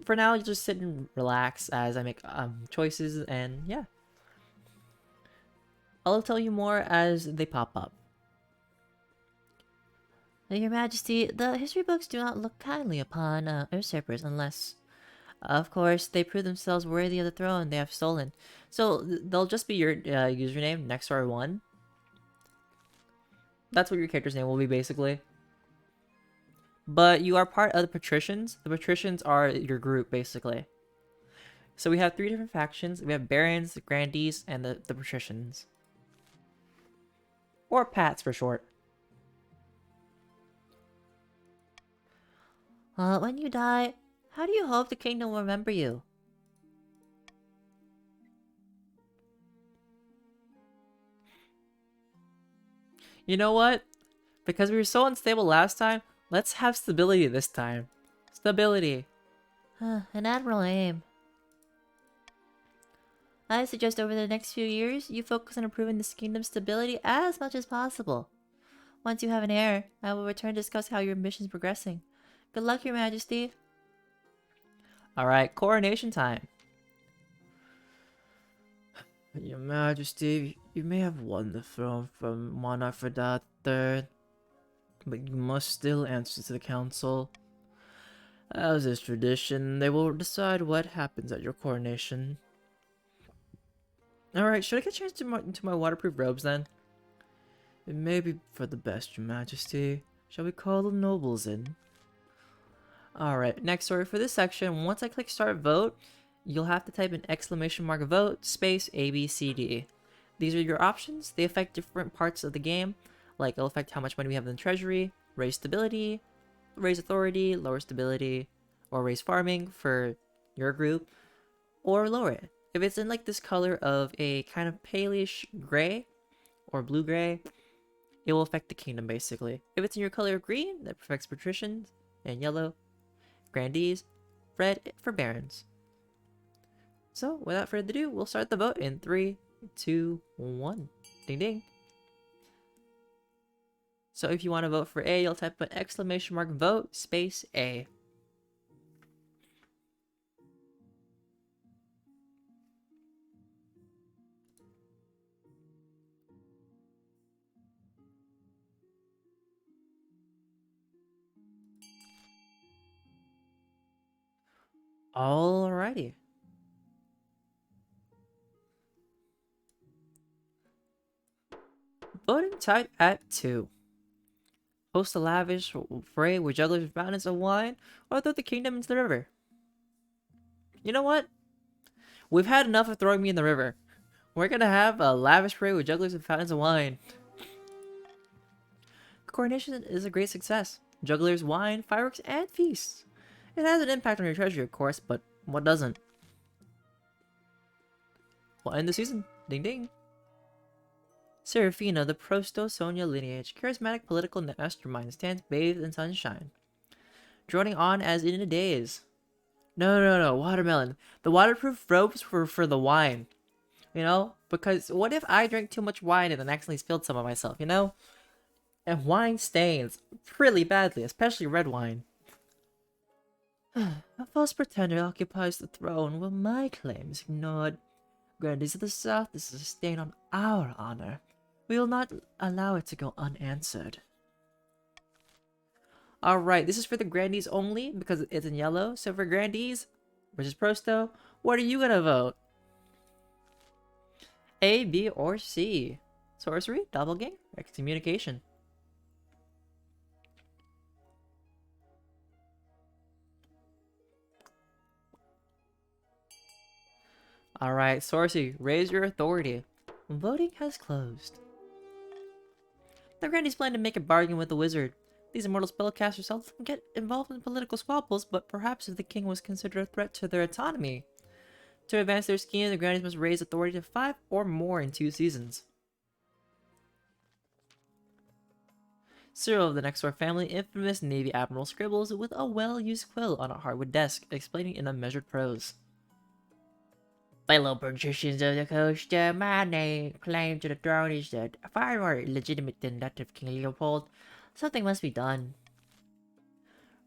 For now, you just sit and relax as I make choices, and yeah. I'll tell you more as they pop up. Your Majesty, the history books do not look kindly upon usurpers unless, of course, they prove themselves worthy of the throne they have stolen. So they'll just be your username, Nexor1. That's what your character's name will be, basically. But you are part of the patricians. The patricians are your group, basically. So we have 3 different factions. We have barons, the grandees, and the patricians. Or pats for short. When you die, how do you hope the kingdom will remember you? You know what? Because we were so unstable last time, let's have stability this time. Stability. An admirable aim. I suggest over the next few years, you focus on improving this kingdom's stability as much as possible. Once you have an heir, I will return to discuss how your mission is progressing. Good luck, Your Majesty. Alright, coronation time. Your Majesty, you may have won the throne from Monarch III, but you must still answer to the council. As is tradition, they will decide what happens at your coronation. Alright, should I get changed into my waterproof robes then? It may be for the best, Your Majesty. Shall we call the nobles in? Alright, next story for this section. Once I click start vote, you'll have to type an exclamation mark vote space ABCD. These are your options. They affect different parts of the game. Like, it'll affect how much money we have in the treasury, raise stability, raise authority, lower stability, or raise farming for your group, or lower it. If it's in like this color of a kind of palish gray or blue gray, it will affect the kingdom basically. If it's in your color of green, that affects patricians, and yellow, grandees, red for barons. So without further ado, we'll start the vote in 3, 2, 1. Ding ding. So if you want to vote for A, you'll type an exclamation mark vote space A. Alrighty. Voting tied at 2. Host a lavish fray with jugglers and fountains of wine, or throw the kingdom into the river. You know what? We've had enough of throwing me in the river. We're gonna have a lavish parade with jugglers and fountains of wine. Coronation is a great success. Jugglers, wine, fireworks, and feasts. It has an impact on your treasury, of course, but what doesn't? We'll end the season. Ding ding. Serafina, the Prosto-Sonia lineage, charismatic political mastermind, stands bathed in sunshine. Droning on as in a daze. No, watermelon. The waterproof robes were for the wine. You know? Because what if I drank too much wine and then accidentally spilled some on myself, you know? And wine stains really badly, especially red wine. A false pretender occupies the throne while my claim is ignored. Grandees of the South, this is a stain on our honor. We will not allow it to go unanswered. Alright, this is for the grandees only because it's in yellow. So for grandees versus Prosto, what are you gonna vote? A, B, or C? Sorcery, doppelganger, excommunication. Alright, sorcery, raise your authority. Voting has closed. The grandees plan to make a bargain with the wizard. These immortal spellcasters seldom get involved in political squabbles, but perhaps if the king was considered a threat to their autonomy. To advance their scheme, the grandees must raise authority to 5 or more in 2 seasons. Cyril of the Next Door family, infamous Navy Admiral, scribbles with a well-used quill on a hardwood desk, explaining in unmeasured prose. Fellow patricians of the coast, my name claim to the throne is far more legitimate than that of King Leopold. Something must be done.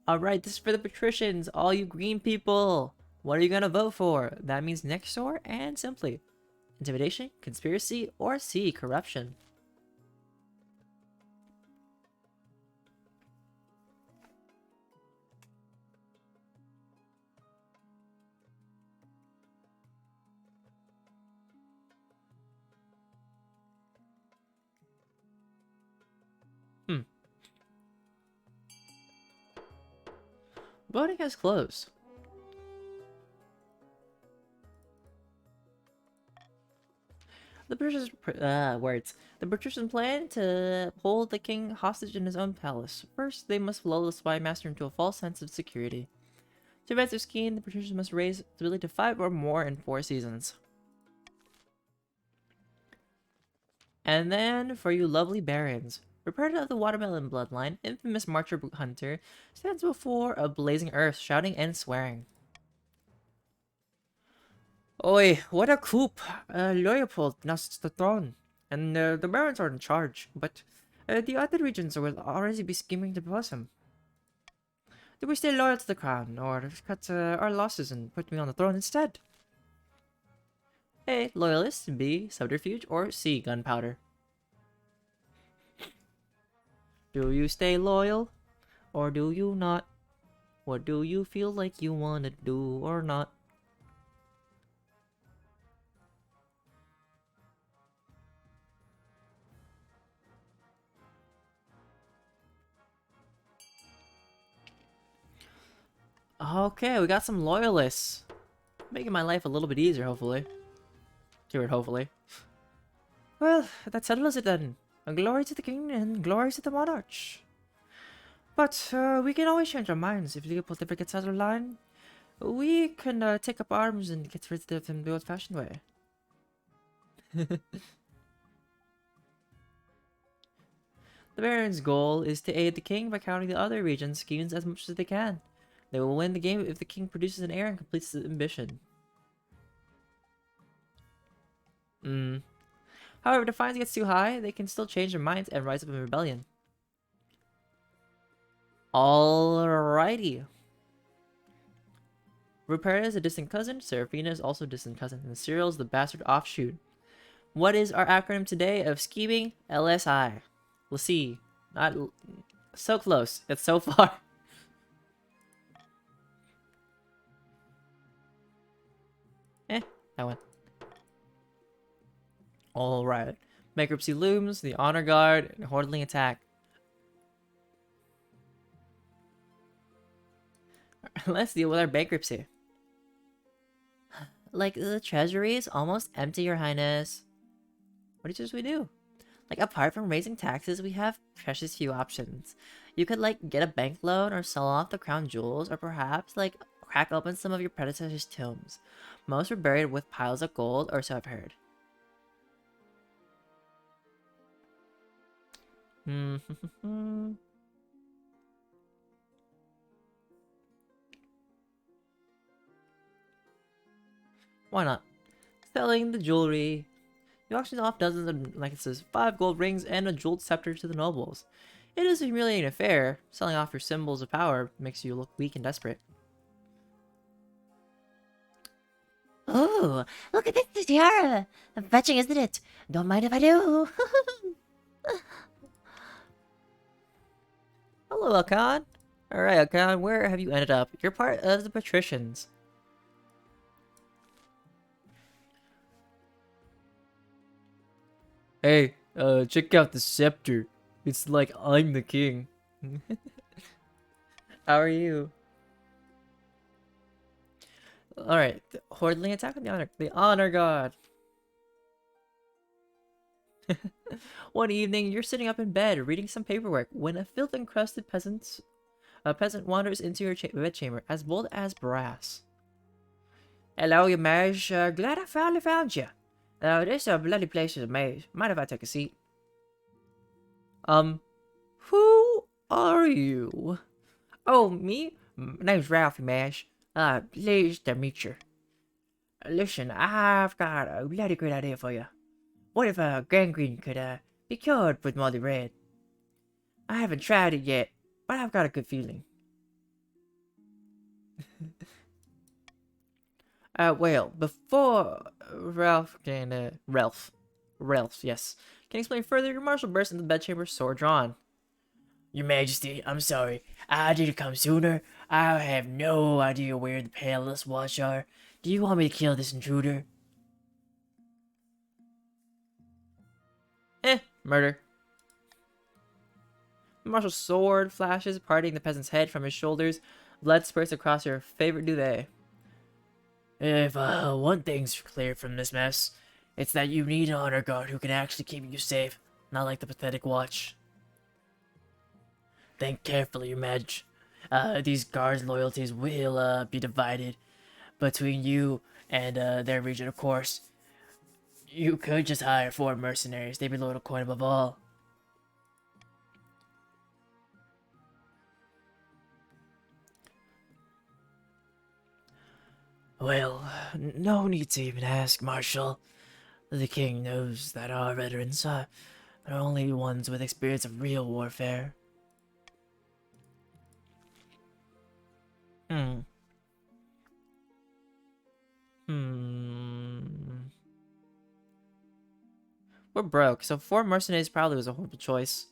Alright, this is for the patricians, all you green people. What are you gonna vote for? That means next door and simply. Intimidation, conspiracy, or C, corruption. Voting has closed. The British words. The British plan to hold the king hostage in his own palace. First, they must lull the spy master into a false sense of security. To advance their scheme, the Britishers must raise stability to 5 or more in 4 seasons. And then, for you lovely barons, Roberta of the Watermelon bloodline, infamous marcher hunter, stands before a blazing earth, shouting and swearing. Oi, what a coup! Leopold now sits the throne, and the barons are in charge, but the other regions will already be scheming to deposit him. Do we stay loyal to the crown, or cut our losses and put me on the throne instead? A. Loyalist. B. Subterfuge. Or C. Gunpowder. Do you stay loyal, or do you not? What do you feel like you want to do or not? Okay, we got some loyalists. Making my life a little bit easier, hopefully. Keyword hopefully. Well, that settles it then. Glory to the king and glory to the monarch. But we can always change our minds if Leopold ever gets out of line. We can take up arms and get rid of him the old-fashioned way. The Baron's goal is to aid the king by countering the other region's schemes as much as they can. They will win the game if the king produces an heir and completes his ambition. However, if defiance gets too high, they can still change their minds and rise up in rebellion. Alrighty. Ruperta is a distant cousin, Seraphina is also a distant cousin, and Cyril is the bastard offshoot. What is our acronym today of scheming? LSI. Let's see. Not so close. It's so far. That one. Alright. Bankruptcy looms, the honor guard, and hordeling attack. Let's deal with our bankruptcy. Like, the treasury is almost empty, Your Highness. What did we do? Like, apart from raising taxes, we have precious few options. You could, like, get a bank loan or sell off the crown jewels, or perhaps, like, crack open some of your predecessors' tombs. Most were buried with piles of gold, or so I've heard. Why not? Selling the jewelry. You auction off dozens of necklaces, 5 gold rings, and a jeweled scepter to the nobles. It is a humiliating affair. Selling off your symbols of power makes you look weak and desperate. Oh, look at this tiara! Fetching, isn't it? Don't mind if I do. Hello, Alcon. Alright, Alcon, where have you ended up? You're part of the patricians. Hey, check out the scepter. It's like I'm the king. How are you? Alright, hordeling attack on the honor god. One evening, you're sitting up in bed reading some paperwork when a filth-encrusted peasant wanders into your bedchamber, as bold as brass. Hello, your mage. Glad I finally found you. This bloody place is a maze. Mind if I take a seat? Who are you? Oh, me? My name's Ralphie Mash. Pleased to meet you. Listen, I've got a bloody great idea for you. What if gangrene could be cured with moldy red? I haven't tried it yet, but I've got a good feeling. Well, before Ralph, yes, can explain further, your marshal burst into the bedchamber, sword drawn. Your Majesty, I'm sorry. I didn't come sooner. I have no idea where the palace watch are. Do you want me to kill this intruder? Murder. The marshal's sword flashes, parting the peasant's head from his shoulders. blood spurts across your favorite duvet. If one thing's clear from this mess, it's that you need an honor guard who can actually keep you safe, not like the pathetic watch. Think carefully, Your Maj. These guards' loyalties will be divided between you and their region, of course. You could just hire 4 mercenaries. They'd be loyal to coin above all. Well, no need to even ask, Marshal. The king knows that our veterans are only ones with experience of real warfare. Hmm. Hmm. We're broke, so 4 mercenaries probably was a horrible choice.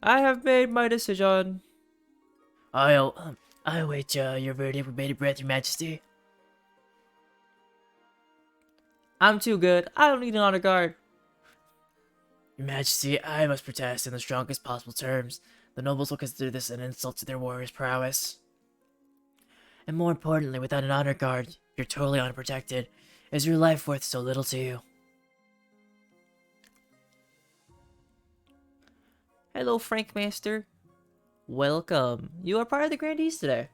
I have made my decision. I'll await your verdict with bated breath, Your Majesty. I'm too good. I don't need an honor guard. Your Majesty, I must protest in the strongest possible terms. The nobles will consider this an insult to their warriors' prowess. And more importantly, without an honor guard, you're totally unprotected. Is your life worth so little to you? Hello, Frank Master. Welcome. You are part of the Grandees today.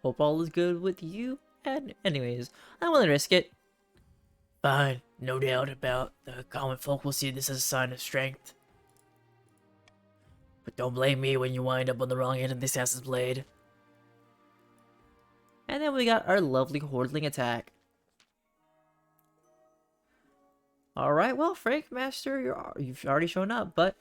Hope all is good with you. And anyways, I'm willing to risk it. Fine, no doubt about the common folk will see this as a sign of strength. But don't blame me when you wind up on the wrong end of the assassin's blade. And then we got our lovely Hordling attack. Alright, well, Frank Master, you've already shown up, but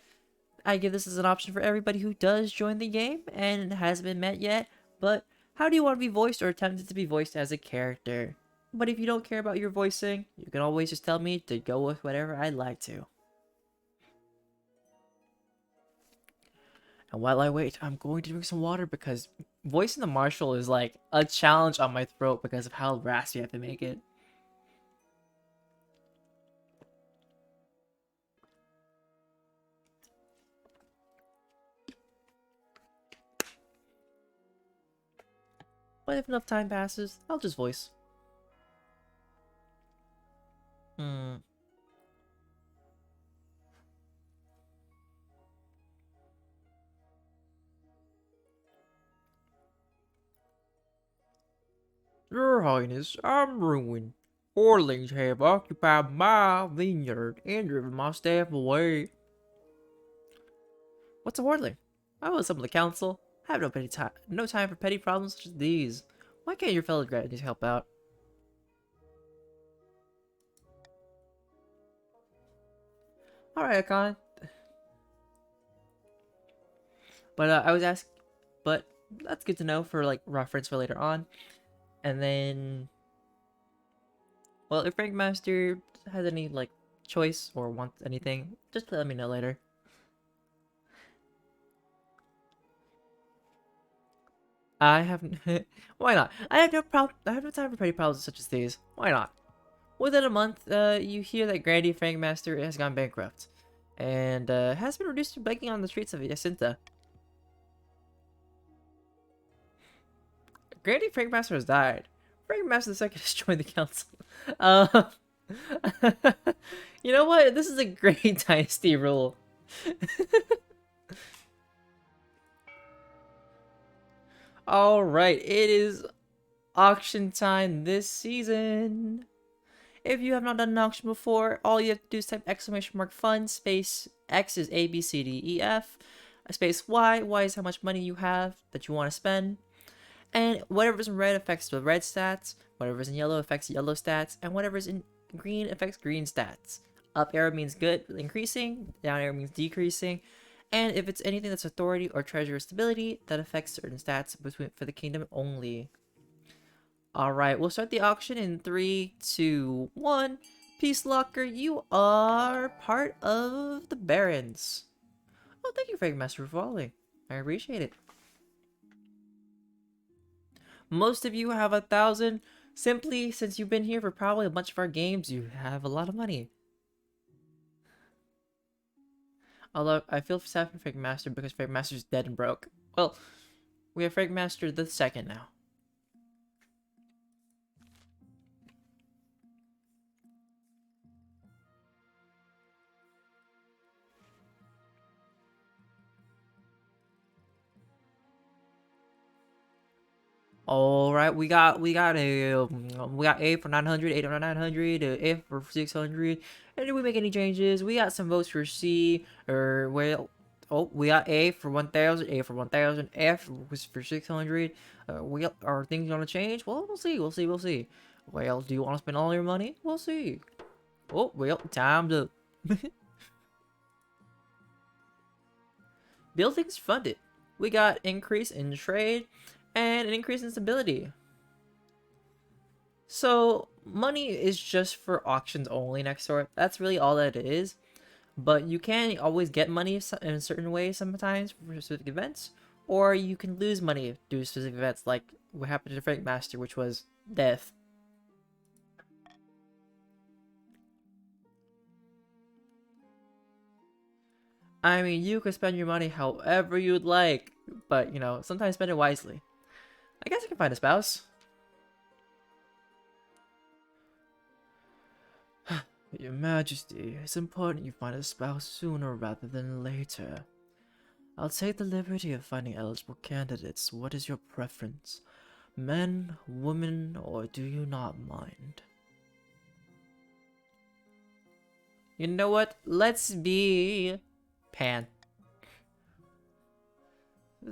I give this as an option for everybody who does join the game and hasn't been met yet. But how do you want to be voiced or attempted to be voiced as a character? But if you don't care about your voicing, you can always just tell me to go with whatever I'd like to. And while I wait, I'm going to drink some water because voicing the Marshal is like a challenge on my throat because of how raspy I have to make it. But if enough time passes, I'll just voice. Your Highness, I'm ruined. Horlings have occupied my vineyard and driven my staff away. What's a Hordling? I was some of the council. I have no time for petty problems such as these. Why can't your fellow Grandees help out? Alright, Akon. But I was asked, but that's good to know for like reference for later on. And then, well, if Frank Master has any like choice or wants anything, just let me know later. I have why not? I have no time for petty problems such as these. Why not? Within a month, you hear that Grandee Frank Master has gone bankrupt, and has been reduced to begging on the streets of Jacinta. Grandee Frank Master has died. Frank Master II has joined the council. You know what? This is a great dynasty rule. Alright, it is auction time this season. If you have not done an auction before, all you have to do is type !fun, space X is A, B, C, D, E, F, space Y, Y is how much money you have that you want to spend, and whatever's in red affects the red stats, whatever's in yellow affects yellow stats, and whatever's in green affects green stats. Up arrow means good, increasing, down arrow means decreasing, and if it's anything that's authority or treasure or stability, that affects certain stats for the kingdom only. Alright, we'll start the auction in 3, 2, 1. Peace Locker, you are part of the Barons. Oh, thank you, Frank Master, for following. I appreciate it. Most of you have 1,000. Simply, since you've been here for probably a bunch of our games, you have a lot of money. Although, I feel sad for Frank Master because Frank Master's dead and broke. Well, we have Frank Master the second now. All right, we got A for 900, A for 900, F for 600. And did we make any changes? We got some votes for C, or well, oh, we got A for 1,000, A for 1,000, F was for 600. Are things gonna change? Well, we'll see, we'll see. Well, do you want to spend all your money? We'll see. Oh, well, time's up. Buildings funded. We got increase in trade and an increase in stability. So money is just for auctions only next door. That's really all that it is. But you can always get money in a certain way sometimes for specific events, or you can lose money due to specific events, like what happened to Frank Master, which was death. I mean, you can spend your money however you'd like, but you know, sometimes spend it wisely. I guess I can find a spouse. Your Majesty, it's important you find a spouse sooner rather than later. I'll take the liberty of finding eligible candidates. What is your preference? Men, women, or do you not mind? You know what? Let's be Pan.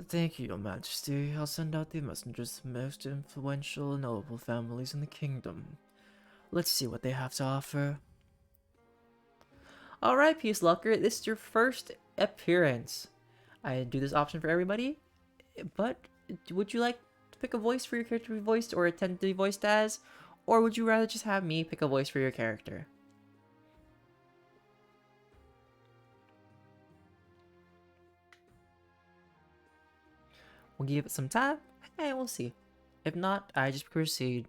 Thank you, Your Majesty. I'll send out the messengers to the most influential and noble families in the kingdom. Let's see what they have to offer. Alright, Peace Locker, this is your first appearance. I do this option for everybody, but would you like to pick a voice for your character to be voiced or attempt to be voiced as? Or would you rather just have me pick a voice for your character? We'll give it some time, and we'll see. If not, I just proceed.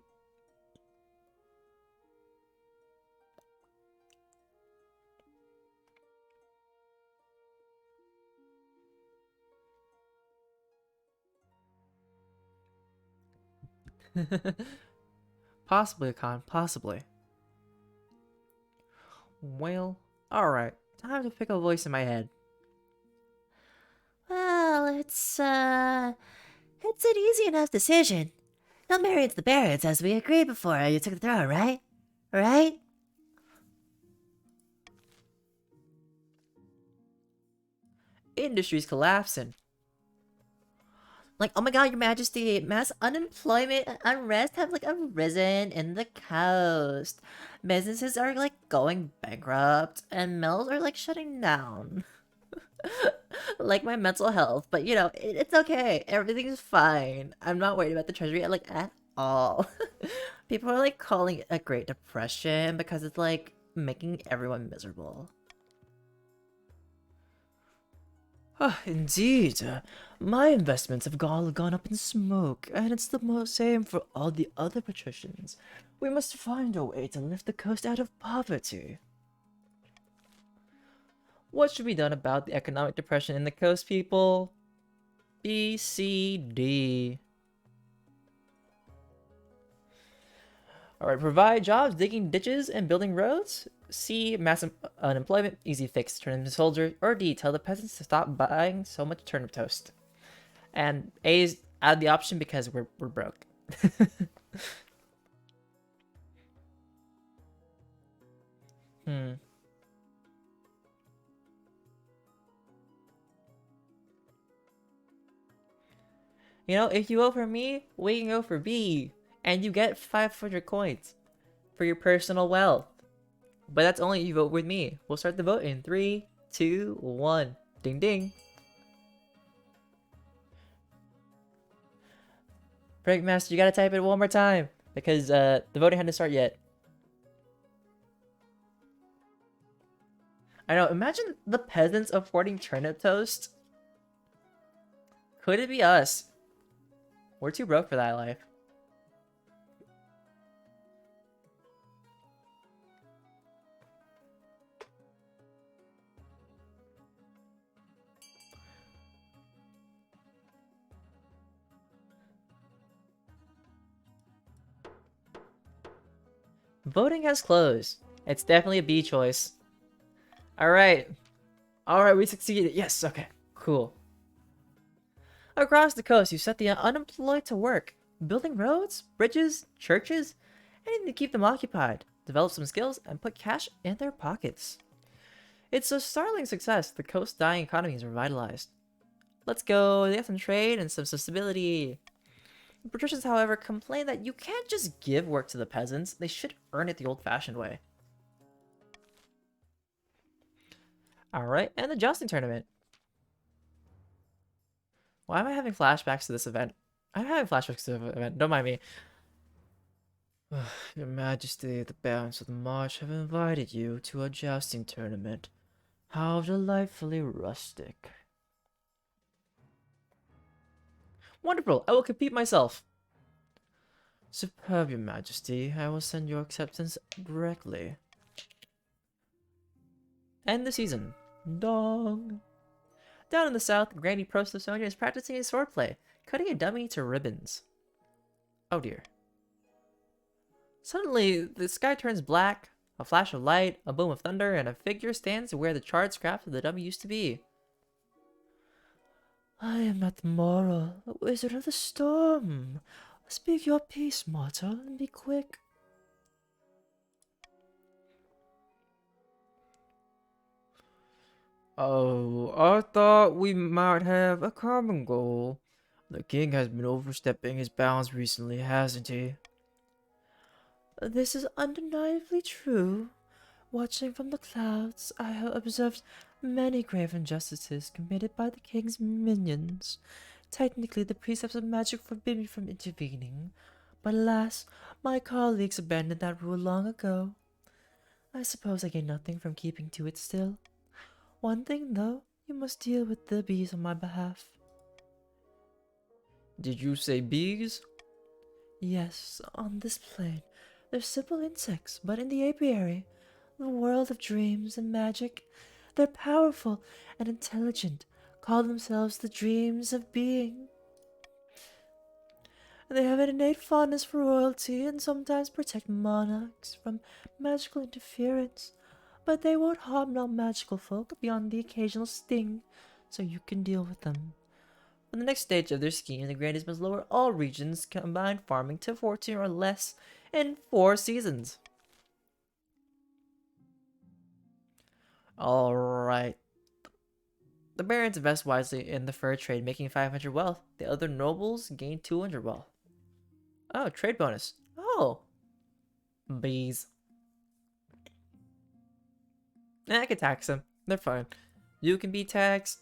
Possibly, Khan, possibly. Well, alright. Time to pick a voice in my head. Well, it's an easy enough decision. You'll marry into the Barretts as we agreed before you took the throne, right? Right? Industry's collapsing. Like, oh my god, Your Majesty, mass unemployment and unrest have, like, arisen in the coast. Businesses are, like, going bankrupt, and mills are, like, shutting down. Like, my mental health, but, you know, it's okay. Everything's fine. I'm not worried about the treasury, like, at all. People are, like, calling it a Great Depression because it's, like, making everyone miserable. Ah, indeed. My investments have all gone up in smoke, and it's the same for all the other patricians. We must find a way to lift the coast out of poverty. What should be done about the economic depression in the coast, people? B, C, D. Alright, provide jobs digging ditches and building roads. C, massive unemployment, easy fix, turn into soldiers. Or D, tell the peasants to stop buying so much turnip toast. And A is out of the option because we're broke. Hmm. You know, if you vote for me, we can go for B. And you get 500 coins for your personal wealth. But that's only if you vote with me. We'll start the vote in 3, 2, 1. Ding ding. Breakmaster, you gotta type it one more time. Because the voting hadn't started yet. I know, imagine the peasants affording turnip toast. Could it be us? We're too broke for that life. Voting has closed. It's definitely a B choice. Alright. Alright, we succeeded. Yes, okay. Cool. Across the coast, you set the unemployed to work. Building roads, bridges, churches, anything to keep them occupied. Develop some skills and put cash in their pockets. It's a startling success. The coast's dying economy is revitalized. Let's go. They have some trade and some stability. The patricians, however, complain that you can't just give work to the peasants. They should earn it the old-fashioned way. Alright, and the jousting tournament. Why am I having flashbacks to this event? I'm having flashbacks to the event. Don't mind me. Your Majesty, the barons of the march have invited you to a jousting tournament. How delightfully rustic. Wonderful. I will compete myself. Superb, Your Majesty. I will send your acceptance directly. End the season. Dong. Down in the south, Granny Prost of Sonia is practicing his swordplay, cutting a dummy to ribbons. Oh dear. Suddenly, the sky turns black, a flash of light, a boom of thunder, and a figure stands where the charred scraps of the dummy used to be. I am not Moral, the wizard of the storm. Speak your peace, mortal, and be quick. Oh, I thought we might have a common goal. The king has been overstepping his bounds recently, hasn't he? This is undeniably true. Watching from the clouds, I have observed many grave injustices committed by the king's minions. Technically, the precepts of magic forbid me from intervening, but alas, my colleagues abandoned that rule long ago. I suppose I gain nothing from keeping to it still. One thing, though, you must deal with the bees on my behalf. Did you say bees? Yes, on this plane. They're simple insects, but in the apiary, the world of dreams and magic, they're powerful and intelligent, call themselves the dreams of being. They have an innate fondness for royalty and sometimes protect monarchs from magical interference, but they won't harm non-magical folk beyond the occasional sting, so you can deal with them. For the next stage of their scheme, the Grannies must lower all regions combined farming to 14 or less in 4 seasons. Alright. The barons invest wisely in the fur trade, making 500 wealth. The other nobles gain 200 wealth. Oh, trade bonus. Oh. Bees. I can tax them. They're fine. You can be taxed.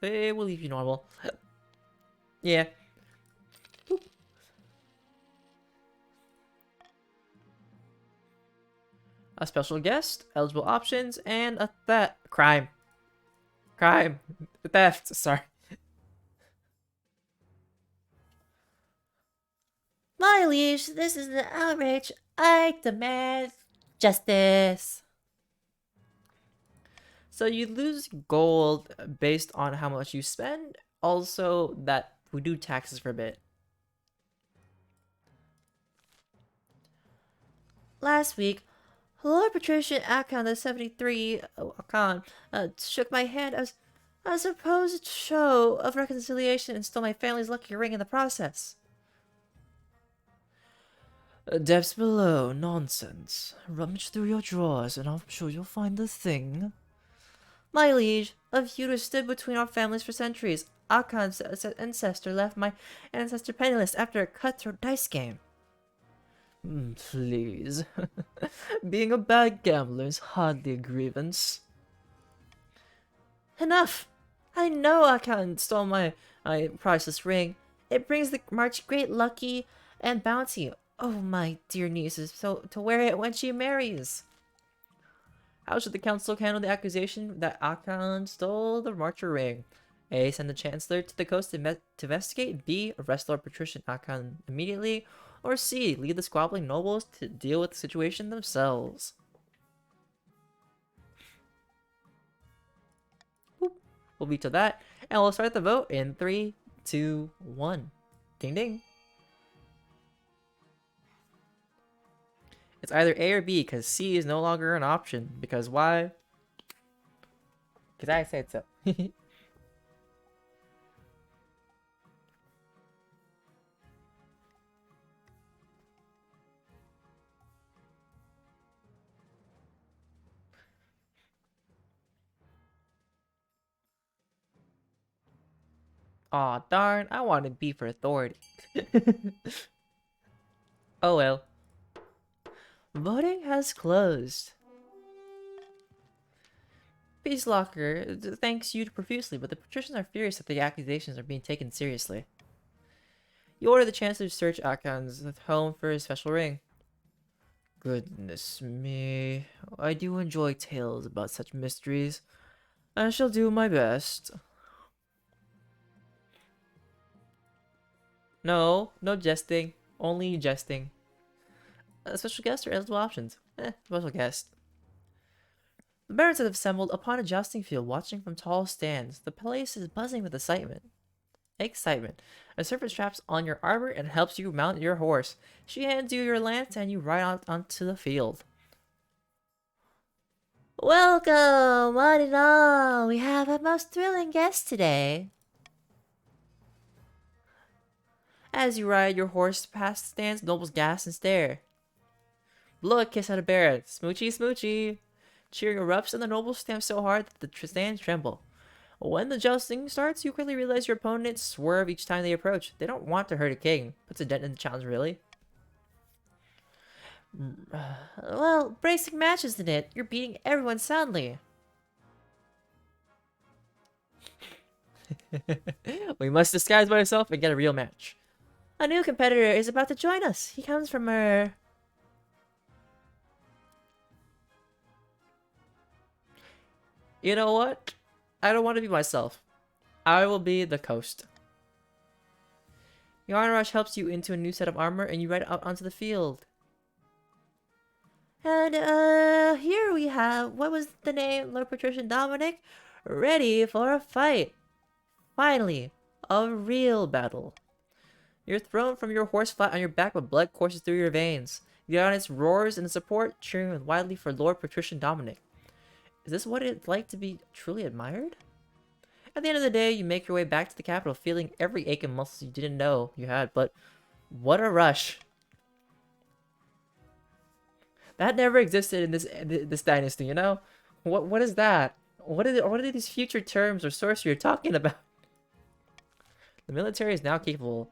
They will leave you normal. Yeah. Boop. A special guest, eligible options, and a crime. Crime. Theft. Sorry. My liege, this is an outrage. I demand justice. So you lose gold based on how much you spend. Also, that we do taxes for a bit. Last week, Lord Patrician Akon the 73 Akon shook my hand as a supposed show of reconciliation and stole my family's lucky ring in the process. Depths below, nonsense. Rummage through your drawers and I'm sure you'll find the thing. My liege, a feud has stood between our families for centuries. Akon's ancestor left my ancestor penniless after a cutthroat dice game. Please. Being a bad gambler is hardly a grievance. Enough! I know Akon stole my priceless ring. It brings the March great lucky and bounty. Oh, my dear niece is so to wear it when she marries. How should the council handle the accusation that Akon stole the Marcher ring? A. Send the Chancellor to the coast to investigate. B. Arrest Lord Patrician Akon immediately. Or C. Leave the squabbling nobles to deal with the situation themselves. Boop. We'll veto that. And we'll start the vote in 3, 2, 1. Ding ding. It's either A or B, because C is no longer an option. Because why? Because I said so. Aw, darn, I wanted B for authority. Oh well. Voting has closed. Peace Locker thanks you profusely, but the patricians are furious that the accusations are being taken seriously. You order the Chancellor to search Akon's home for his special ring. Goodness me. I do enjoy tales about such mysteries. I shall do my best. No, no jesting. Only jesting. A special guest or eligible options? Special guest. The barons have assembled upon a jousting field, watching from tall stands. The place is buzzing with excitement. A servant straps on your armor and helps you mount your horse. She hands you your lance and you ride out onto the field. Welcome, one and all. We have a most thrilling guest today. As you ride your horse past the stands, nobles gasp and stare. Blow a kiss at a baron. Smoochy, smoochy. Cheering erupts and the nobles stamp so hard that the stands tremble. When the jousting starts, you quickly realize your opponents swerve each time they approach. They don't want to hurt a king. Puts a dent in the challenge, really. Well, bracing match, isn't it? You're beating everyone soundly. We must disguise myself and get a real match. A new competitor is about to join us. He comes from our... You know what? I don't want to be myself. I will be the coast. Your honor rush helps you into a new set of armor and you ride out onto the field. And, here we have, what was the name? Lord Patrician Dominic? Ready for a fight. Finally, a real battle. You're thrown from your horse flat on your back with blood courses through your veins. The audience roars in support, cheering wildly for Lord Patrician Dominic. Is this what it's like to be truly admired? At the end of the day, you make your way back to the capital, feeling every ache and muscle you didn't know you had, but what a rush. That never existed in this dynasty, you know? What is that? What are these future terms or sorcery you're talking about? The military is now capable.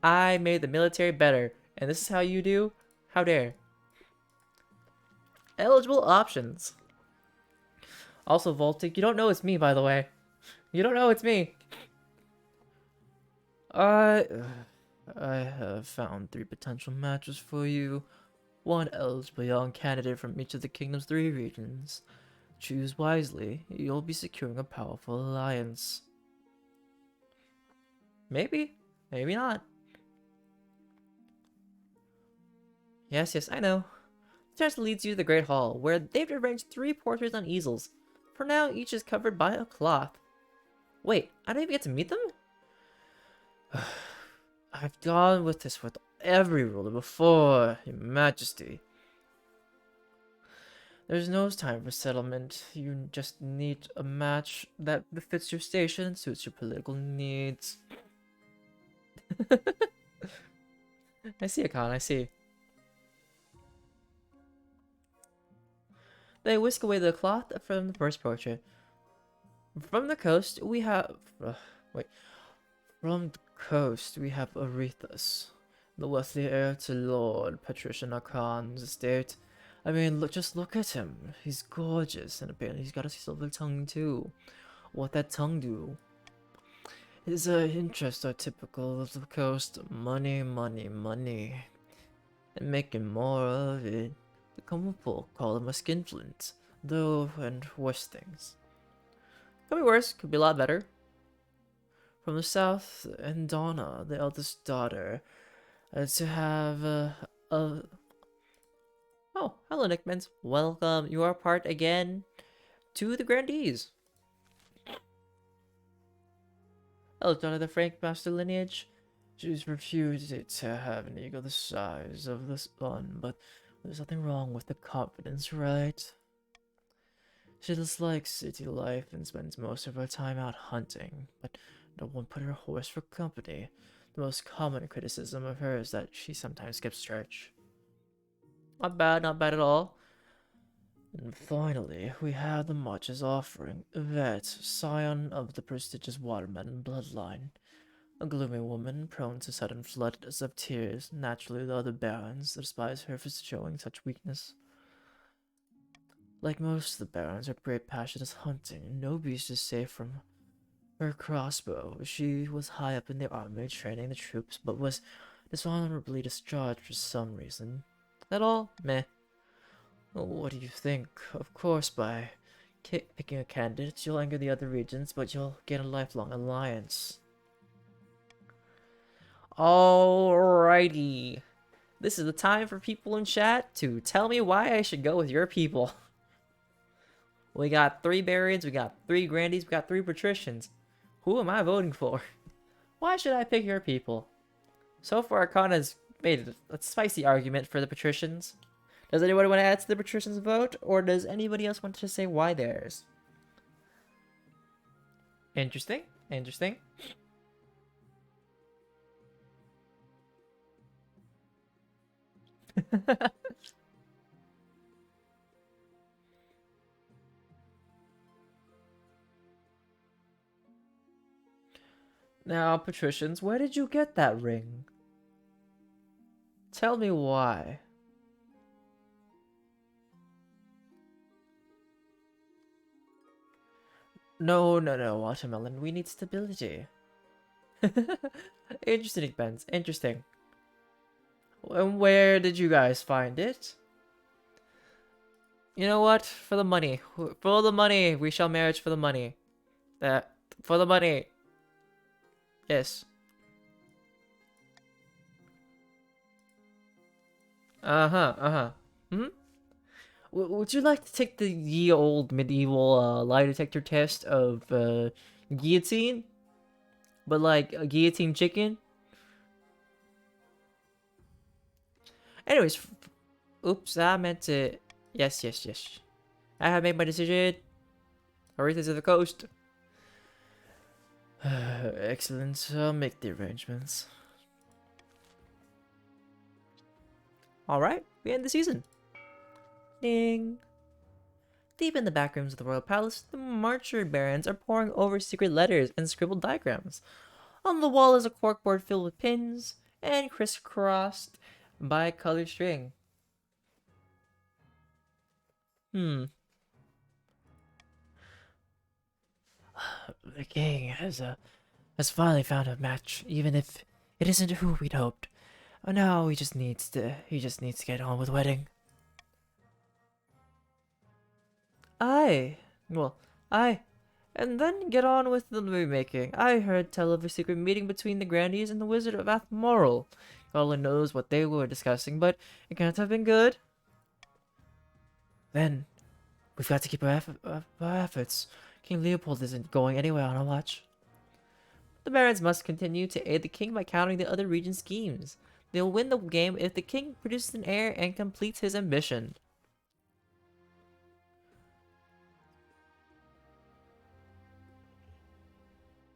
I made the military better, and this is how you do? How dare. Eligible options. Also, Voltic, you don't know it's me, by the way. You don't know it's me. I have found 3 potential matches for you. 1 eligible young candidate from each of the kingdom's 3 regions. Choose wisely. You'll be securing a powerful alliance. Maybe. Maybe not. Yes, I know. The chance leads you to the Great Hall, where they've arranged 3 portraits on easels. For now, each is covered by a cloth. Wait, I don't even get to meet them? I've gone with this with every ruler before, Your Majesty. There's no time for settlement. You just need a match that befits your station and suits your political needs. I see, Akon, I see. They whisk away the cloth from the first portrait. From the coast, we have... From the coast, we have Arethus, the wealthy heir to Lord Patrician Akon's estate. I mean, just look at him. He's gorgeous, and apparently he's got a silver tongue too. What that tongue do? His interests are typical of the coast. Money, money, money. And making more of it. The common folk call him a skinflint, though, and worse things. Could be worse, could be a lot better. From the south, and Donna, the eldest daughter, to have Oh, hello, Nickmans. Welcome. You are part again to the Grandees. Hello, Donna, the Frank Master lineage. She's reputed to have an ego the size of the sun, but there's nothing wrong with the confidence, right? She dislikes city life and spends most of her time out hunting, but no one put her horse for company. The most common criticism of her is that she sometimes skips church. Not bad at all. And finally, we have the March's offering, Yvette, scion of the prestigious Watermelon bloodline. A gloomy woman prone to sudden floods of tears. Naturally, the other barons despise her for showing such weakness. Like most of the barons, her great passion is hunting, and no beast is safe from her crossbow. She was high up in the army training the troops, but was dishonorably discharged for some reason. That all? Meh. Well, what do you think? Of course, by picking a candidate, you'll anger the other regions, but you'll gain a lifelong alliance. Alrighty. This is the time for people in chat to tell me why I should go with your people. We got 3 Barons, we got 3 Grandies, we got 3 Patricians. Who am I voting for? Why should I pick your people? So far, Arcana's made a spicy argument for the Patricians. Does anybody want to add to the Patricians' vote, or does anybody else want to say why theirs? Interesting, interesting. Now, Patricians, where did you get that ring? Tell me why. No, Watermelon. We need stability. Interesting, Benz. Interesting. And where did you guys find it? You know what? For the money. For the money. We shall marriage for the money. For the money. Yes. Hmm? Would you like to take the ye old medieval lie detector test of guillotine? But like a guillotine chicken? Anyways, oops, I meant to... Yes. I have made my decision. Aretha's of the coast. Excellent. I'll make the arrangements. Alright, we end the season. Ding. Deep in the back rooms of the royal palace, the Marcher barons are poring over secret letters and scribbled diagrams. On the wall is a corkboard filled with pins and crisscrossed by colored string. The king has finally found a match, even if it isn't who we'd hoped. Now he just needs to get on with wedding. Aye. And then get on with the movie making. I heard tell of a secret meeting between the Grandies and the Wizard of Athmoral. God only knows what they were discussing, but it can't have been good. Then, we've got to keep our efforts. King Leopold isn't going anywhere on our watch. The barons must continue to aid the king by countering the other region's schemes. They'll win the game if the king produces an heir and completes his ambition.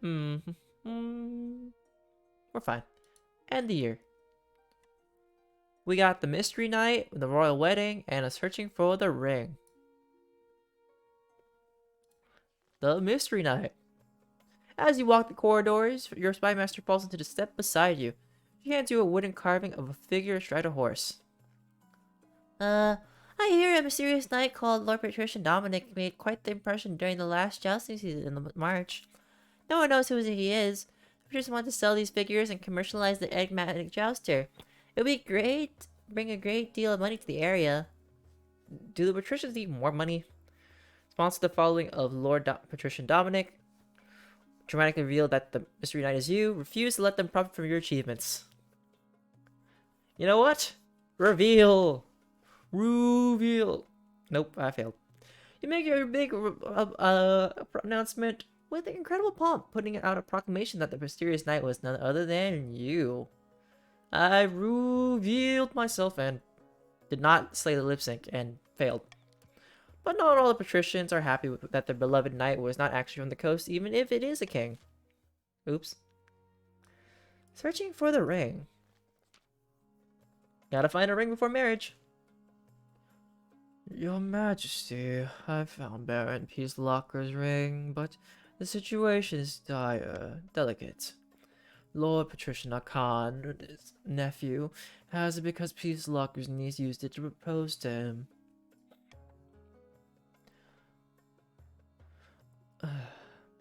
We're fine. End the year. We got the mystery night, the royal wedding, and a searching for the ring. The mystery night. As you walk the corridors, your spymaster falls into the step beside you. She hands you a wooden carving of a figure astride a horse. I hear a mysterious knight called Lord Patrician Dominic made quite the impression during the last jousting season in the March. No one knows who he is. Patricians want to sell these figures and commercialize the enigmatic jouster. It would be great, bring a great deal of money to the area. Do the patricians need more money? Sponsor the following of Lord Patrician Dominic. Dramatically reveal that the mystery knight is you. Refuse to let them profit from your achievements. You know what? Reveal. Nope, I failed. You make your big announcement. with incredible pomp, putting out a proclamation that the mysterious knight was none other than you. I revealed myself and did not slay the lip sync and failed. But not all the patricians are happy that their beloved knight was not actually from the coast, even if it is a king. Oops. Searching for the ring. Gotta find a ring before marriage. Your Majesty, I found Baron Peacelocker's ring, but the situation is delicate. Lord Patrician Akan, his nephew, has it because Peacelocker's niece used it to propose to him.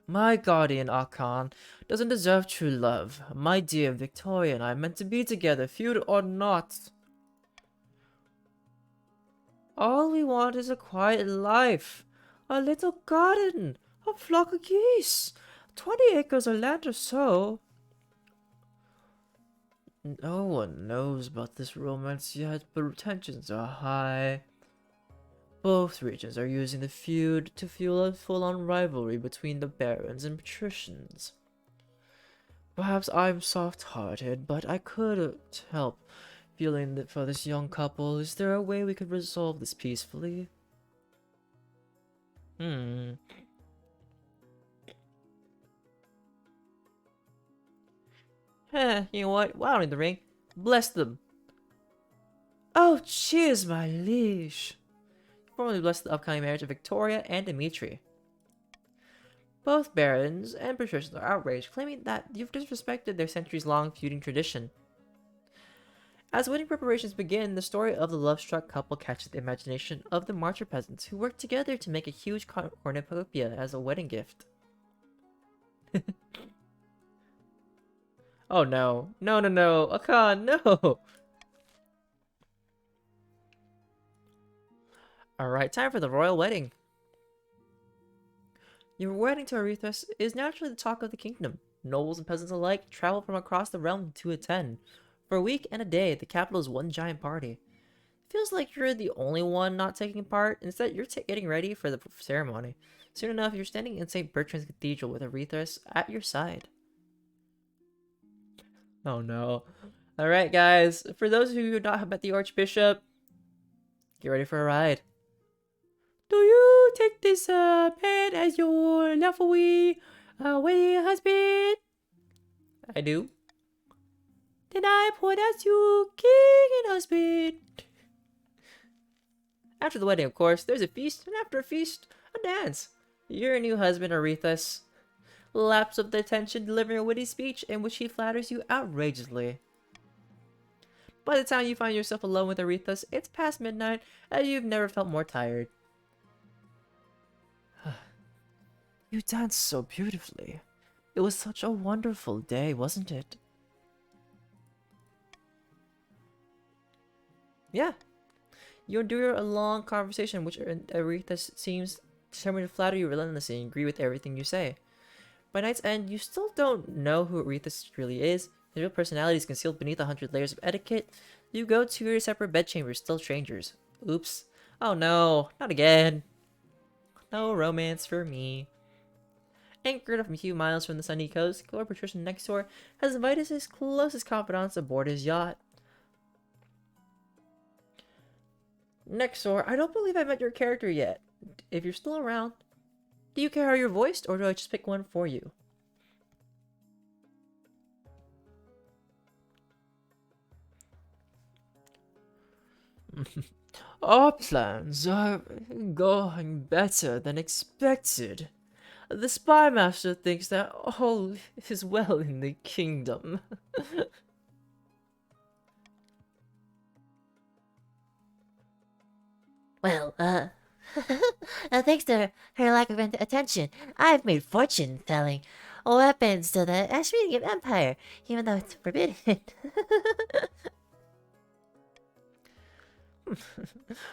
My guardian Akan doesn't deserve true love. My dear Victoria and I meant to be together, feud or not. All we want is a quiet life, a little garden, a flock of geese, 20 acres of land or so. No one knows about this romance yet, but tensions are high. Both regions are using the feud to fuel a full-on rivalry between the barons and patricians. Perhaps I'm soft-hearted, but I couldn't help feeling that for this young couple. Is there a way we could resolve this peacefully? You know what? Well, I don't need the ring. Bless them. Oh, cheers, my liege. Formally bless the upcoming marriage of Victoria and Dimitri. Both barons and patricians are outraged, claiming that you've disrespected their centuries-long feuding tradition. As wedding preparations begin, the story of the love-struck couple catches the imagination of the Marcher peasants who work together to make a huge cornucopia as a wedding gift. Oh no. No, no, no. Akan, no! Alright, time for the royal wedding. Your wedding to Arethusa is naturally the talk of the kingdom. Nobles and peasants alike travel from across the realm to attend. For a week and a day, the capital is one giant party. Feels like you're the only one not taking part. Instead, you're getting ready for the ceremony. Soon enough, you're standing in St. Bertrand's Cathedral with Arethusa at your side. Oh no. Alright guys, for those of you who have not met the Archbishop, get ready for a ride. Do you take this man as your lawfully wedding husband? I do. Then I pronounce you king and husband. After the wedding, of course, there's a feast, and after a feast, a dance. Your new husband, Arethusa, laps up the attention, delivering a witty speech in which he flatters you outrageously. By the time you find yourself alone with Arethusa, it's past midnight, and you've never felt more tired. You danced so beautifully. It was such a wonderful day, wasn't it? Yeah. You endure a long conversation, which Arethusa seems determined to flatter you relentlessly and agree with everything you say. By night's end, you still don't know who Arethusa really is. His real personality is concealed beneath 100 layers of etiquette. You go to your separate bedchambers, still strangers. Oops. Oh no, not again. No romance for me. Anchored a few miles from the sunny coast, Lord Patrician Nexor has invited his closest confidants aboard his yacht. Nexor, I don't believe I met your character yet. If you're still around, do you care how you're voiced, or do I just pick one for you? Our plans are going better than expected. The spy master thinks that all is well in the kingdom. Well, thanks to her lack of attention, I've made fortune selling weapons to the Ashmedian Empire, even though it's forbidden.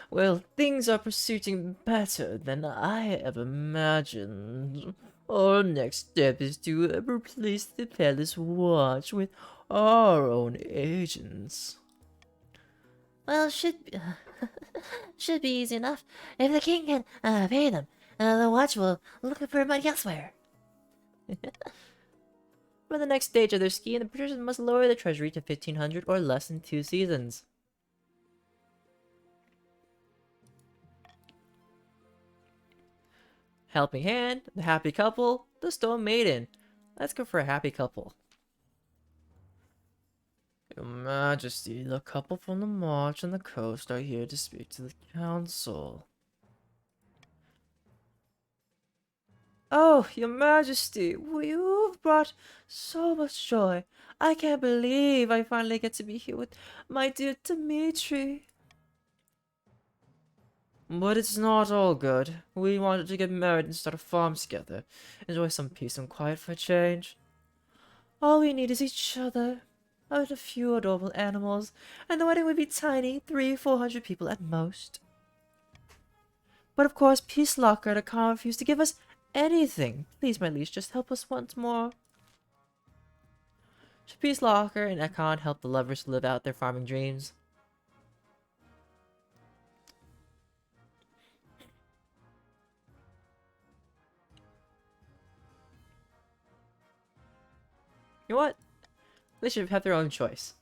Well, things are proceeding better than I ever imagined. Our next step is to replace the palace watch with our own agents. Well, should be easy enough. If the king can pay them, the watch will look for money elsewhere. For the next stage of their scheme, the patricians must lower the treasury to 1,500 or less in 2 seasons. Helping Hand, the Happy Couple, the Stone Maiden. Let's go for a happy couple. Your Majesty, the couple from the march and the coast are here to speak to the council. Oh, Your Majesty, you've brought so much joy. I can't believe I finally get to be here with my dear Dimitri. But it's not all good. We wanted to get married and start a farm together. Enjoy some peace and quiet for a change. All we need is each other, and a few adorable animals, and the wedding would be tiny, 300-400 people at most. But of course, Peace Locker and Akon refuse to give us anything. Please, my liege, just help us once more. Should Peace Locker and Akon help the lovers live out their farming dreams? You know what? They should have their own choice.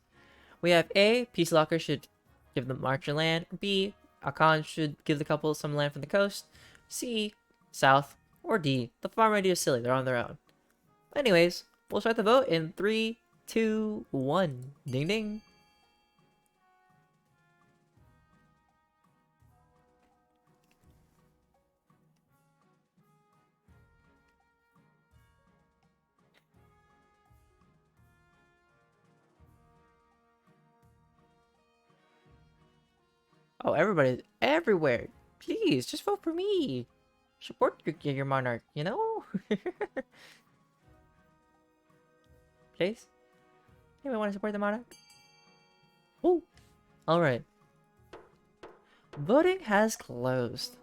We have A, Peace Locker should give them marcher land. B, Akon should give the couple some land from the coast. C, South. Or D, the farm idea is silly, they're on their own. Anyways, we'll start the vote in 3, 2, 1. Ding ding. Oh, everybody, everywhere. Please, just vote for me. Support your monarch, you know? Please? Anyone want to support the monarch? Oh, alright. Voting has closed.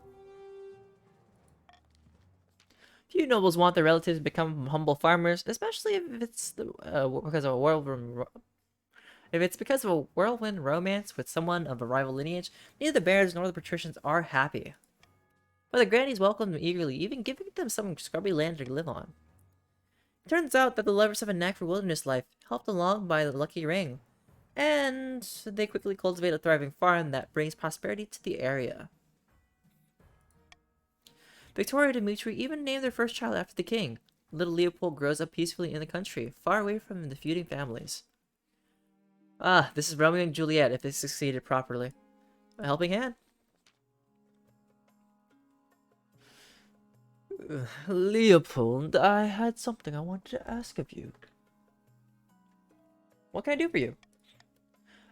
Few nobles want their relatives to become humble farmers, especially if it's because of a whirlwind romance with someone of a rival lineage. Neither the bears nor the patricians are happy. But the grannies welcome them eagerly, even giving them some scrubby land to live on. It turns out that the lovers have a knack for wilderness life, helped along by the lucky ring, and they quickly cultivate a thriving farm that brings prosperity to the area. Victoria and Dimitri even named their first child after the king. Little Leopold grows up peacefully in the country, far away from the feuding families. Ah, this is Romeo and Juliet if they succeeded properly. A helping hand. Leopold, I had something I wanted to ask of you. What can I do for you?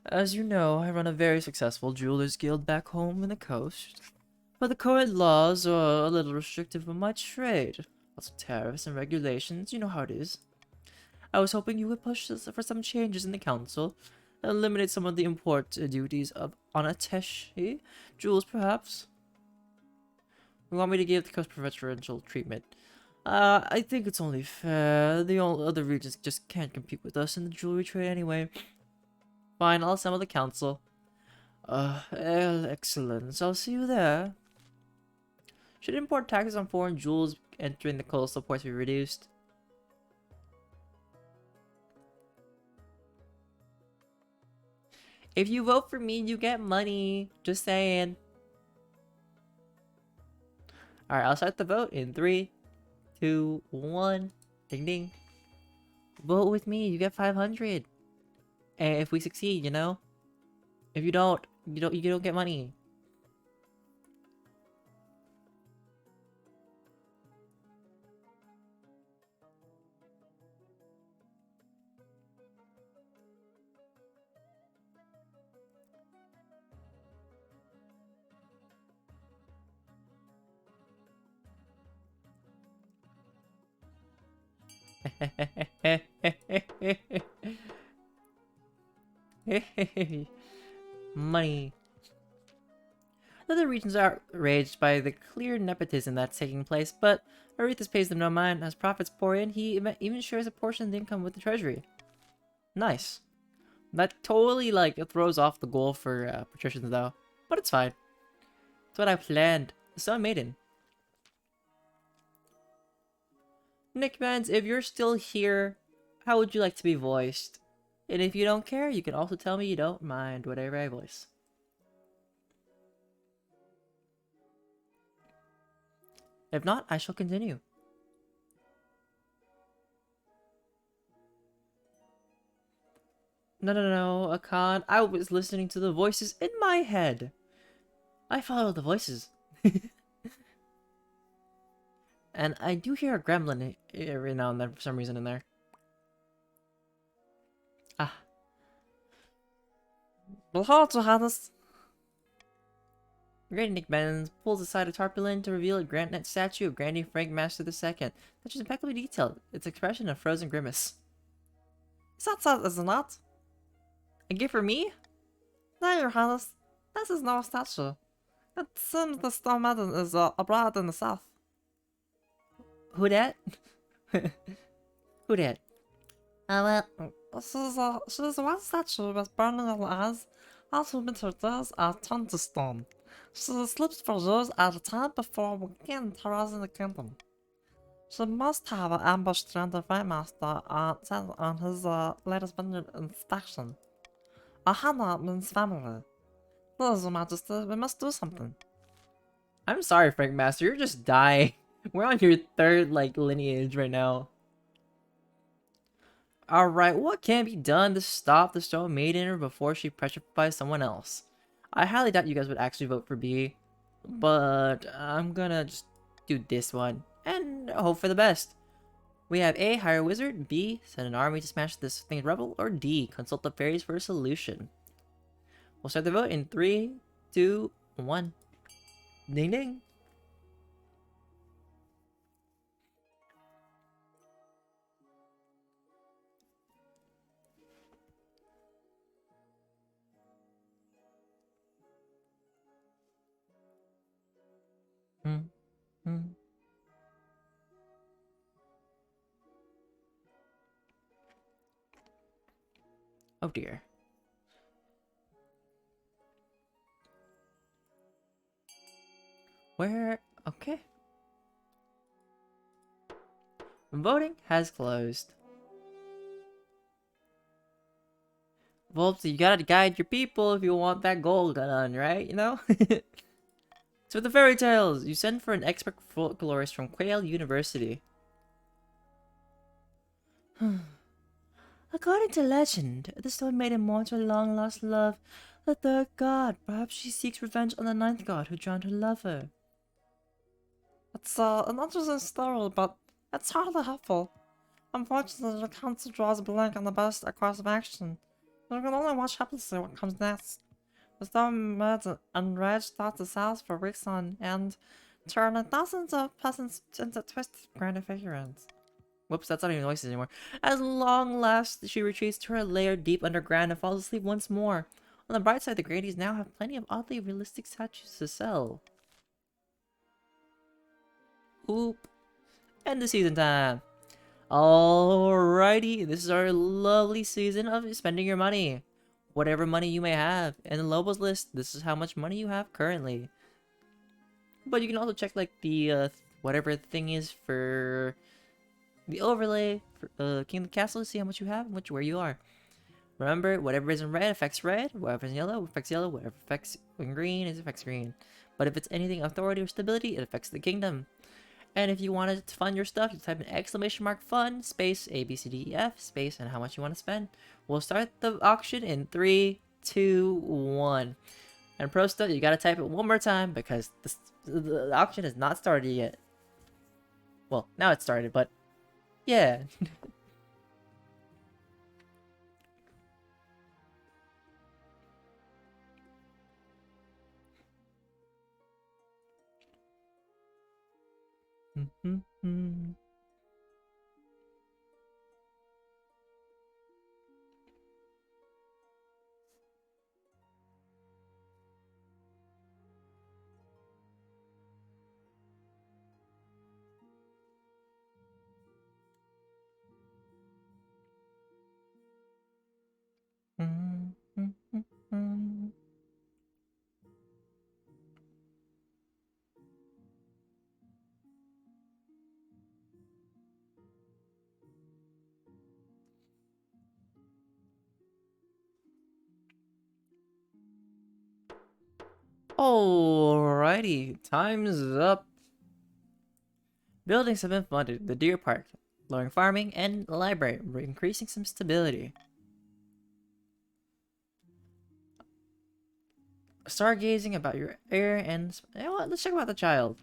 As you know, I run a very successful jewelers guild back home in the coast. But the current laws are a little restrictive of my trade. Lots of tariffs and regulations, you know how it is. I was hoping you would push for some changes in the council, and eliminate some of the import duties of unattaché jewels, perhaps. You want me to give the coast preferential treatment? I think it's only fair. The other regions just can't compete with us in the jewelry trade anyway. Fine, I'll assemble the council. Excellence. I'll see you there. Should import taxes on foreign jewels entering the coastal ports be reduced? If you vote for me, you get money. Just saying. Alright, I'll start the vote in 3, 2, 1. Ding ding. Vote with me, you get 500. And if we succeed, you know? If you don't get money. Money. Other regions are outraged by the clear nepotism that's taking place, but Arethusa pays them no mind. As profits pour in, he even shares a portion of the income with the treasury. Nice. That totally, like, it throws off the goal for patricians, though. But it's fine. It's what I planned. The Stone Maiden. Nick Benz, if you're still here, how would you like to be voiced? And if you don't care, you can also tell me you don't mind whatever I voice. If not, I shall continue. No, Akan. I was listening to the voices in my head. I follow the voices. And I do hear a gremlin every now and then for some reason in there. Ah. Behold, Johannes. Great Nick Benz pulls aside a tarpaulin to reveal a granite statue of Granny Frank Master II, which is impeccably detailed, its expression a frozen grimace. Is that so, is it not? A gift for me? No, Your Highness. This is no statue. It seems the stone maiden is abroad in the south. Who dat? Who dat? She's one statue with burning eyes, also winter days are turned to stone. She sleeps for years at a time before we begin terrorizing the kingdom. She must have ambushed the Master sent on his latest vineyard inspection. Ahana means family. Please, Your Majesty, we must do something. I'm sorry, Frank Master, you're just dying. We're on your third, lineage right now. Alright, what can be done to stop the Stone Maiden before she petrifies someone else? I highly doubt you guys would actually vote for B, but I'm gonna just do this one, and hope for the best. We have A, hire a wizard, B, send an army to smash this thing's rebel, or D, consult the fairies for a solution. We'll start the vote in 3, 2, 1. Ding ding! Hmm. Hmm. Oh dear. Where? Okay. Voting has closed. Well, so you gotta guide your people if you want that goal done, right? You know? So the fairy tales! You send for an expert folklorist from Quail University. According to legend, the stone maiden mourns her long-lost love, the third god. Perhaps she seeks revenge on the ninth god who drowned her lover. It's an interesting story, but it's hardly helpful. Unfortunately, the council draws a blank on the best course of action. You can only watch helplessly what comes next. The stone maiden enraged thought the south for weeks on end, turning thousands of peasants into twisted granite figurines. Whoops, that's not even voices anymore. As long last, she retreats to her lair deep underground and falls asleep once more. On the bright side, the Grady's now have plenty of oddly realistic statues to sell. Oop. End the season time. Alrighty, this is our lovely season of spending your money. Whatever money you may have. In the Lobos list, this is how much money you have currently. But you can also check the whatever thing is for the overlay for Kingdom Castle to see how much you have and where you are. Remember, whatever is in red affects red, whatever is in yellow affects yellow, whatever affects green affects green. But if it's anything authority or stability, it affects the kingdom. And if you wanted to fund your stuff, you type in !fun space ABCDEF space and how much you want to spend. We'll start the auction in 3, 2, 1. And Prosta, you gotta type it one more time because the auction has not started yet. Well, now it's started, but yeah. Alrighty, time's up. Buildings have been funded. The deer park, lowering farming, and the library, increasing some stability. Stargazing about your heir and... You know what? Let's check about the child.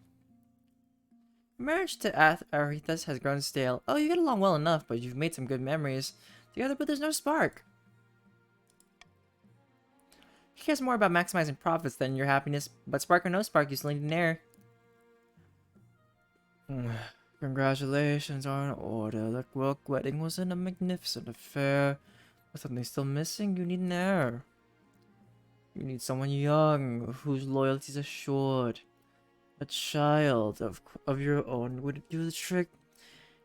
Marriage to Aretha's has grown stale. Oh, you get along well enough, but you've made some good memories together, but there's no spark. He cares more about maximizing profits than your happiness, but spark or no spark, you still need an heir. Congratulations are in order. The Wilk wedding was a magnificent affair. But something still missing, you need an heir. You need someone young, whose loyalty is assured. A child of your own would do the trick,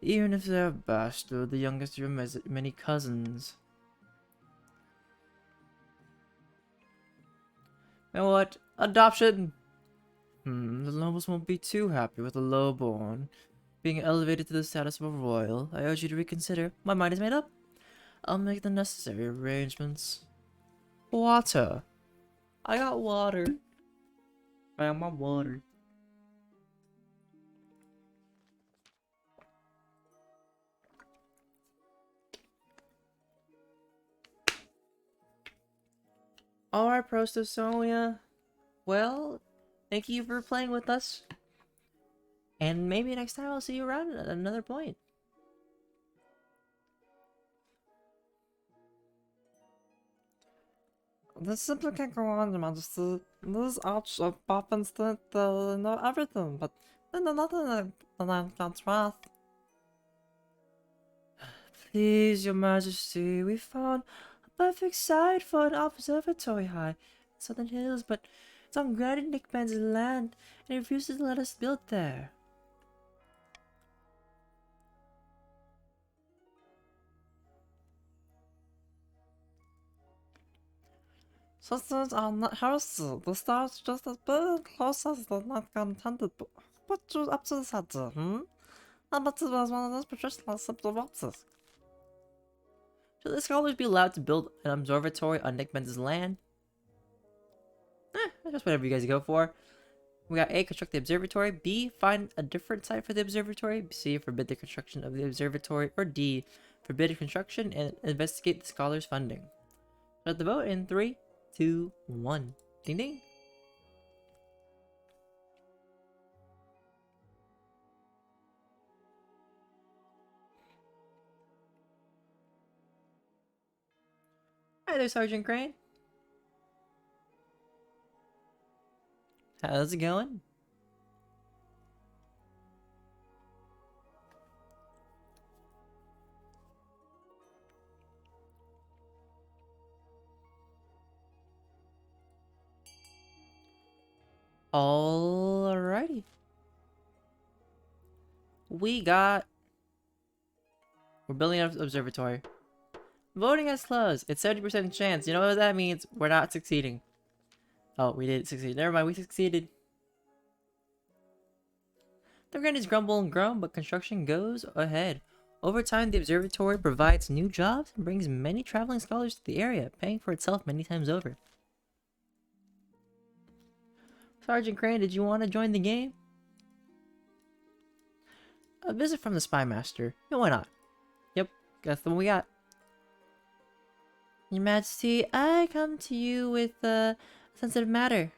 even if they're a bastard, the youngest of your many cousins. You know what? Adoption! The nobles won't be too happy with a lowborn being elevated to the status of a royal. I urge you to reconsider. My mind is made up. I'll make the necessary arrangements. Water. I got water. I got my water. Alright, Prostosonia. Well, thank you for playing with us. And maybe next time I'll see you around at another point. This simply can't go on, Your Majesty. These archboffins think they know everything, but they know nothing of the land God's wrath. Please, Your Majesty, we found a perfect site for an observatory high in Southern Hills, but it's on Granite Nickman's land, and he refuses to let us build there. Sisters are not heresy. The star's just as big and close as the night God intended, but what you up to this idea, I bet it was one of those professional simple boxes. Should the scholars be allowed to build an observatory on Nickman's land? Just whatever you guys go for. We got A, construct the observatory. B, find a different site for the observatory. C, forbid the construction of the observatory. Or D, forbid construction and investigate the scholars' funding. Start the vote in 3, 2, 1. Ding ding. Hi there, Sergeant Crane. How's it going? Alrighty. We're building an observatory. Voting has closed. It's 70% chance. You know what that means? We're not succeeding. Oh, we did succeed. Never mind, we succeeded. The grannies grumble and groan, but construction goes ahead. Over time, the observatory provides new jobs and brings many traveling scholars to the area, paying for itself many times over. Sergeant Crane, did you want to join the game? A visit from the Spy Master. Yeah, why not? Yep, that's the one we got. Your Majesty, I come to you with a sensitive matter.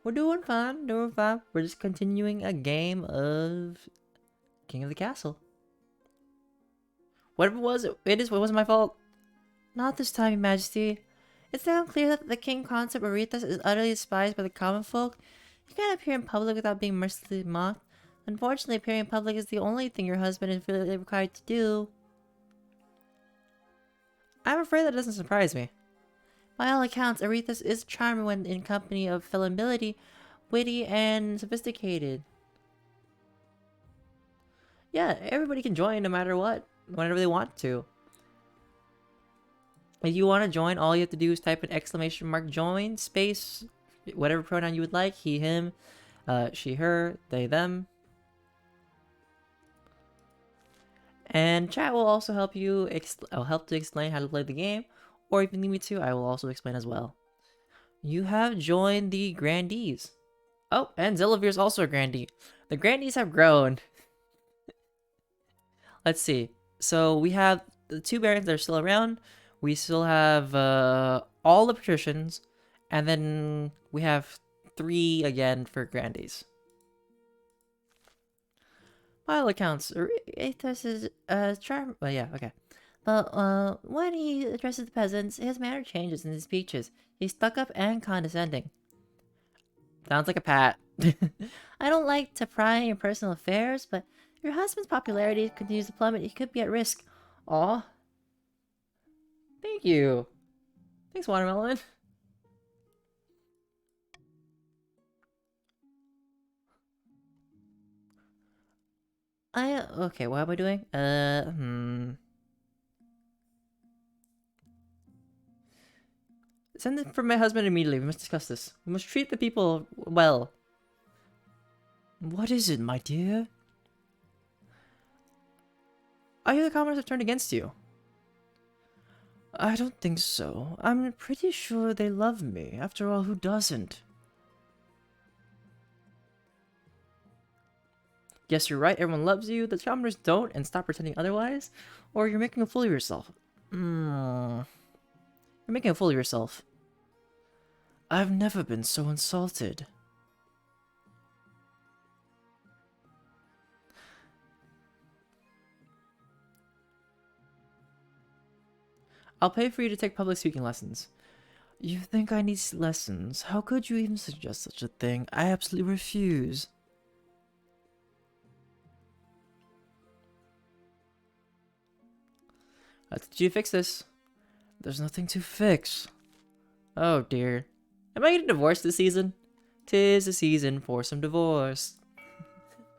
We're doing fine, We're just continuing a game of King of the Castle. Whatever it was, it wasn't my fault. Not this time, Your Majesty. It's now clear that the King Concept Aretha is utterly despised by the common folk. You can't appear in public without being mercilessly mocked. Unfortunately, appearing in public is the only thing your husband is really required to do. I'm afraid that doesn't surprise me. By all accounts, Aretha is charming when in company of fellow nobility, witty and sophisticated. Yeah, everybody can join no matter what, whenever they want to. If you want to join, all you have to do is type in ! Join, space, whatever pronoun you would like, he, him, she, her, they, them. And chat will also help you, I'll help to explain how to play the game, or if you need me to, I will also explain as well. You have joined the Grandees. Oh, and Zillavir's also a Grandee. The Grandees have grown. Let's see. So we have the 2 Barons that are still around. We still have all the Patricians. And then we have 3 again for Grandees. By all accounts, Aethos is charm. Well, yeah, okay. But when he addresses the peasants, his manner changes in his speeches. He's stuck up and condescending. Sounds like a Pat. I don't like to pry in your personal affairs, but if your husband's popularity continues to plummet, he could be at risk. Aw. Thank you. Thanks, Watermelon. Okay, what am I doing? Send it for my husband immediately. We must discuss this. We must treat the people well. What is it, my dear? I hear the commoners have turned against you. I don't think so. I'm pretty sure they love me. After all, who doesn't? Yes, you're right. Everyone loves you. The commoners don't, and stop pretending otherwise. Or you're making a fool of yourself. You're making a fool of yourself. I've never been so insulted. I'll pay for you to take public speaking lessons. You think I need lessons? How could you even suggest such a thing? I absolutely refuse. Did you fix this? There's nothing to fix. Oh dear. Am I getting divorced this season? 'Tis a season for some divorce.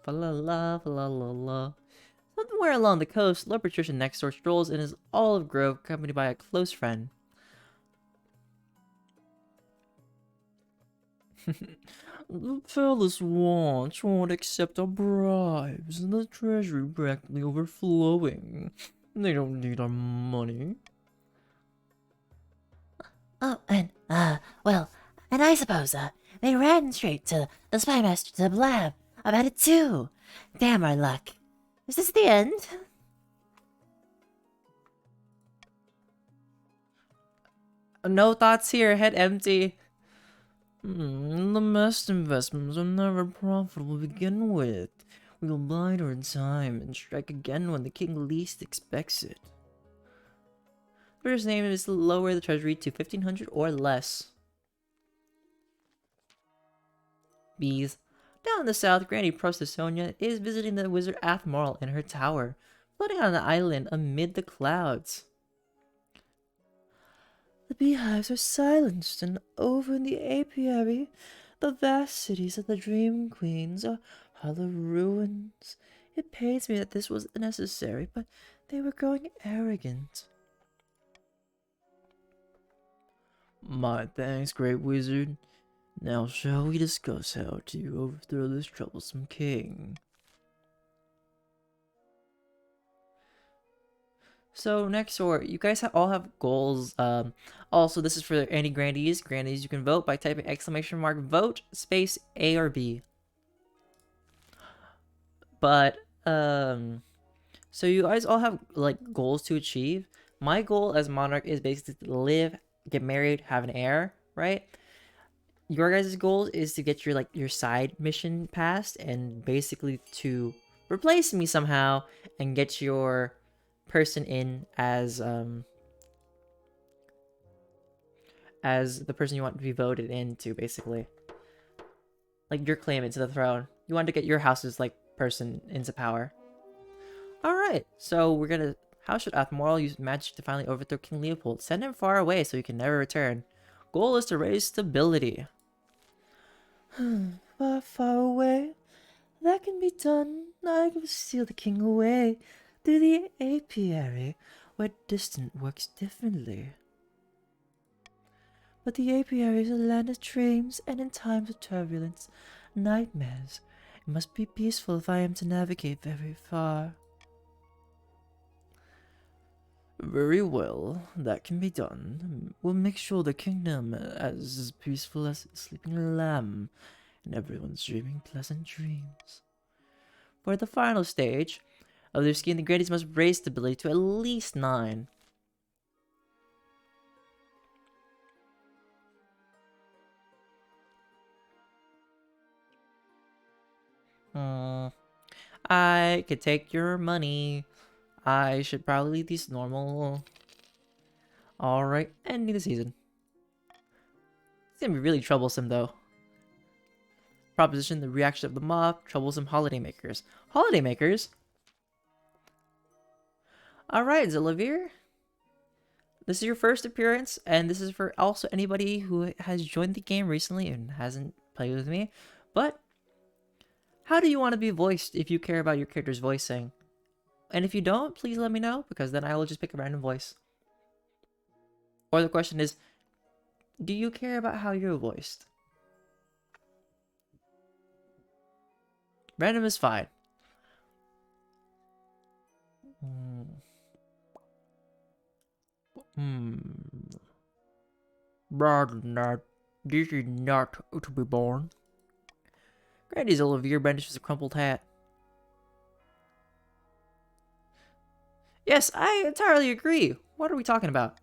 Fa la la, fa la la la. Somewhere along the coast, Lord Patrician next door strolls in his olive grove, accompanied by a close friend. The palace won't accept our bribes, and the treasury practically overflowing. They don't need our money. Oh, well, and I suppose, they ran straight to the spymaster's lab about it too. Damn our luck. Is this the end? No thoughts here, head empty. The best investments are never profitable to begin with. We will bide our time and strike again when the king least expects it. The first name is to lower the treasury to 1,500 or less. Bees. Down in the south, Granny Princess Sonia is visiting the wizard Athmoral in her tower, floating on an island amid the clouds. The beehives are silenced, and over in the apiary, the vast cities of the Dream Queens are hollow ruins. It pains me that this was necessary, but they were growing arrogant. My thanks, great wizard. Now shall we discuss how to overthrow this troublesome king? So next door, you guys all have goals. Also, this is for any grandees. Grandees, you can vote by typing !vote space A or B. But so you guys all have like goals to achieve. My goal as Monarch is basically to live, get married, have an heir, right? Your guys' goal is to get your side mission passed and basically to replace me somehow and get your person in as the person you want to be voted into, basically. Like your claim into the throne. You want to get your house's person into power. Alright, so we're gonna House should Athmoral use magic to finally overthrow King Leopold. Send him far away so he can never return. Goal is to raise stability. Far, far away. That can be done. I can steal the king away through the apiary, where distant works differently. But the apiary is a land of dreams, and in times of turbulence, nightmares. It must be peaceful if I am to navigate very far. Very well, that can be done. We'll make sure the kingdom is as peaceful as a sleeping lamb, and everyone's dreaming pleasant dreams. For the final stage of their scheme, the Grandies must raise stability to at least 9. I could take your money. I should probably leave these normal. Alright, ending the season. It's gonna be really troublesome though. Proposition, the reaction of the mob, troublesome holidaymakers. Holidaymakers? Alright, Zillavir. This is your first appearance, and this is for also anybody who has joined the game recently and hasn't played with me. But how do you want to be voiced if you care about your character's voicing? And if you don't, please let me know, because then I will just pick a random voice. Or the question is, do you care about how you're voiced? Random is fine. Rather than that, this is not to be born. Grandy's Olivia brandishes a crumpled hat. Yes, I entirely agree. What are we talking about?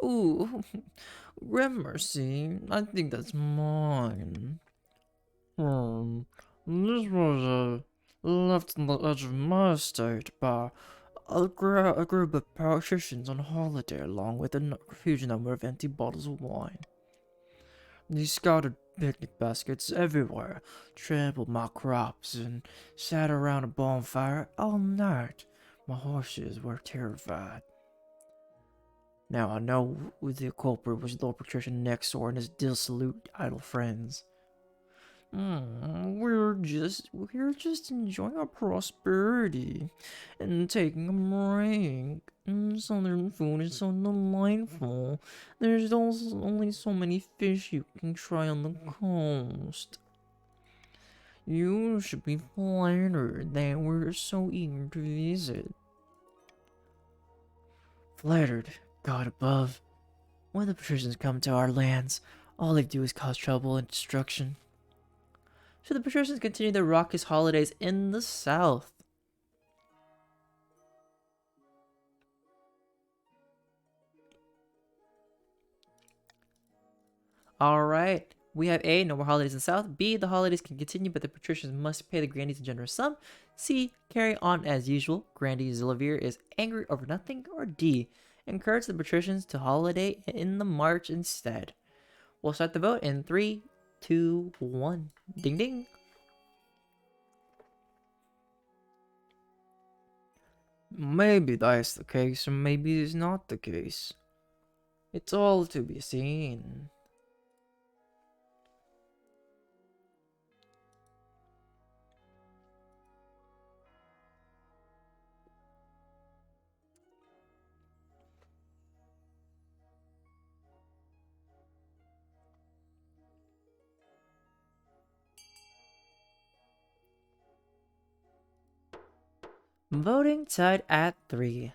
Ooh, Gramercy, I think that's mine. This was left on the edge of my estate by a group of politicians on holiday along with a huge number of empty bottles of wine. They scattered picnic baskets everywhere, trampled my crops, and sat around a bonfire all night. My horses were terrified. Now I know who the culprit was, Lord Patricia next door and his dissolute idle friends. We're just enjoying our prosperity and taking a break. Southern food is so delightful. There's also only so many fish you can try on the coast. You should be flattered that we're so eager to visit. Flattered, God above. When the patricians come to our lands, all they do is cause trouble and destruction. So the patricians continue their raucous holidays in the south. Alright, we have A, no more holidays in the south. B, the holidays can continue, but the patricians must pay the grandees a generous sum. C, carry on as usual. Grandee Zillavir is angry over nothing. Or D, encourage the patricians to holiday in the March instead. We'll start the vote in 3, 2, 1. Ding ding. Maybe that's the case, or maybe it's not the case. It's all to be seen. Voting tied at 3.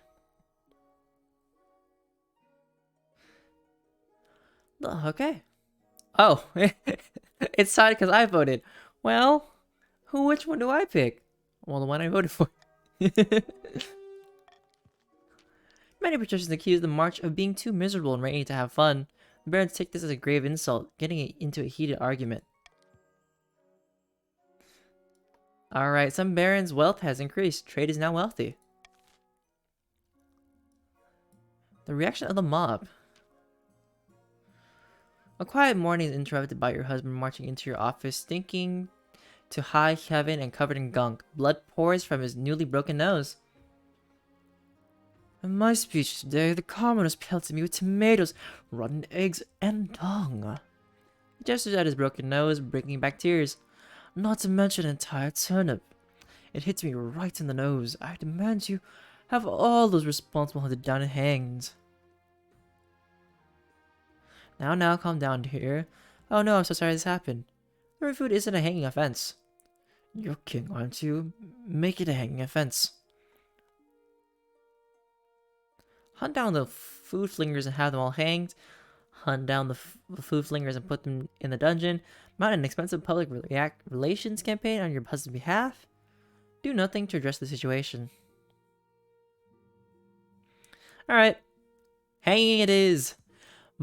Okay. Oh, it's tied because I voted. Well, which one do I pick? Well, the one I voted for. Many patricians accuse the March of being too miserable and ready to have fun. The barons take this as a grave insult, getting into a heated argument. Alright, some barons' wealth has increased. Trade is now wealthy. The reaction of the mob. A quiet morning is interrupted by your husband marching into your office, stinking to high heaven and covered in gunk. Blood pours from his newly broken nose. In my speech today, the commoners pelted me with tomatoes, rotten eggs, and dung. He gestures at his broken nose, bringing back tears. Not to mention an entire turnip. It hits me right in the nose. I demand you have all those responsible hunted down and hanged. Now, calm down, dear. Oh no, I'm so sorry this happened. Every food isn't a hanging offense. You're king, aren't you? Make it a hanging offense. hunt down the food flingers and have them all hanged, hunt down the food flingers and put them in the dungeon, mount an expensive public relations campaign on your husband's behalf, do nothing to address the situation. Alright, hanging it is!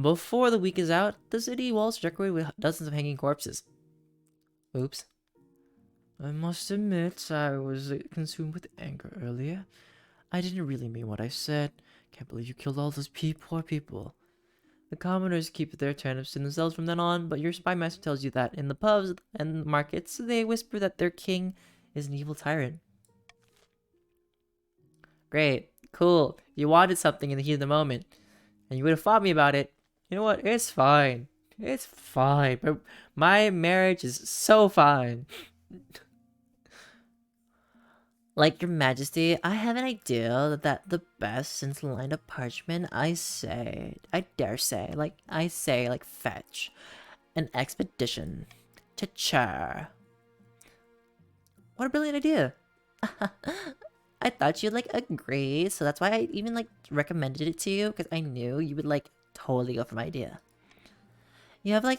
Before the week is out, the city walls are decorated with dozens of hanging corpses. Oops. I must admit, I was consumed with anger earlier. I didn't really mean what I said. Can't believe you killed all those poor people. The commoners keep their turnips to themselves from then on, but your spy master tells you that in the pubs and markets, they whisper that their king is an evil tyrant. Great. Cool. You wanted something in the heat of the moment, and you would have fought me about it. You know what? It's fine. It's fine. But my marriage is so fine. Like, your majesty, I have an idea that the best since lined up parchment, I dare say, fetch an expedition to Char. What a brilliant idea. I thought you'd, agree, so that's why I even, recommended it to you, because I knew you would, totally go for my idea. You have, a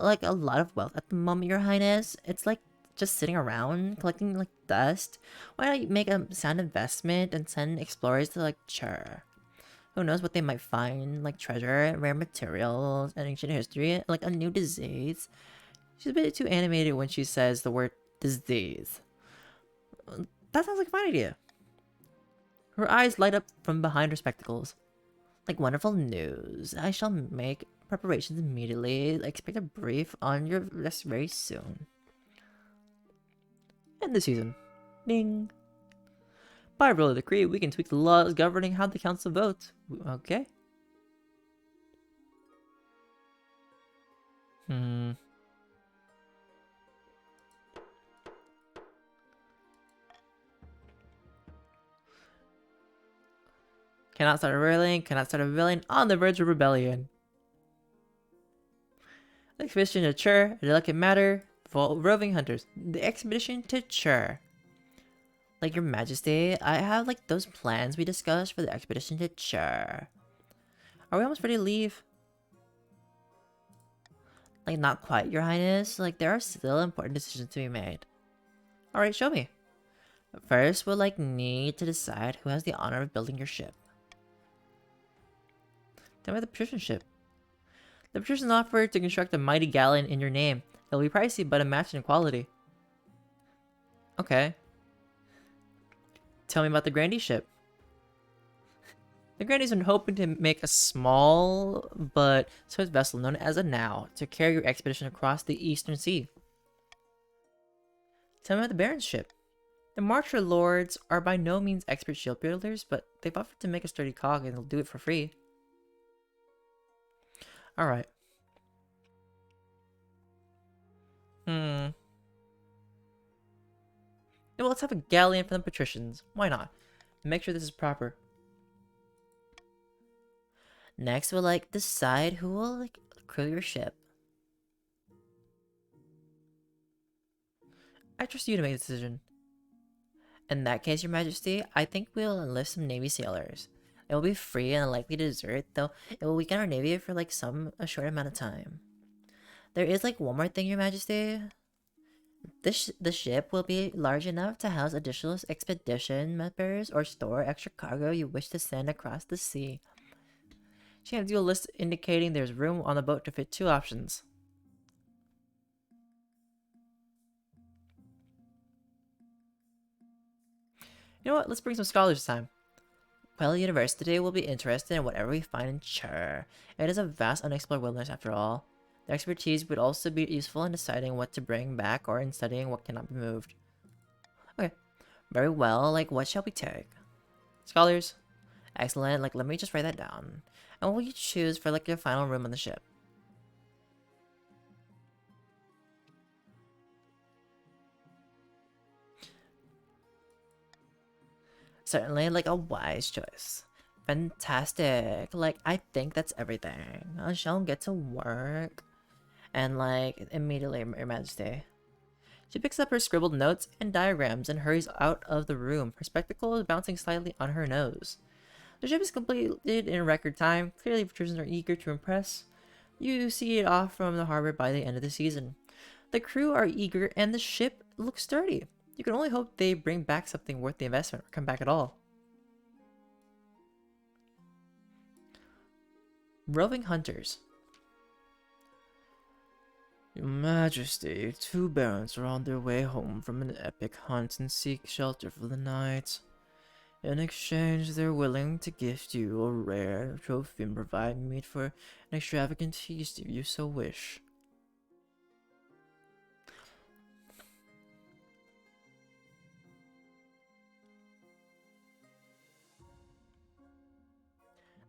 lot of wealth at the moment, your highness. It's, just sitting around collecting dust. Why not make a sound investment and send explorers to Chur? Who knows what they might find, treasure, rare materials, and ancient history, a new disease. She's a bit too animated when she says the word disease. That sounds like a fine idea. Her eyes light up from behind her spectacles. Wonderful news. I shall make preparations immediately. Expect a brief on your desk very soon. End the season. Ding. By royal decree, we can tweak the laws governing how the council votes. Okay. Cannot start a rebellion, on the verge of rebellion. Expedition to Chur, a delicate matter for roving hunters. The expedition to Chur. Your majesty, I have those plans we discussed for the expedition to Chur. Are we almost ready to leave? Not quite, your highness. There are still important decisions to be made. Alright, show me. First, we'll need to decide who has the honor of building your ship. Tell me the patrician ship. The patricians offered to construct a mighty galleon in your name. It'll be pricey, but a match in quality. Okay. Tell me about the Grandee ship. The Grandees are hoping to make a small but swift vessel known as a Now to carry your expedition across the Eastern Sea. Tell me about the Baron's ship. The Marcher Lords are by no means expert shield builders, but they've offered to make a sturdy cog and they'll do it for free. Alright. Well, let's have a galleon for the patricians. Why not? Make sure this is proper. Next, we'll decide who will crew your ship. I trust you to make a decision. In that case, your majesty, I think we'll enlist some navy sailors. It will be free and unlikely to desert, though it will weaken our navy for a short amount of time. There is one more thing, your majesty. The ship will be large enough to house additional expedition members or store extra cargo you wish to send across the sea. She hands you a list indicating there's room on the boat to fit 2 options. You know what? Let's bring some scholars this time. Well, the university will be interested in whatever we find in Chur. It is a vast unexplored wilderness after all. Their expertise would also be useful in deciding what to bring back or in studying what cannot be moved. Okay. Very well, what shall we take? Scholars. Excellent, let me just write that down. And what will you choose for your final room on the ship? Certainly, a wise choice. Fantastic. I think that's everything. I shall get to work. And, immediately, your majesty. She picks up her scribbled notes and diagrams and hurries out of the room, her spectacles bouncing slightly on her nose. The ship is completed in record time. Clearly, patrons are eager to impress. You see it off from the harbor by the end of the season. The crew are eager, and the ship looks sturdy. You can only hope they bring back something worth the investment or come back at all. Roving Hunters. Your Majesty, two barons are on their way home from an epic hunt and seek shelter for the night. In exchange, they're willing to gift you a rare trophy and provide meat for an extravagant feast if you so wish.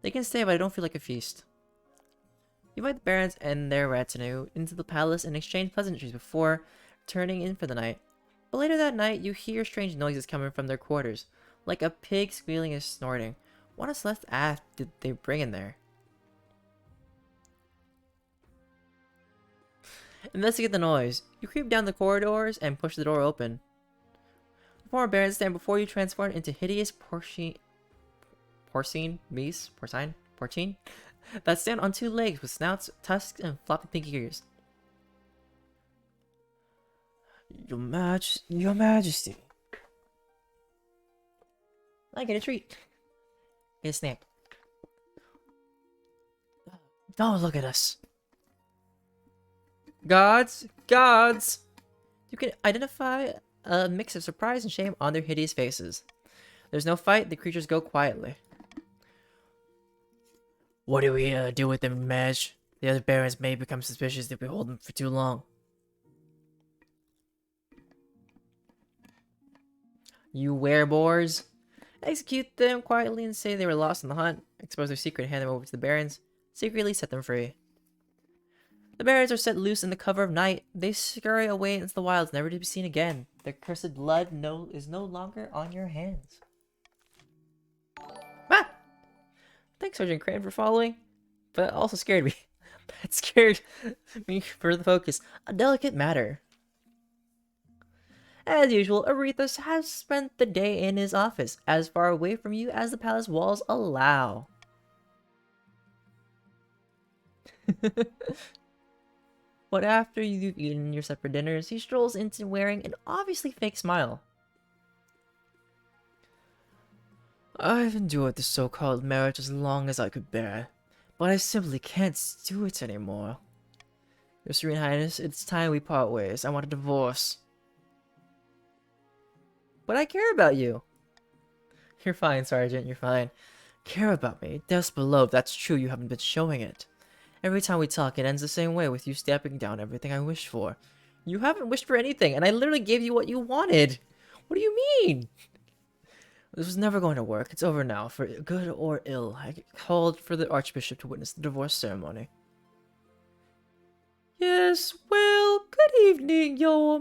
They can stay, but I don't feel like a feast. You invite the barons and their retinue into the palace and exchange pleasantries before turning in for the night. But later that night, you hear strange noises coming from their quarters, like a pig squealing and snorting. What on Celeste ass did they bring in there? Investigate the noise. You creep down the corridors and push the door open. The former barons stand before you, transformed into hideous porcine that stand on two legs with snouts, tusks, and floppy pink ears. Your Majesty. I get a treat. Get a snack. Don't look at us. Gods! Gods! You can identify a mix of surprise and shame on their hideous faces. There's no fight, the creatures go quietly. What do we do with them, Maj? The other barons may become suspicious if we hold them for too long. You werebores. Execute them quietly and say they were lost in the hunt. Expose their secret and hand them over to the barons. Secretly set them free. The barons are set loose in the cover of night. They scurry away into the wilds, never to be seen again. Their cursed blood is no longer on your hands. Ah! Thanks, Sergeant Crane, for following. But also scared me. That scared me for the focus. A delicate matter. As usual, Arethusa has spent the day in his office, as far away from you as the palace walls allow. But after you've eaten your separate dinners, he strolls into wearing an obviously fake smile. I've endured the so-called marriage as long as I could bear, but I simply can't do it anymore. Your Serene Highness, it's time we part ways. I want a divorce. But I care about you. You're fine, Sergeant, you're fine. Care about me? Death's below, that's true, you haven't been showing it. Every time we talk, it ends the same way, with you stepping down everything I wish for. You haven't wished for anything, and I literally gave you what you wanted. What do you mean? This was never going to work. It's over now, for good or ill. I called for the Archbishop to witness the divorce ceremony. Yes, well, good evening, your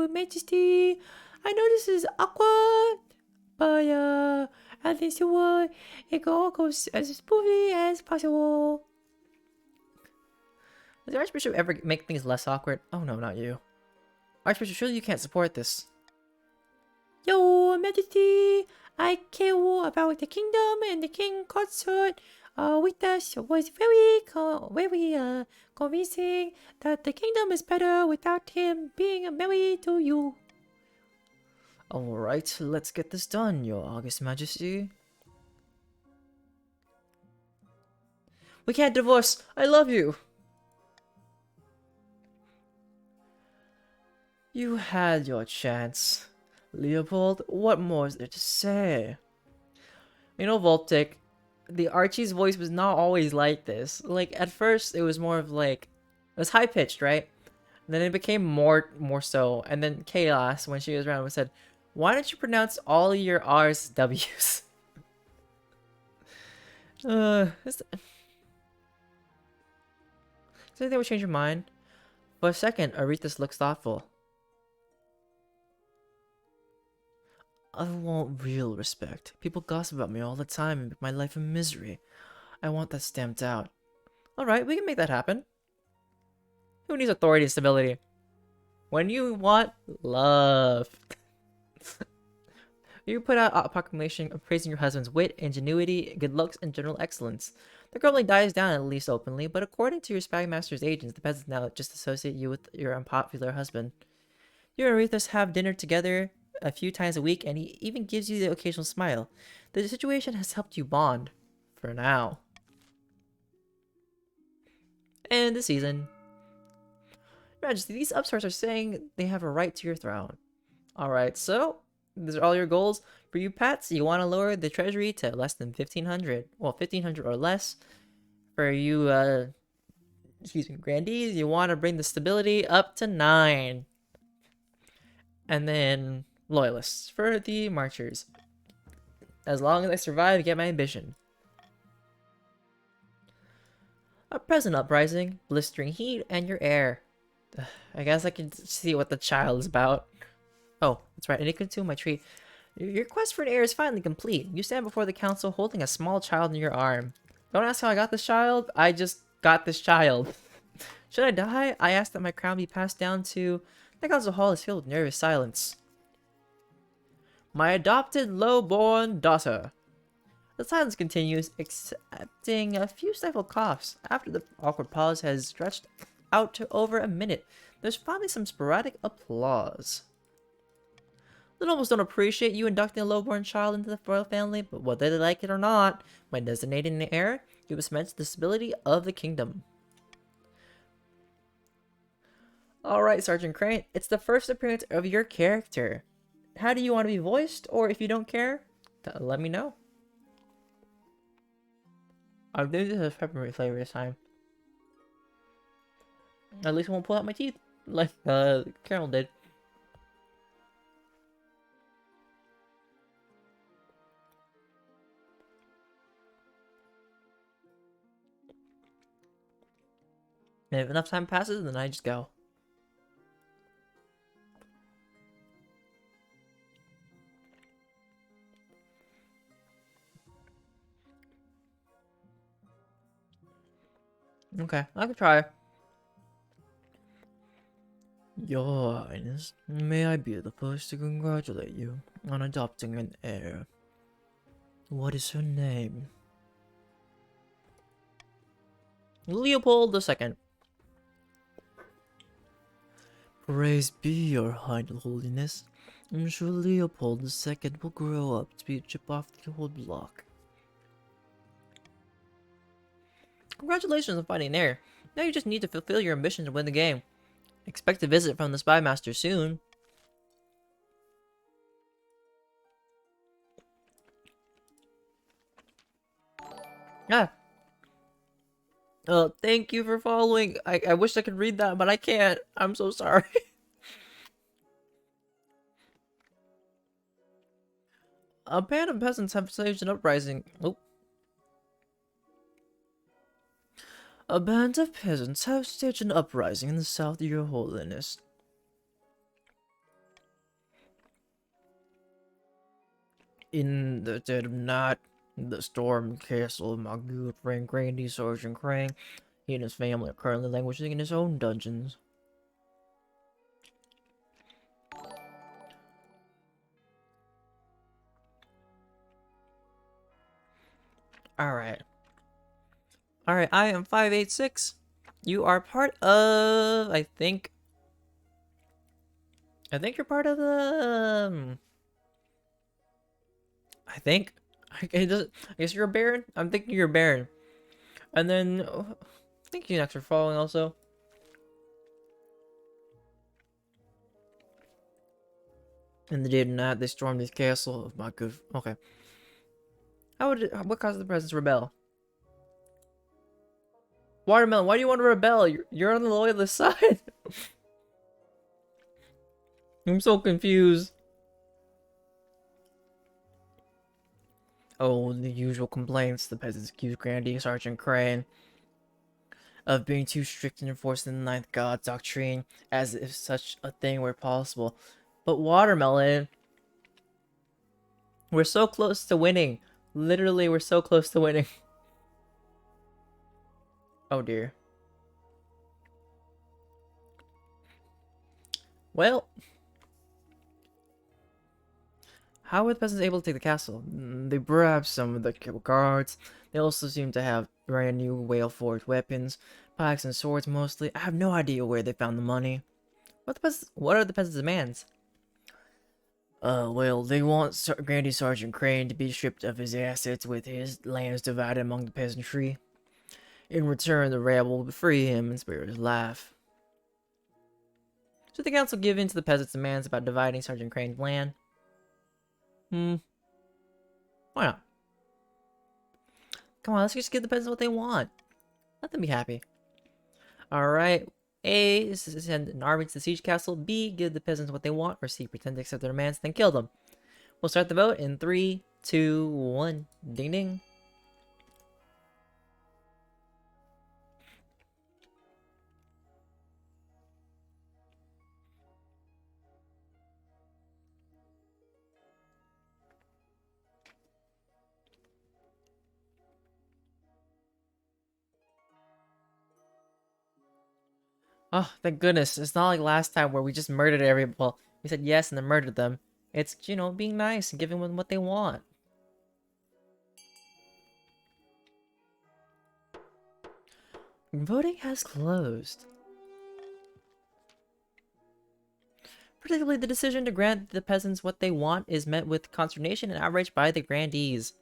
Majesty. I know this is awkward, but at least it goes as smoothly as possible. Does the Archbishop ever make things less awkward? Oh no, not you. Archbishop, surely you can't support this. Your Majesty, I care about the kingdom and the king consort with us was very convincing that the kingdom is better without him being married to you. Alright, let's get this done, your August Majesty. We can't divorce. I love you. You had your chance. Leopold, what more is there to say? You know, Voltic, the Archie's voice was not always like this. Like, at first, it was more of like, it was high-pitched, right? And then it became more so. And then Chaos, when she was around, said, why don't you pronounce all your R's W's? Is there anything that would change your mind? For a second, Arethusa looks thoughtful. I want real respect. People gossip about me all the time and make my life a misery. I want that stamped out. Alright, we can make that happen. Who needs authority and stability? When you want love. You put out a proclamation praising your husband's wit, ingenuity, good looks, and general excellence. The grumbling dies down, at least openly, but according to your spy master's agents, the peasants now just associate you with your unpopular husband. You and Arethusa have dinner together a few times a week, and he even gives you the occasional smile. The situation has helped you bond. For now. And the season. Your Majesty, these upstarts are saying they have a right to your throne. Alright, so these are all your goals. For you, Pats, you want to lower the treasury to less than 1,500. Well, 1,500 or less. For you, grandees, you want to bring the stability up to 9. And then loyalists for the marchers. As long as I survive, get my ambition. A present uprising, blistering heat, and your heir. I guess I can see what the child is about. Oh, that's right, I did consume my treat. Your quest for an heir is finally complete. You stand before the council holding a small child in your arm. Don't ask how I got this child, I just got this child. Should I die? I ask that my crown be passed down to... The council hall is filled with nervous silence. My adopted low-born daughter. The silence continues, excepting a few stifled coughs. After the awkward pause has stretched out to over a minute, there's finally some sporadic applause. The nobles don't appreciate you inducting a lowborn child into the royal family, but whether they like it or not, by designating an heir, you have cemented the stability of the kingdom. Alright, Sergeant Crane, it's the first appearance of your character. How do you want to be voiced, or if you don't care, let me know. I think this is peppermint flavor this time. At least I won't pull out my teeth like Carol did. And if enough time passes, then I just go. Okay, I can try. Your Highness, may I be the first to congratulate you on adopting an heir. What is her name? Leopold II. Praise be your high holiness. I'm sure Leopold II will grow up to be a chip off the old block. Congratulations on finding an heir. Now you just need to fulfill your ambition to win the game. Expect a visit from the Spy Master soon. Ah. Thank you for following. I wish I could read that, but I can't. I'm so sorry. A band of peasants have staged an uprising. Oh. A band of peasants have staged an uprising in the south, your holiness. In the dead of night, the storm castle of my good friend Grandy Sergeant Crane, he and his family are currently languishing in his own dungeons. Alright. Alright, I am 586. You are part of... I think you're part of the... I think. I guess you're a baron? I'm thinking you're a baron. And then... I think you next are following also. In the dead of night, they stormed this castle of my good... Okay. What caused the peasants to rebel? Watermelon, why do you want to rebel? You're on the loyalist side. I'm so confused. Oh, the usual complaints. The peasants accuse Grandy Sergeant Crane of being too strict in enforcing the Ninth God doctrine, as if such a thing were possible. But Watermelon, we're so close to winning. Literally, we're so close to winning. Oh dear. Well, How were the peasants able to take the castle? They grabbed some of the guards. They also seem to have brand new whale-forged weapons, pikes and swords mostly. I have no idea where they found the money. What are the peasants' demands? Well, they want Grandy Sergeant Crane to be stripped of his assets with his lands divided among the peasantry. In return, the rabble will free him and spare his life. Should the council give in to the peasants' demands about dividing Sergeant Crane's land? Why not? Come on, let's just give the peasants what they want. Let them be happy. Alright. A is to send an army to the siege castle. B, give the peasants what they want. Or C, pretend to accept their demands, then kill them. We'll start the vote in 3, 2, 1. Ding ding. Oh, thank goodness. It's not like last time where we just murdered everybody. Well, we said yes and then murdered them. It's, you know, being nice and giving them what they want. Voting has closed. Particularly, the decision to grant the peasants what they want is met with consternation and outrage by the grandees.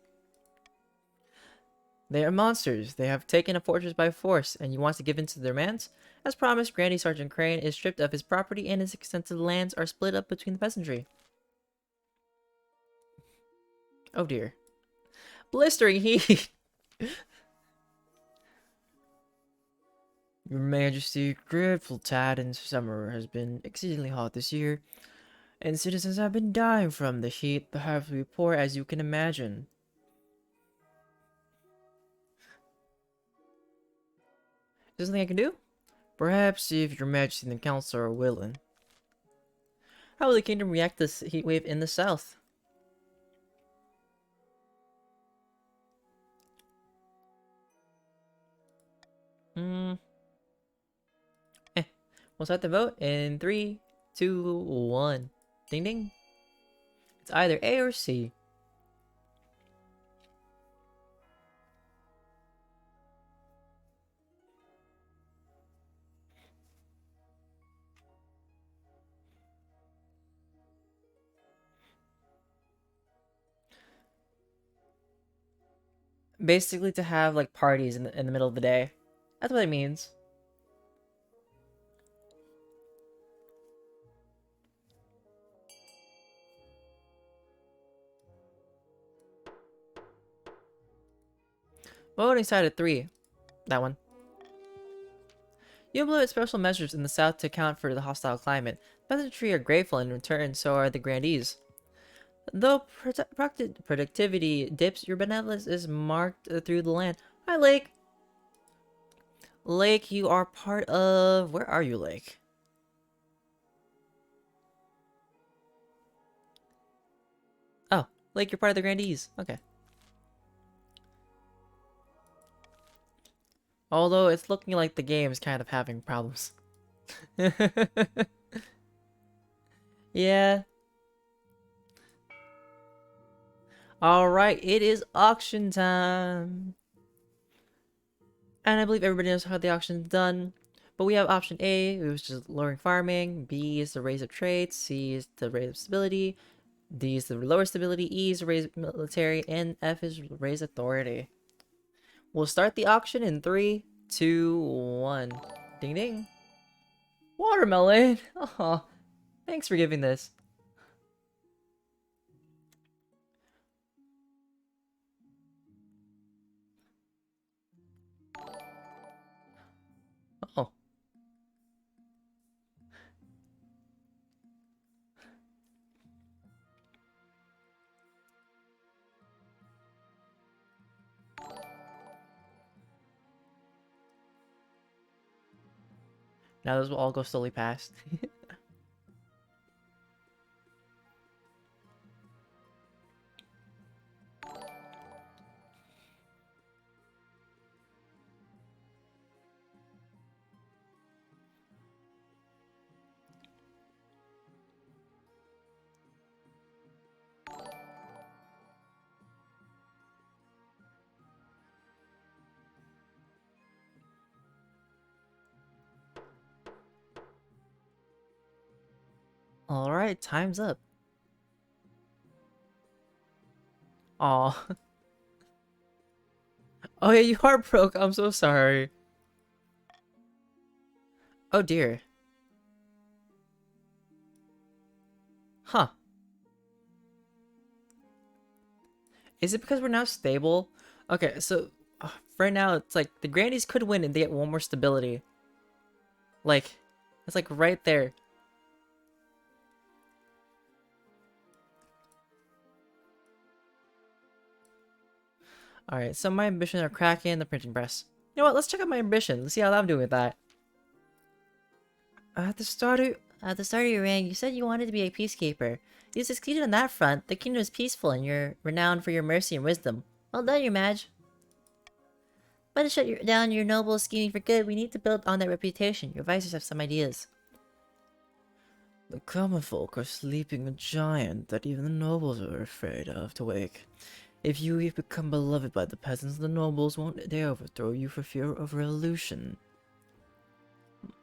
They are monsters. They have taken a fortress by force, and you want to give in to their demands? As promised, Grandee Sergeant Crane is stripped of his property and his extensive lands are split up between the peasantry. Oh dear. Blistering heat! Your Majesty, dreadful tidings. Summer has been exceedingly hot this year, and citizens have been dying from the heat. The harvest will be poor, as you can imagine. Is there something I can do? Perhaps if your Majesty and the Council are willing. How will the kingdom react to this heat wave in the south? We'll start the vote in 3, 2, 1. Ding ding. It's either A or C. Basically to have like parties in the middle of the day. That's what it means. Voting side at 3. That one. You implement special measures in the south to account for the hostile climate. The peasantry are grateful in return, so are the grandees. Though productivity dips, your benevolence is marked through the land. Hi, Lake. Lake, you are part of... Where are you, Lake? Oh, Lake, you're part of the grandees. Okay. Although it's looking like the game is kind of having problems. Yeah. Alright, it is auction time. And I believe everybody knows how the auction's done. But we have option A, which is lowering farming. B is the raise of trade. C is the raise of stability. D is the lower stability. E is the raise military. And F is raise authority. We'll start the auction in 3, 2, 1. Ding ding. Watermelon! Oh, thanks for giving this. Oh. Now those will all go slowly past. Alright, time's up. Aw. Oh yeah, you are broke. I'm so sorry. Oh dear. Huh. Is it because we're now stable? Okay, so for right now, it's like the Grandies could win and they get one more stability. Like, it's like right there. Alright, so my ambitions are cracking the printing press. You know what? Let's check out my ambition. Let's see how I'm doing with that. At the start of your reign, you said you wanted to be a peacekeeper. You succeeded on that front. The kingdom is peaceful and you're renowned for your mercy and wisdom. Well done, your Maj. But to down your noble scheming for good, we need to build on that reputation. Your advisors have some ideas. The common folk are sleeping a giant that even the nobles are afraid of to wake. If you become beloved by the peasants, the nobles won't dare overthrow you for fear of revolution.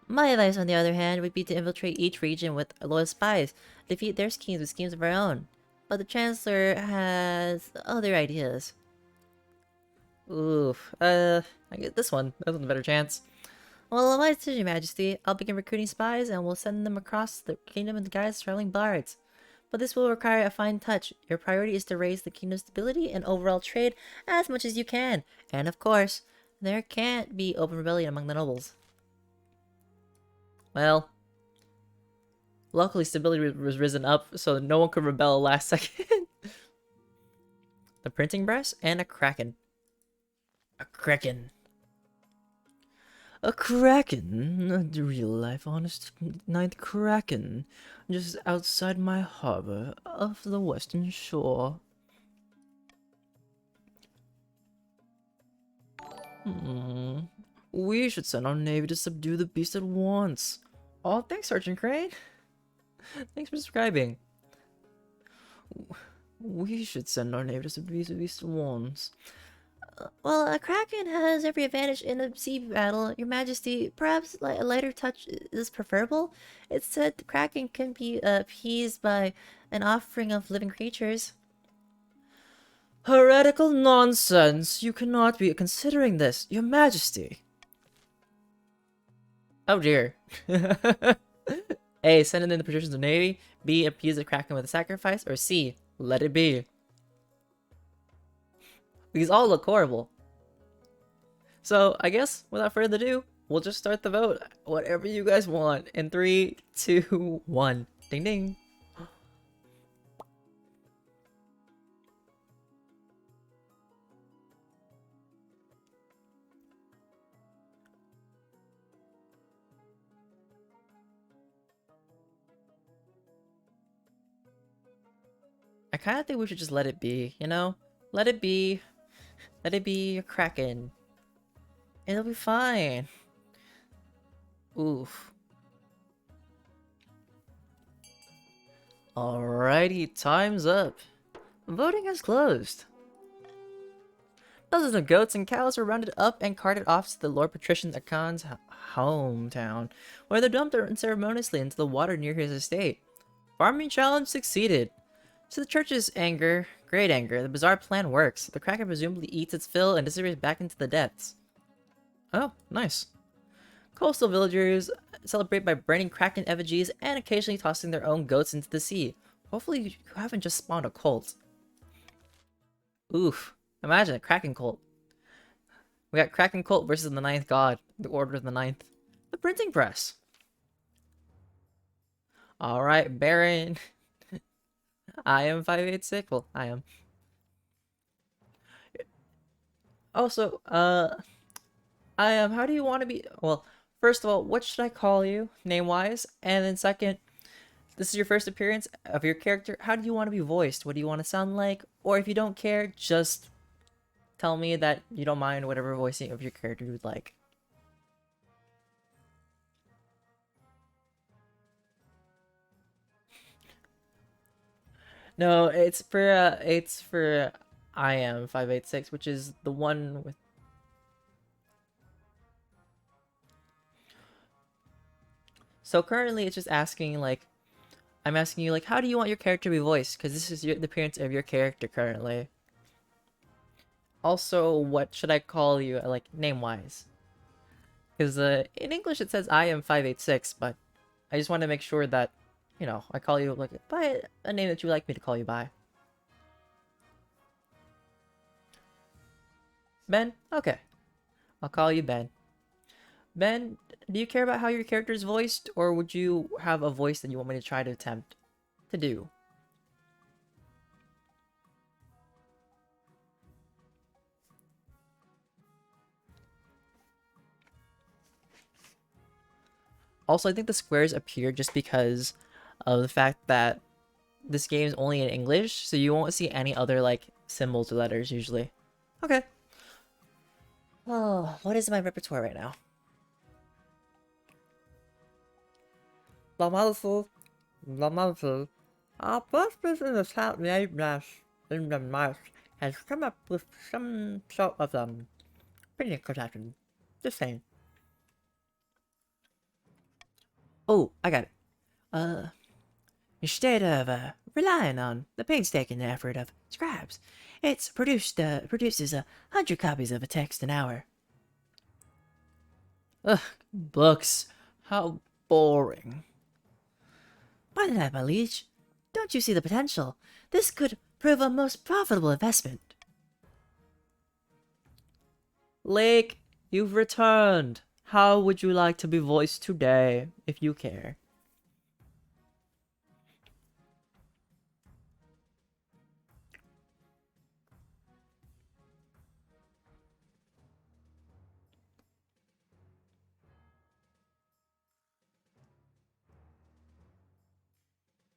My advice, on the other hand, would be to infiltrate each region with loyal spies, defeat their schemes with schemes of our own. But the Chancellor has other ideas. Oof. I get this one. That one's a better chance. Well, my decision, Majesty. I'll begin recruiting spies and we'll send them across the kingdom in the guise of traveling bards. But this will require a fine touch. Your priority is to raise the kingdom's stability and overall trade as much as you can. And of course, there can't be open rebellion among the nobles. Well, luckily stability was risen up, so no one could rebel last second. The printing press and a kraken. A kraken. A kraken? A real-life honest ninth kraken, just outside my harbor of the western shore. We should send our navy to subdue the beast at once. Oh, thanks, Sergeant Crane. Thanks for subscribing. We should send our navy to subdue the beast at once. Well, a kraken has every advantage in a sea battle, Your Majesty. Perhaps a lighter touch is preferable. It's said the kraken can be appeased by an offering of living creatures. Heretical nonsense! You cannot be considering this, Your Majesty. Oh dear. A. Send in the patricians of Navy. B. Appease the kraken with a sacrifice. Or C. Let it be. These all look horrible. So, I guess, without further ado, we'll just start the vote. Whatever you guys want. In 3, 2, 1. Ding ding. I kind of think we should just let it be, you know? Let it be. Let it be a kraken. It'll be fine. Oof. Alrighty, time's up. Voting is closed. Dozens of goats and cows were rounded up and carted off to the Lord Patrician Akan's hometown, where they're dumped unceremoniously into the water near his estate. Farming challenge succeeded. To the church's anger, great anger, the bizarre plan works. The kraken presumably eats its fill and disappears back into the depths. Oh, nice. Coastal villagers celebrate by burning kraken effigies and occasionally tossing their own goats into the sea. Hopefully you haven't just spawned a cult. Oof. Imagine a kraken cult. We got kraken cult versus the ninth god, the order of the ninth. The printing press. Alright, Baron. I am 586. Well, I am. Also, I am. How do you want to be? Well, first of all, what should I call you, name-wise? And then second, this is your first appearance of your character. How do you want to be voiced? What do you want to sound like? Or if you don't care, just tell me that you don't mind whatever voicing of your character you would like. No, it's for I am 586, which is the one with. So currently it's just asking like I'm asking you, like, how do you want your character to be voiced? Because this is the appearance of your character currently. Also, what should I call you, like, name-wise? Because in English it says I am 586, but I just want to make sure that, you know, I call you, like, by a name that you like me to call you by. Ben? Okay. I'll call you Ben. Ben, do you care about how your character is voiced, or would you have a voice that you want me to try to attempt to do? Also, I think the squares appear just because of the fact that this game is only in English, so you won't see any other, like, symbols or letters usually. Okay. Oh, what is my repertoire right now? The muscle. Our first person in the South Nameless in the Marsh has come up with some sort of printing contraption. Just saying. Oh, I got it. Instead of relying on the painstaking effort of scribes, it's produces 100 copies of a text an hour. Ugh, books. How boring. By the night, my liege, don't you see the potential? This could prove a most profitable investment. Lake, you've returned. How would you like to be voiced today, if you care?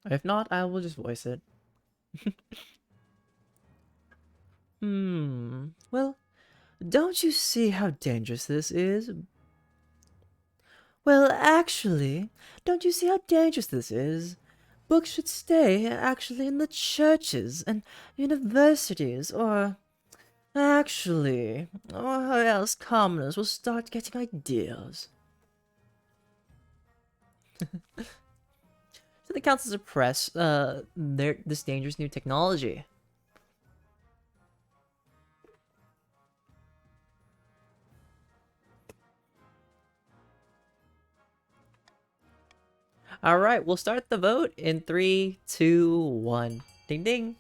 If not, I will just voice it. Well, don't you see how dangerous this is? Well, actually, don't you see how dangerous this is? Books should stay actually in the churches and universities, or else commoners will start getting ideas. So the council suppress this dangerous new technology. All right, we'll start the vote in 3, 2, 1. Ding ding.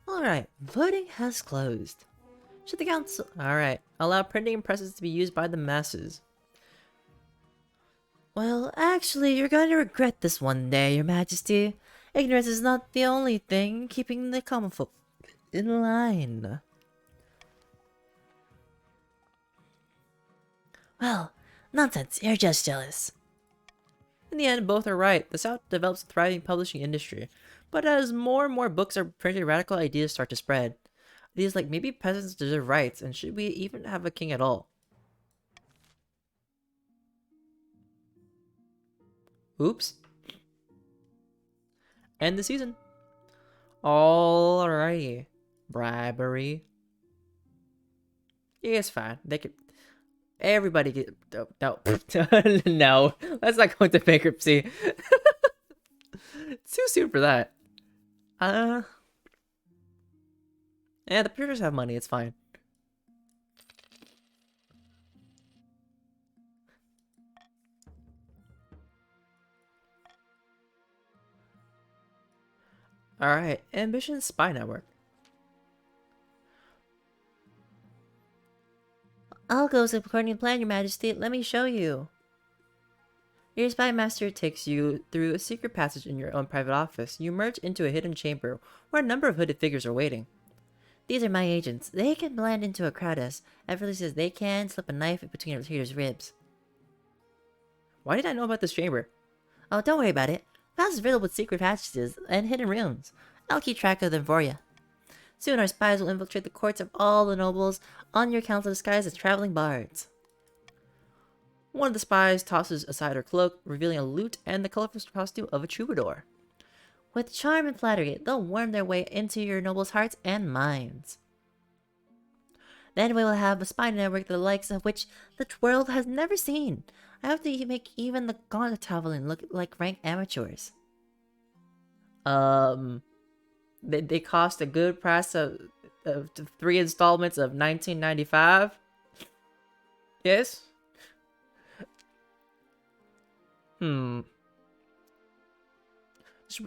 Alright, voting has closed. Should the council... Alright, allow printing presses to be used by the masses. Well, actually, you're going to regret this one day, Your Majesty. Ignorance is not the only thing keeping the common folk in line. Well, nonsense, you're just jealous. In the end, both are right. The South develops a thriving publishing industry. But as more and more books are printed, radical ideas start to spread. Ideas like maybe peasants deserve rights, and should we even have a king at all? Oops. End the season. Alrighty. Bribery. Yeah, it's fine. They could... Everybody get... No. No. Let's not go into bankruptcy. Too soon for that. Yeah, the printers have money. It's fine. Alright, Ambition Spy Network. All goes according to plan, Your Majesty. Let me show you. Your spy master takes you through a secret passage in your own private office. You emerge into a hidden chamber where a number of hooded figures are waiting. These are my agents. They can blend into a crowd as effortlessly as they can slip a knife between a retreater's ribs. Why did I know about this chamber? Oh, don't worry about it. The house is riddled with secret passages and hidden rooms. I'll keep track of them for you. Soon our spies will infiltrate the courts of all the nobles on your council disguised as traveling bards. One of the spies tosses aside her cloak, revealing a lute and the colorful costume of a troubadour. With charm and flattery, they'll worm their way into your nobles' hearts and minds. Then we will have a spy network the likes of which the world has never seen. I hope that you make even the gauntlet traveling look like rank amateurs. They cost a good price of 3 installments of $19.95. Yes. Should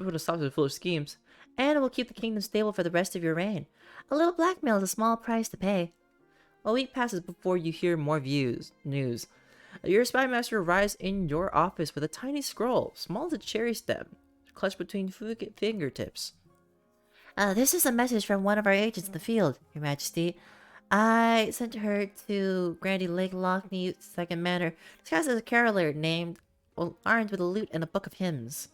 put a stop to the foolish schemes. And it will keep the kingdom stable for the rest of your reign. A little blackmail is a small price to pay. A week passes before you hear more news. Your spy master arrives in your office with a tiny scroll, small as a cherry stem, clutched between fingertips. This is a message from one of our agents in the field, Your Majesty. I sent her to Grandy Lake Lockney Second Manor, disguised as a caroler named, armed with a lute and a book of hymns.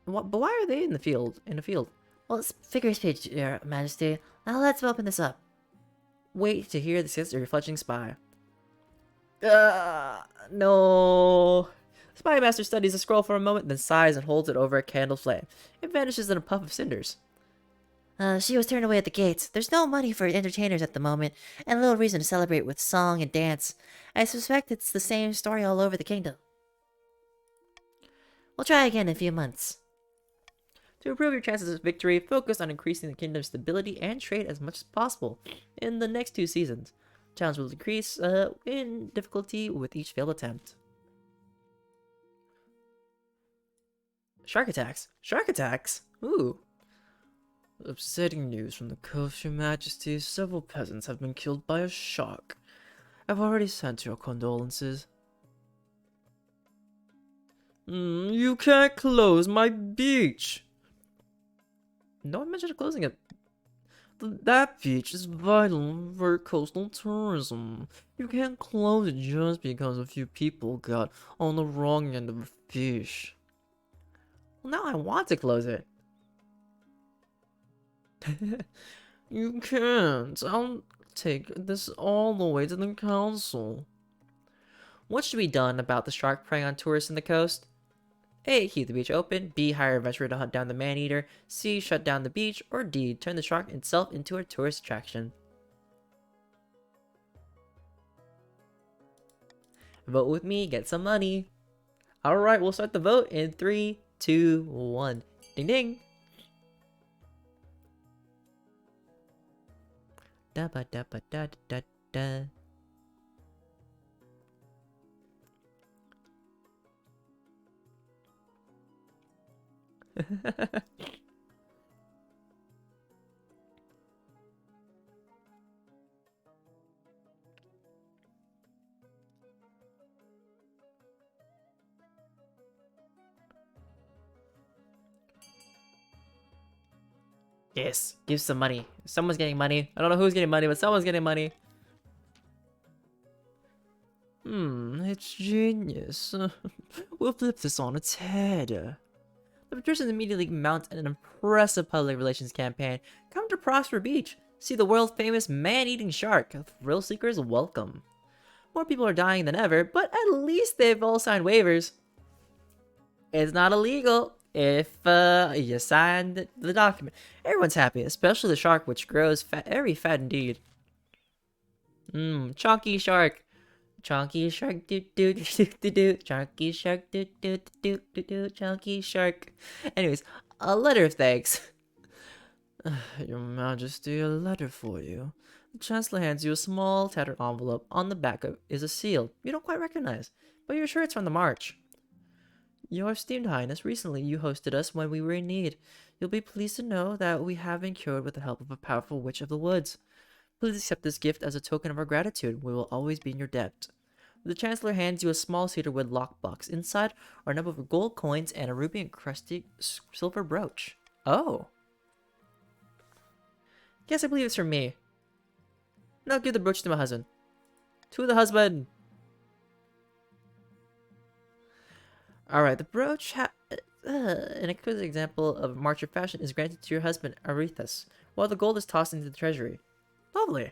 But why are they in the field? Well, it's figure speech, Your Majesty. Now let's open this up. Wait to hear the sister of your fledgling spy. No. Spy Master studies the scroll for a moment, then sighs and holds it over a candle flame. It vanishes in a puff of cinders. She was turned away at the gates. There's no money for entertainers at the moment, and little reason to celebrate with song and dance. I suspect it's the same story all over the kingdom. We'll try again in a few months. To improve your chances of victory, focus on increasing the kingdom's stability and trade as much as possible in the next 2 seasons. Challenge will decrease in difficulty with each failed attempt. Shark attacks? Shark attacks? Ooh. Upsetting news from the coast, Your Majesty. Several peasants have been killed by a shark. I've already sent your condolences. You can't close my beach! No one mentioned closing it. That beach is vital for coastal tourism. You can't close it just because a few people got on the wrong end of a fish. Well, now I want to close it. You can't. I'll take this all the way to the council. What should be done about the shark preying on tourists in the coast? A. Keep the beach open. B. Hire a adventurer to hunt down the man-eater. C. Shut down the beach. Or D. Turn the shark itself into a tourist attraction. Vote with me. Get some money. Alright, we'll start the vote in 3, 2, 1. Ding ding! Da ba da ba da da da. Yes, give some money. Someone's getting money. I don't know who's getting money, but someone's getting money. It's genius. We'll flip this on its head. The patricians immediately mount an impressive public relations campaign. Come to Prosper Beach. See the world-famous man-eating shark. Thrill seekers welcome. More people are dying than ever, but at least they've all signed waivers. It's not illegal if you signed the document. Everyone's happy, especially the shark, which grows very fat indeed. Chunky shark. Chunky shark, do do do do do. Chunky shark, do do do do do. Chunky shark. Anyways, a letter of thanks. Your Majesty, a letter for you. The Chancellor hands you a small, tattered envelope. On the back of is a seal You don't quite recognize, but you're sure it's from the March. Your esteemed Highness, recently you hosted us when we were in need. You'll be pleased to know that we have been cured with the help of a powerful witch of the woods. Please accept this gift as a token of our gratitude. We will always be in your debt. The Chancellor hands you a small cedarwood lockbox. Inside are a number of gold coins and a ruby-encrusted silver brooch. Oh. Guess I believe it's from me. Now give the brooch to my husband. To the husband! Alright, the brooch an exquisite example of march of fashion is granted to your husband, Arethus, while the gold is tossed into the treasury. Lovely.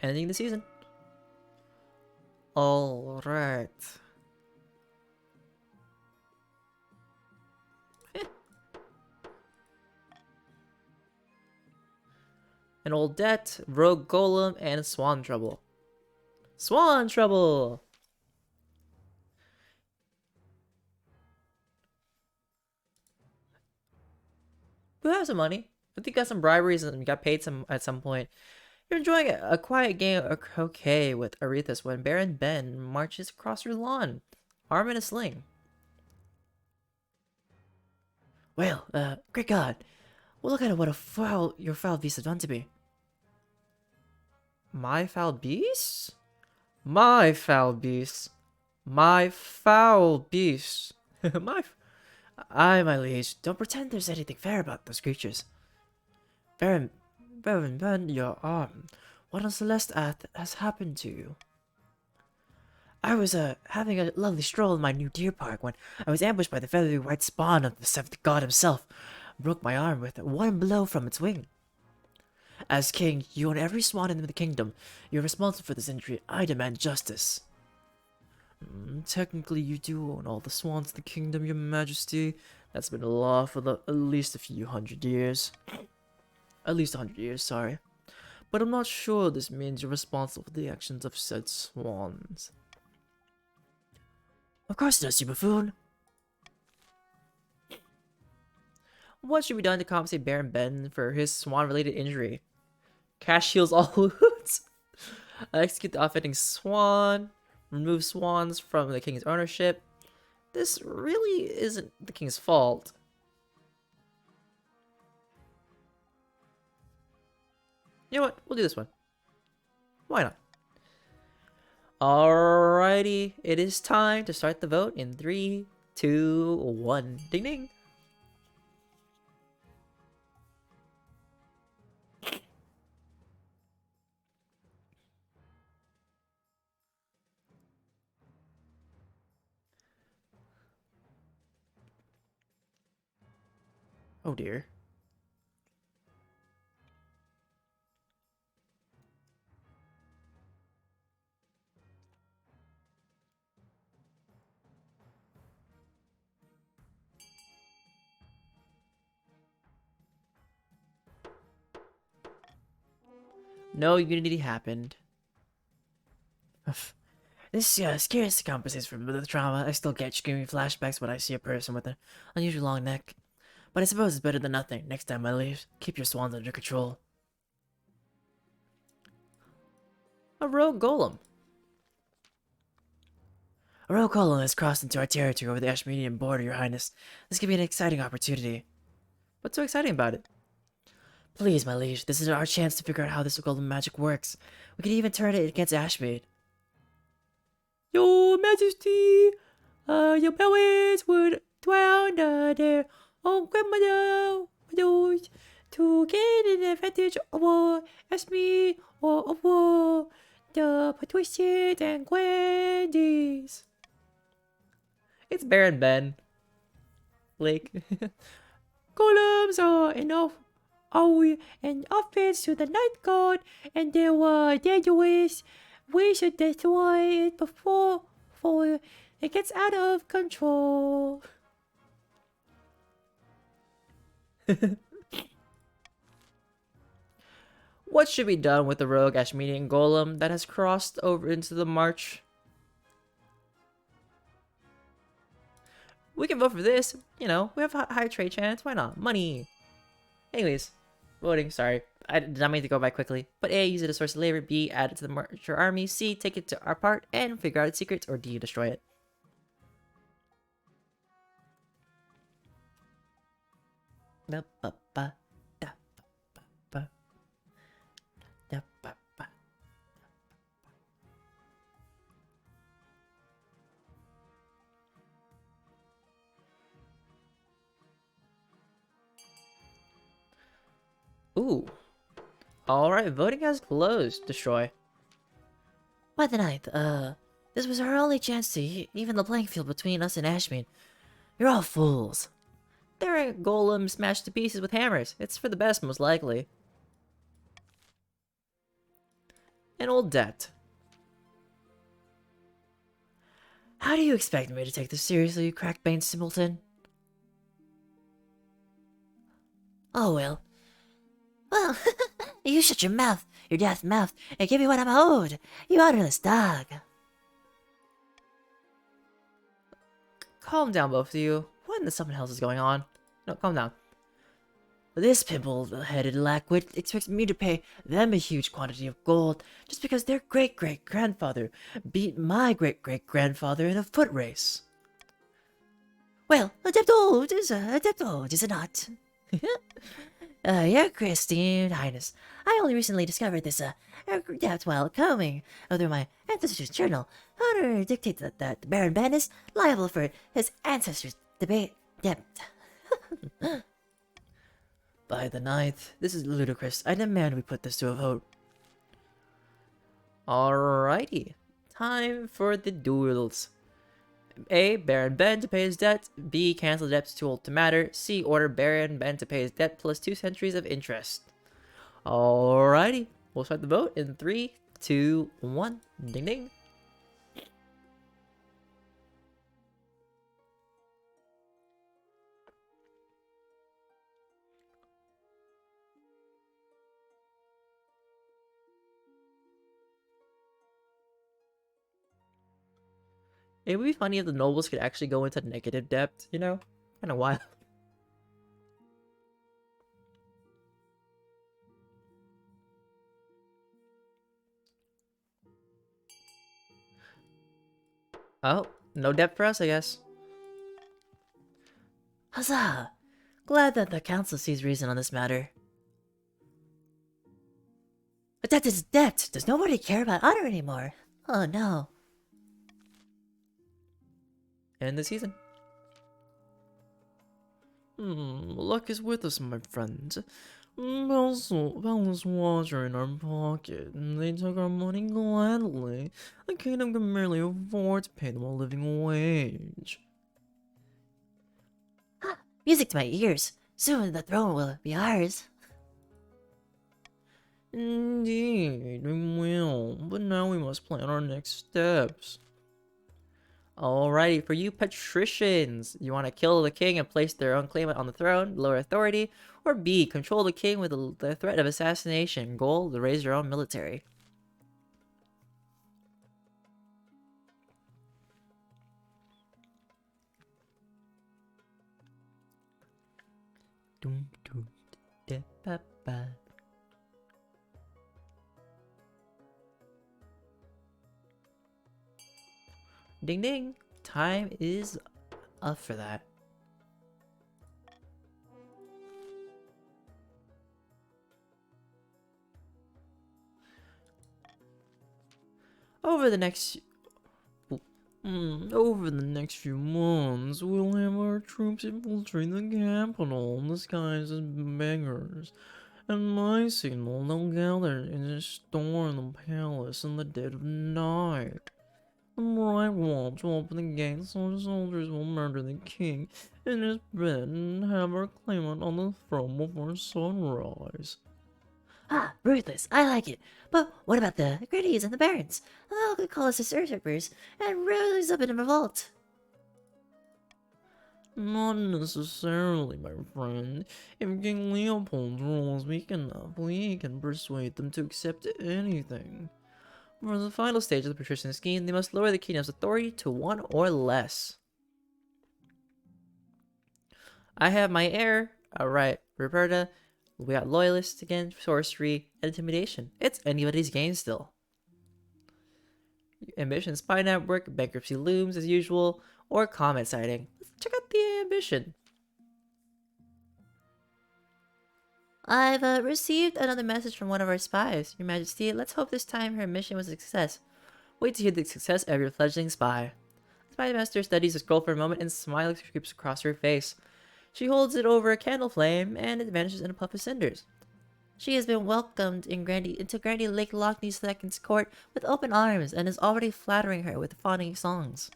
Ending the season. Alright. An old debt, rogue golem, and swan trouble. Swan trouble! We have some money. I think you got some briberies and you got paid some at some point. You're enjoying a quiet game of croquet with Arethus when Baron Ben marches across your lawn, arm in a sling. Well, great God. Well, look at what your foul beast has done to me. My foul beast? My foul beast. My foul beast. my. Aye, my liege, don't pretend there's anything fair about those creatures. Baron, your arm. What on Celeste earth has happened to you? I was, having a lovely stroll in my new deer park when I was ambushed by the feathery white spawn of the seventh god himself. Broke my arm with one blow from its wing. As king, you own every swan in the kingdom. You're responsible for this injury. I demand justice. Technically, you do own all the swans in the kingdom, your majesty. That's been a law for at least a few hundred years. At least 100 years, sorry. But I'm not sure this means you're responsible for the actions of said swans. Of course it does, you buffoon. What should be done to compensate Baron Ben for his swan-related injury? Cash heals all wounds. Execute the offending swan. Remove swans from the king's ownership. This really isn't the king's fault. You know what? We'll do this one. Why not? Alrighty, it is time to start the vote in 3, 2, 1. Ding ding. Oh dear. No unity happened. This scarce compensates for the trauma. I still get screaming flashbacks when I see a person with an unusually long neck. But I suppose it's better than nothing. Next time I leave, keep your swans under control. A rogue golem. A rogue column has crossed into our territory over the Ashmedian border, Your Highness. This could be an exciting opportunity. What's so exciting about it? Please, my liege, this is our chance to figure out how this golden magic works. We could even turn it against Ashmead. Your Majesty, your powers would dwell under their own grandmother to gain an advantage over Ashmead or over the patricians and grandees. It's Baron Ben. Lake. Golems are enough. An offense to the night god, and they were dangerous. We should destroy it before it gets out of control. What should be done with the rogue Ashmedian golem that has crossed over into the march? We can vote for this. You know, we have a high trade chance. Why not? Money. Anyways, voting. Sorry. I did not mean to go by quickly. But A, use it as a source of labor. B, add it to the marcher army. C, take it to our part and figure out its secrets. Or D, destroy it. Da, ba, ba, da, ba, ba, da, ba, ba. Ooh. Alright, voting has closed. Destroy. By the ninth, this was our only chance to even the playing field between us and Ashmead. You're all fools. They're a golem smashed to pieces with hammers. It's for the best, most likely. An old debt. How do you expect me to take this seriously, you crackbane simpleton? Oh, well. Well, you shut your mouth, your deaf mouth, and give me what I'm owed, you odorless dog. Calm down, both of you. What in the something else is going on? No, calm down. This pimple-headed lackwit expects me to pay them a huge quantity of gold just because their great-great-grandfather beat my great-great-grandfather in a foot race. Well, DjDoubleT is it not? Your Christine Highness, I only recently discovered this depth while combing through my ancestors' journal. Honor dictates that the Baron Ben is liable for his ancestors' debate depth. By the ninth, this is ludicrous. I demand we put this to a vote. Alrighty. Time for the duels. A. Baron Ben to pay his debt. B. Cancel debts too old to matter. C. Order Baron Ben to pay his debt plus 2 centuries of interest. Alrighty. We'll start the vote in 3, 2, 1. Ding ding. It would be funny if the nobles could actually go into negative debt, you know? Kind of wild. Oh, no debt for us, I guess. Huzzah! Glad that the council sees reason on this matter. But that is debt! Does nobody care about honor anymore? Oh no. End the season. Luck is with us, my friends. Bells water in our pocket, and they took our money gladly. The kingdom can merely afford to pay them a living wage. Music to my ears. Soon the throne will be ours. Indeed, we will, but now we must plan our next steps. Alrighty, for you patricians, you want to kill the king and place their own claimant on the throne, lower authority, or B, control the king with the threat of assassination, goal, to raise your own military. Dum, dum, da, ba, ba. Ding ding, time is up for that. Over the next few months, we'll have our troops infiltrate the capital, disguised as beggars. At my signal, they'll gather and storm the palace in the dead of night. The bright walls will open the gates, so the soldiers will murder the king in his bed and have our claimant on the throne before sunrise. Ah, ruthless. I like it. But what about the gritties and the barons? They'll could call us usurpers and rise up in a revolt. Not necessarily, my friend. If King Leopold's rule is weak enough, we can persuade them to accept anything. For the final stage of the patrician scheme, they must lower the kingdom's authority to 1 or less. I have my heir. Alright, Roberta. We got loyalists again, sorcery, and intimidation. It's anybody's game still. Ambition spy network, bankruptcy looms as usual, or comet sighting. Let's check out the ambition. I've received another message from one of our spies. Your Majesty, let's hope this time her mission was a success. Wait to hear the success of your fledgling spy. The spy master studies the scroll for a moment and smile creeps across her face. She holds it over a candle flame and it vanishes in a puff of cinders. She has been welcomed into Grandy Lake Lockney II's court with open arms and is already flattering her with fawning songs.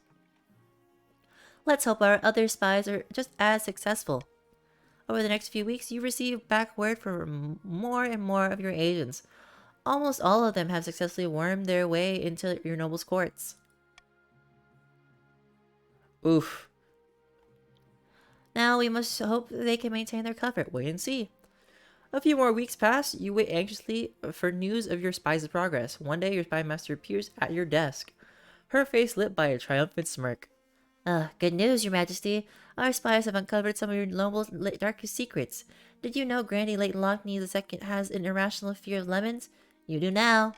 Let's hope our other spies are just as successful. Over the next few weeks, you receive back word from more and more of your agents. Almost all of them have successfully wormed their way into your noble's courts. Oof. Now we must hope they can maintain their comfort. Wait and see. A few more weeks pass. You wait anxiously for news of your spy's progress. One day, your spy master appears at your desk, her face lit by a triumphant smirk. Good news, Your Majesty. Our spies have uncovered some of your noble's darkest secrets. Did you know Grandy Lake Lockney II has an irrational fear of lemons? You do now.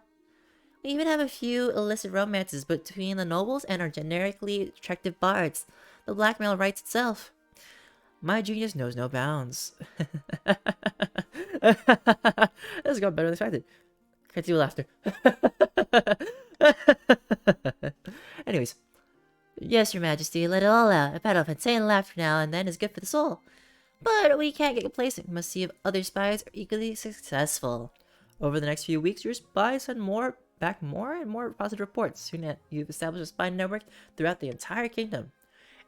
We even have a few illicit romances between the nobles and our generically attractive bards. The blackmail writes itself. My genius knows no bounds. This got better than expected. Can't do laughter. Anyways. Yes, Your Majesty, let it all out. A pat of insane laughter now and then is good for the soul. But we can't get complacent. We must see if other spies are equally successful. Over the next few weeks, your spies send back more and more positive reports. Soon you've established a spy network throughout the entire kingdom.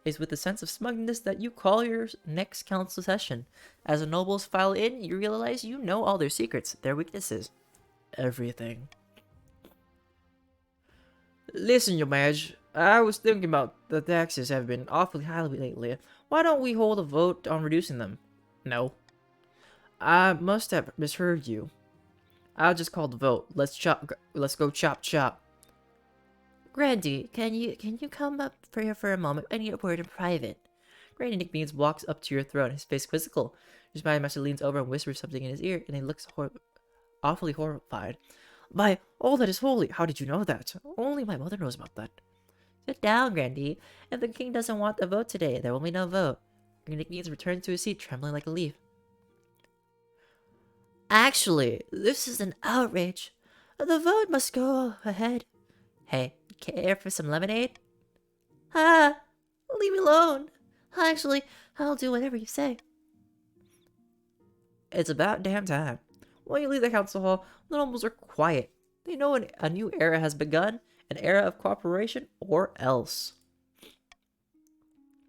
It's with a sense of smugness that you call your next council session. As the nobles file in, you realize you know all their secrets, their weaknesses, everything. Listen, Your Maj, I was thinking about the taxes have been awfully high lately. Why don't we hold a vote on reducing them? No. I must have misheard you. I'll just call the vote. Let's go chop chop. Grandy, can you come up here for a moment? I need a word in private. Grandy Nick Beans walks up to your throne, his face quizzical. Your spy master leans over and whispers something in his ear, and he looks awfully horrified. By all that is holy, how did you know that? Only my mother knows about that. Sit down, Grandy. If the king doesn't want a vote today, there will be no vote. Grandy Nick Beans returns to his seat, trembling like a leaf. Actually, this is an outrage. The vote must go ahead. Hey, care for some lemonade? Leave me alone. Actually, I'll do whatever you say. It's about damn time. When you leave the council hall, the nobles are quiet. They know a new era has begun, an era of cooperation, or else.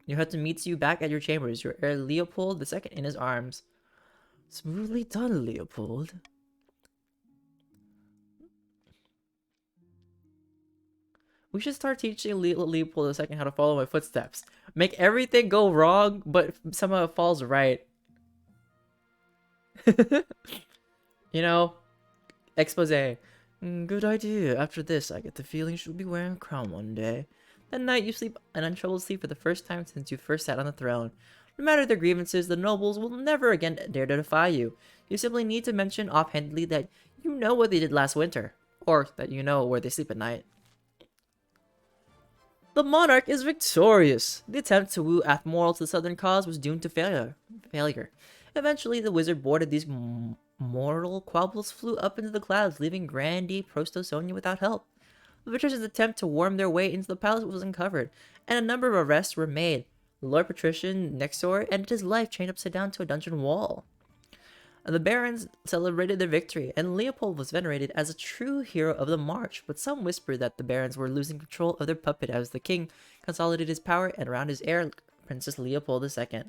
Your husband meets you back at your chambers, your heir Leopold II in his arms. Smoothly done, Leopold. We should start teaching Leopold II how to follow my footsteps. Make everything go wrong, but somehow it falls right. You know, expose. Good idea. After this, I get the feeling she'll be wearing a crown one day. That night, you sleep an untroubled sleep for the first time since you first sat on the throne. No matter their grievances, the nobles will never again dare to defy you. You simply need to mention offhandedly that you know what they did last winter, or that you know where they sleep at night. The Monarch is victorious! The attempt to woo Athmoral to the Southern cause was doomed to failure. Eventually, the wizard boarded these mortal quabbles flew up into the clouds, leaving Grandy Prostosonia without help. The patricians' attempt to worm their way into the palace was uncovered, and a number of arrests were made. Lord Patrician Nexor ended his life chained upside down to a dungeon wall. The barons celebrated their victory, and Leopold was venerated as a true hero of the march, but some whispered that the barons were losing control of their puppet as the king consolidated his power and around his heir, Princess Leopold II.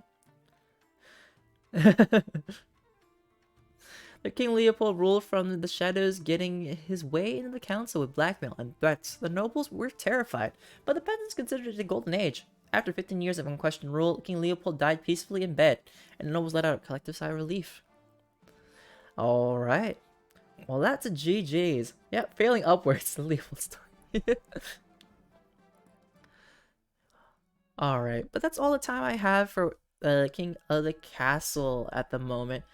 The King Leopold ruled from the shadows, getting his way into the council with blackmail and threats. The nobles were terrified, but the peasants considered it a golden age. After 15 years of unquestioned rule, King Leopold died peacefully in bed, and the nobles let out a collective sigh of relief. Alright. Well, that's a GG's. Yeah, failing upwards, the Leopold story. Alright, but that's all the time I have for King of the Castle at the moment.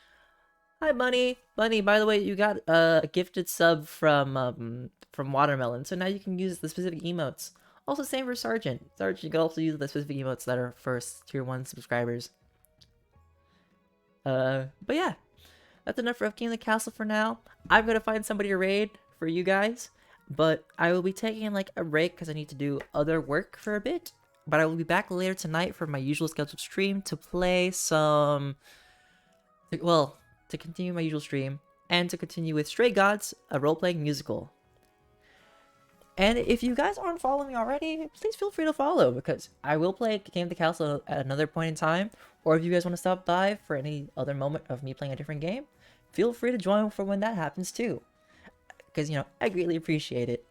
Hi, Bunny. Bunny, by the way, you got a gifted sub from Watermelon, so now you can use the specific emotes. Also, same for Sergeant. Sergeant, you can also use the specific emotes that are for tier 1 subscribers. But yeah, that's enough for King of the Castle for now. I'm gonna find somebody to raid for you guys, but I will be taking like a break because I need to do other work for a bit. But I will be back later tonight for my usual scheduled stream to play some... Well, to continue my usual stream, and to continue with Stray Gods, a role-playing musical. And if you guys aren't following me already, please feel free to follow, because I will play Game of the Castle at another point in time, or if you guys want to stop by for any other moment of me playing a different game, feel free to join for when that happens too, because, you know, I greatly appreciate it.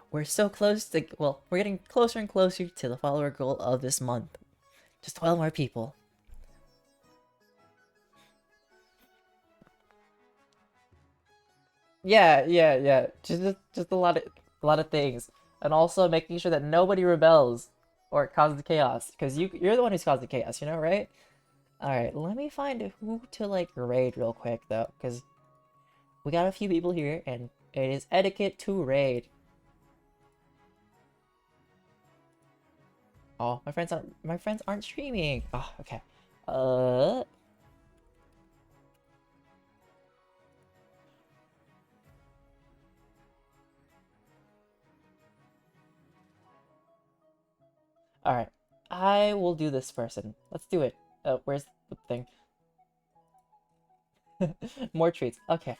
We're so close to, well, we're getting closer and closer to the follower goal of this month. Just 12 more people. Yeah. Just a lot of things, and also making sure that nobody rebels or causes chaos, because you're the one who's caused the chaos, you know, right? All right, let me find who to like raid real quick though, because we got a few people here, and it is etiquette to raid. Oh, my friends aren't streaming. Oh, okay. Uh. All right. I will do this person. Let's do it. Where's the thing? More treats. Okay.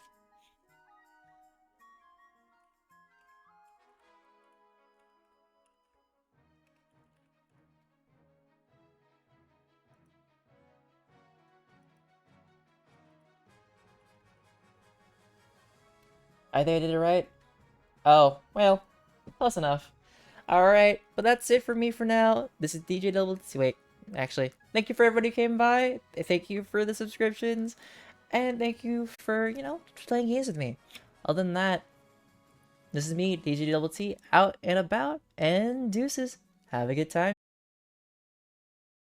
I think I did it right. Oh, well, close enough. Alright, but that's it for me for now. This is DjDoubleT. Wait, actually, thank you for everybody who came by. Thank you for the subscriptions. And thank you for, you know, playing games with me. Other than that, this is me, DjDoubleT, out and about, and deuces. Have a good time.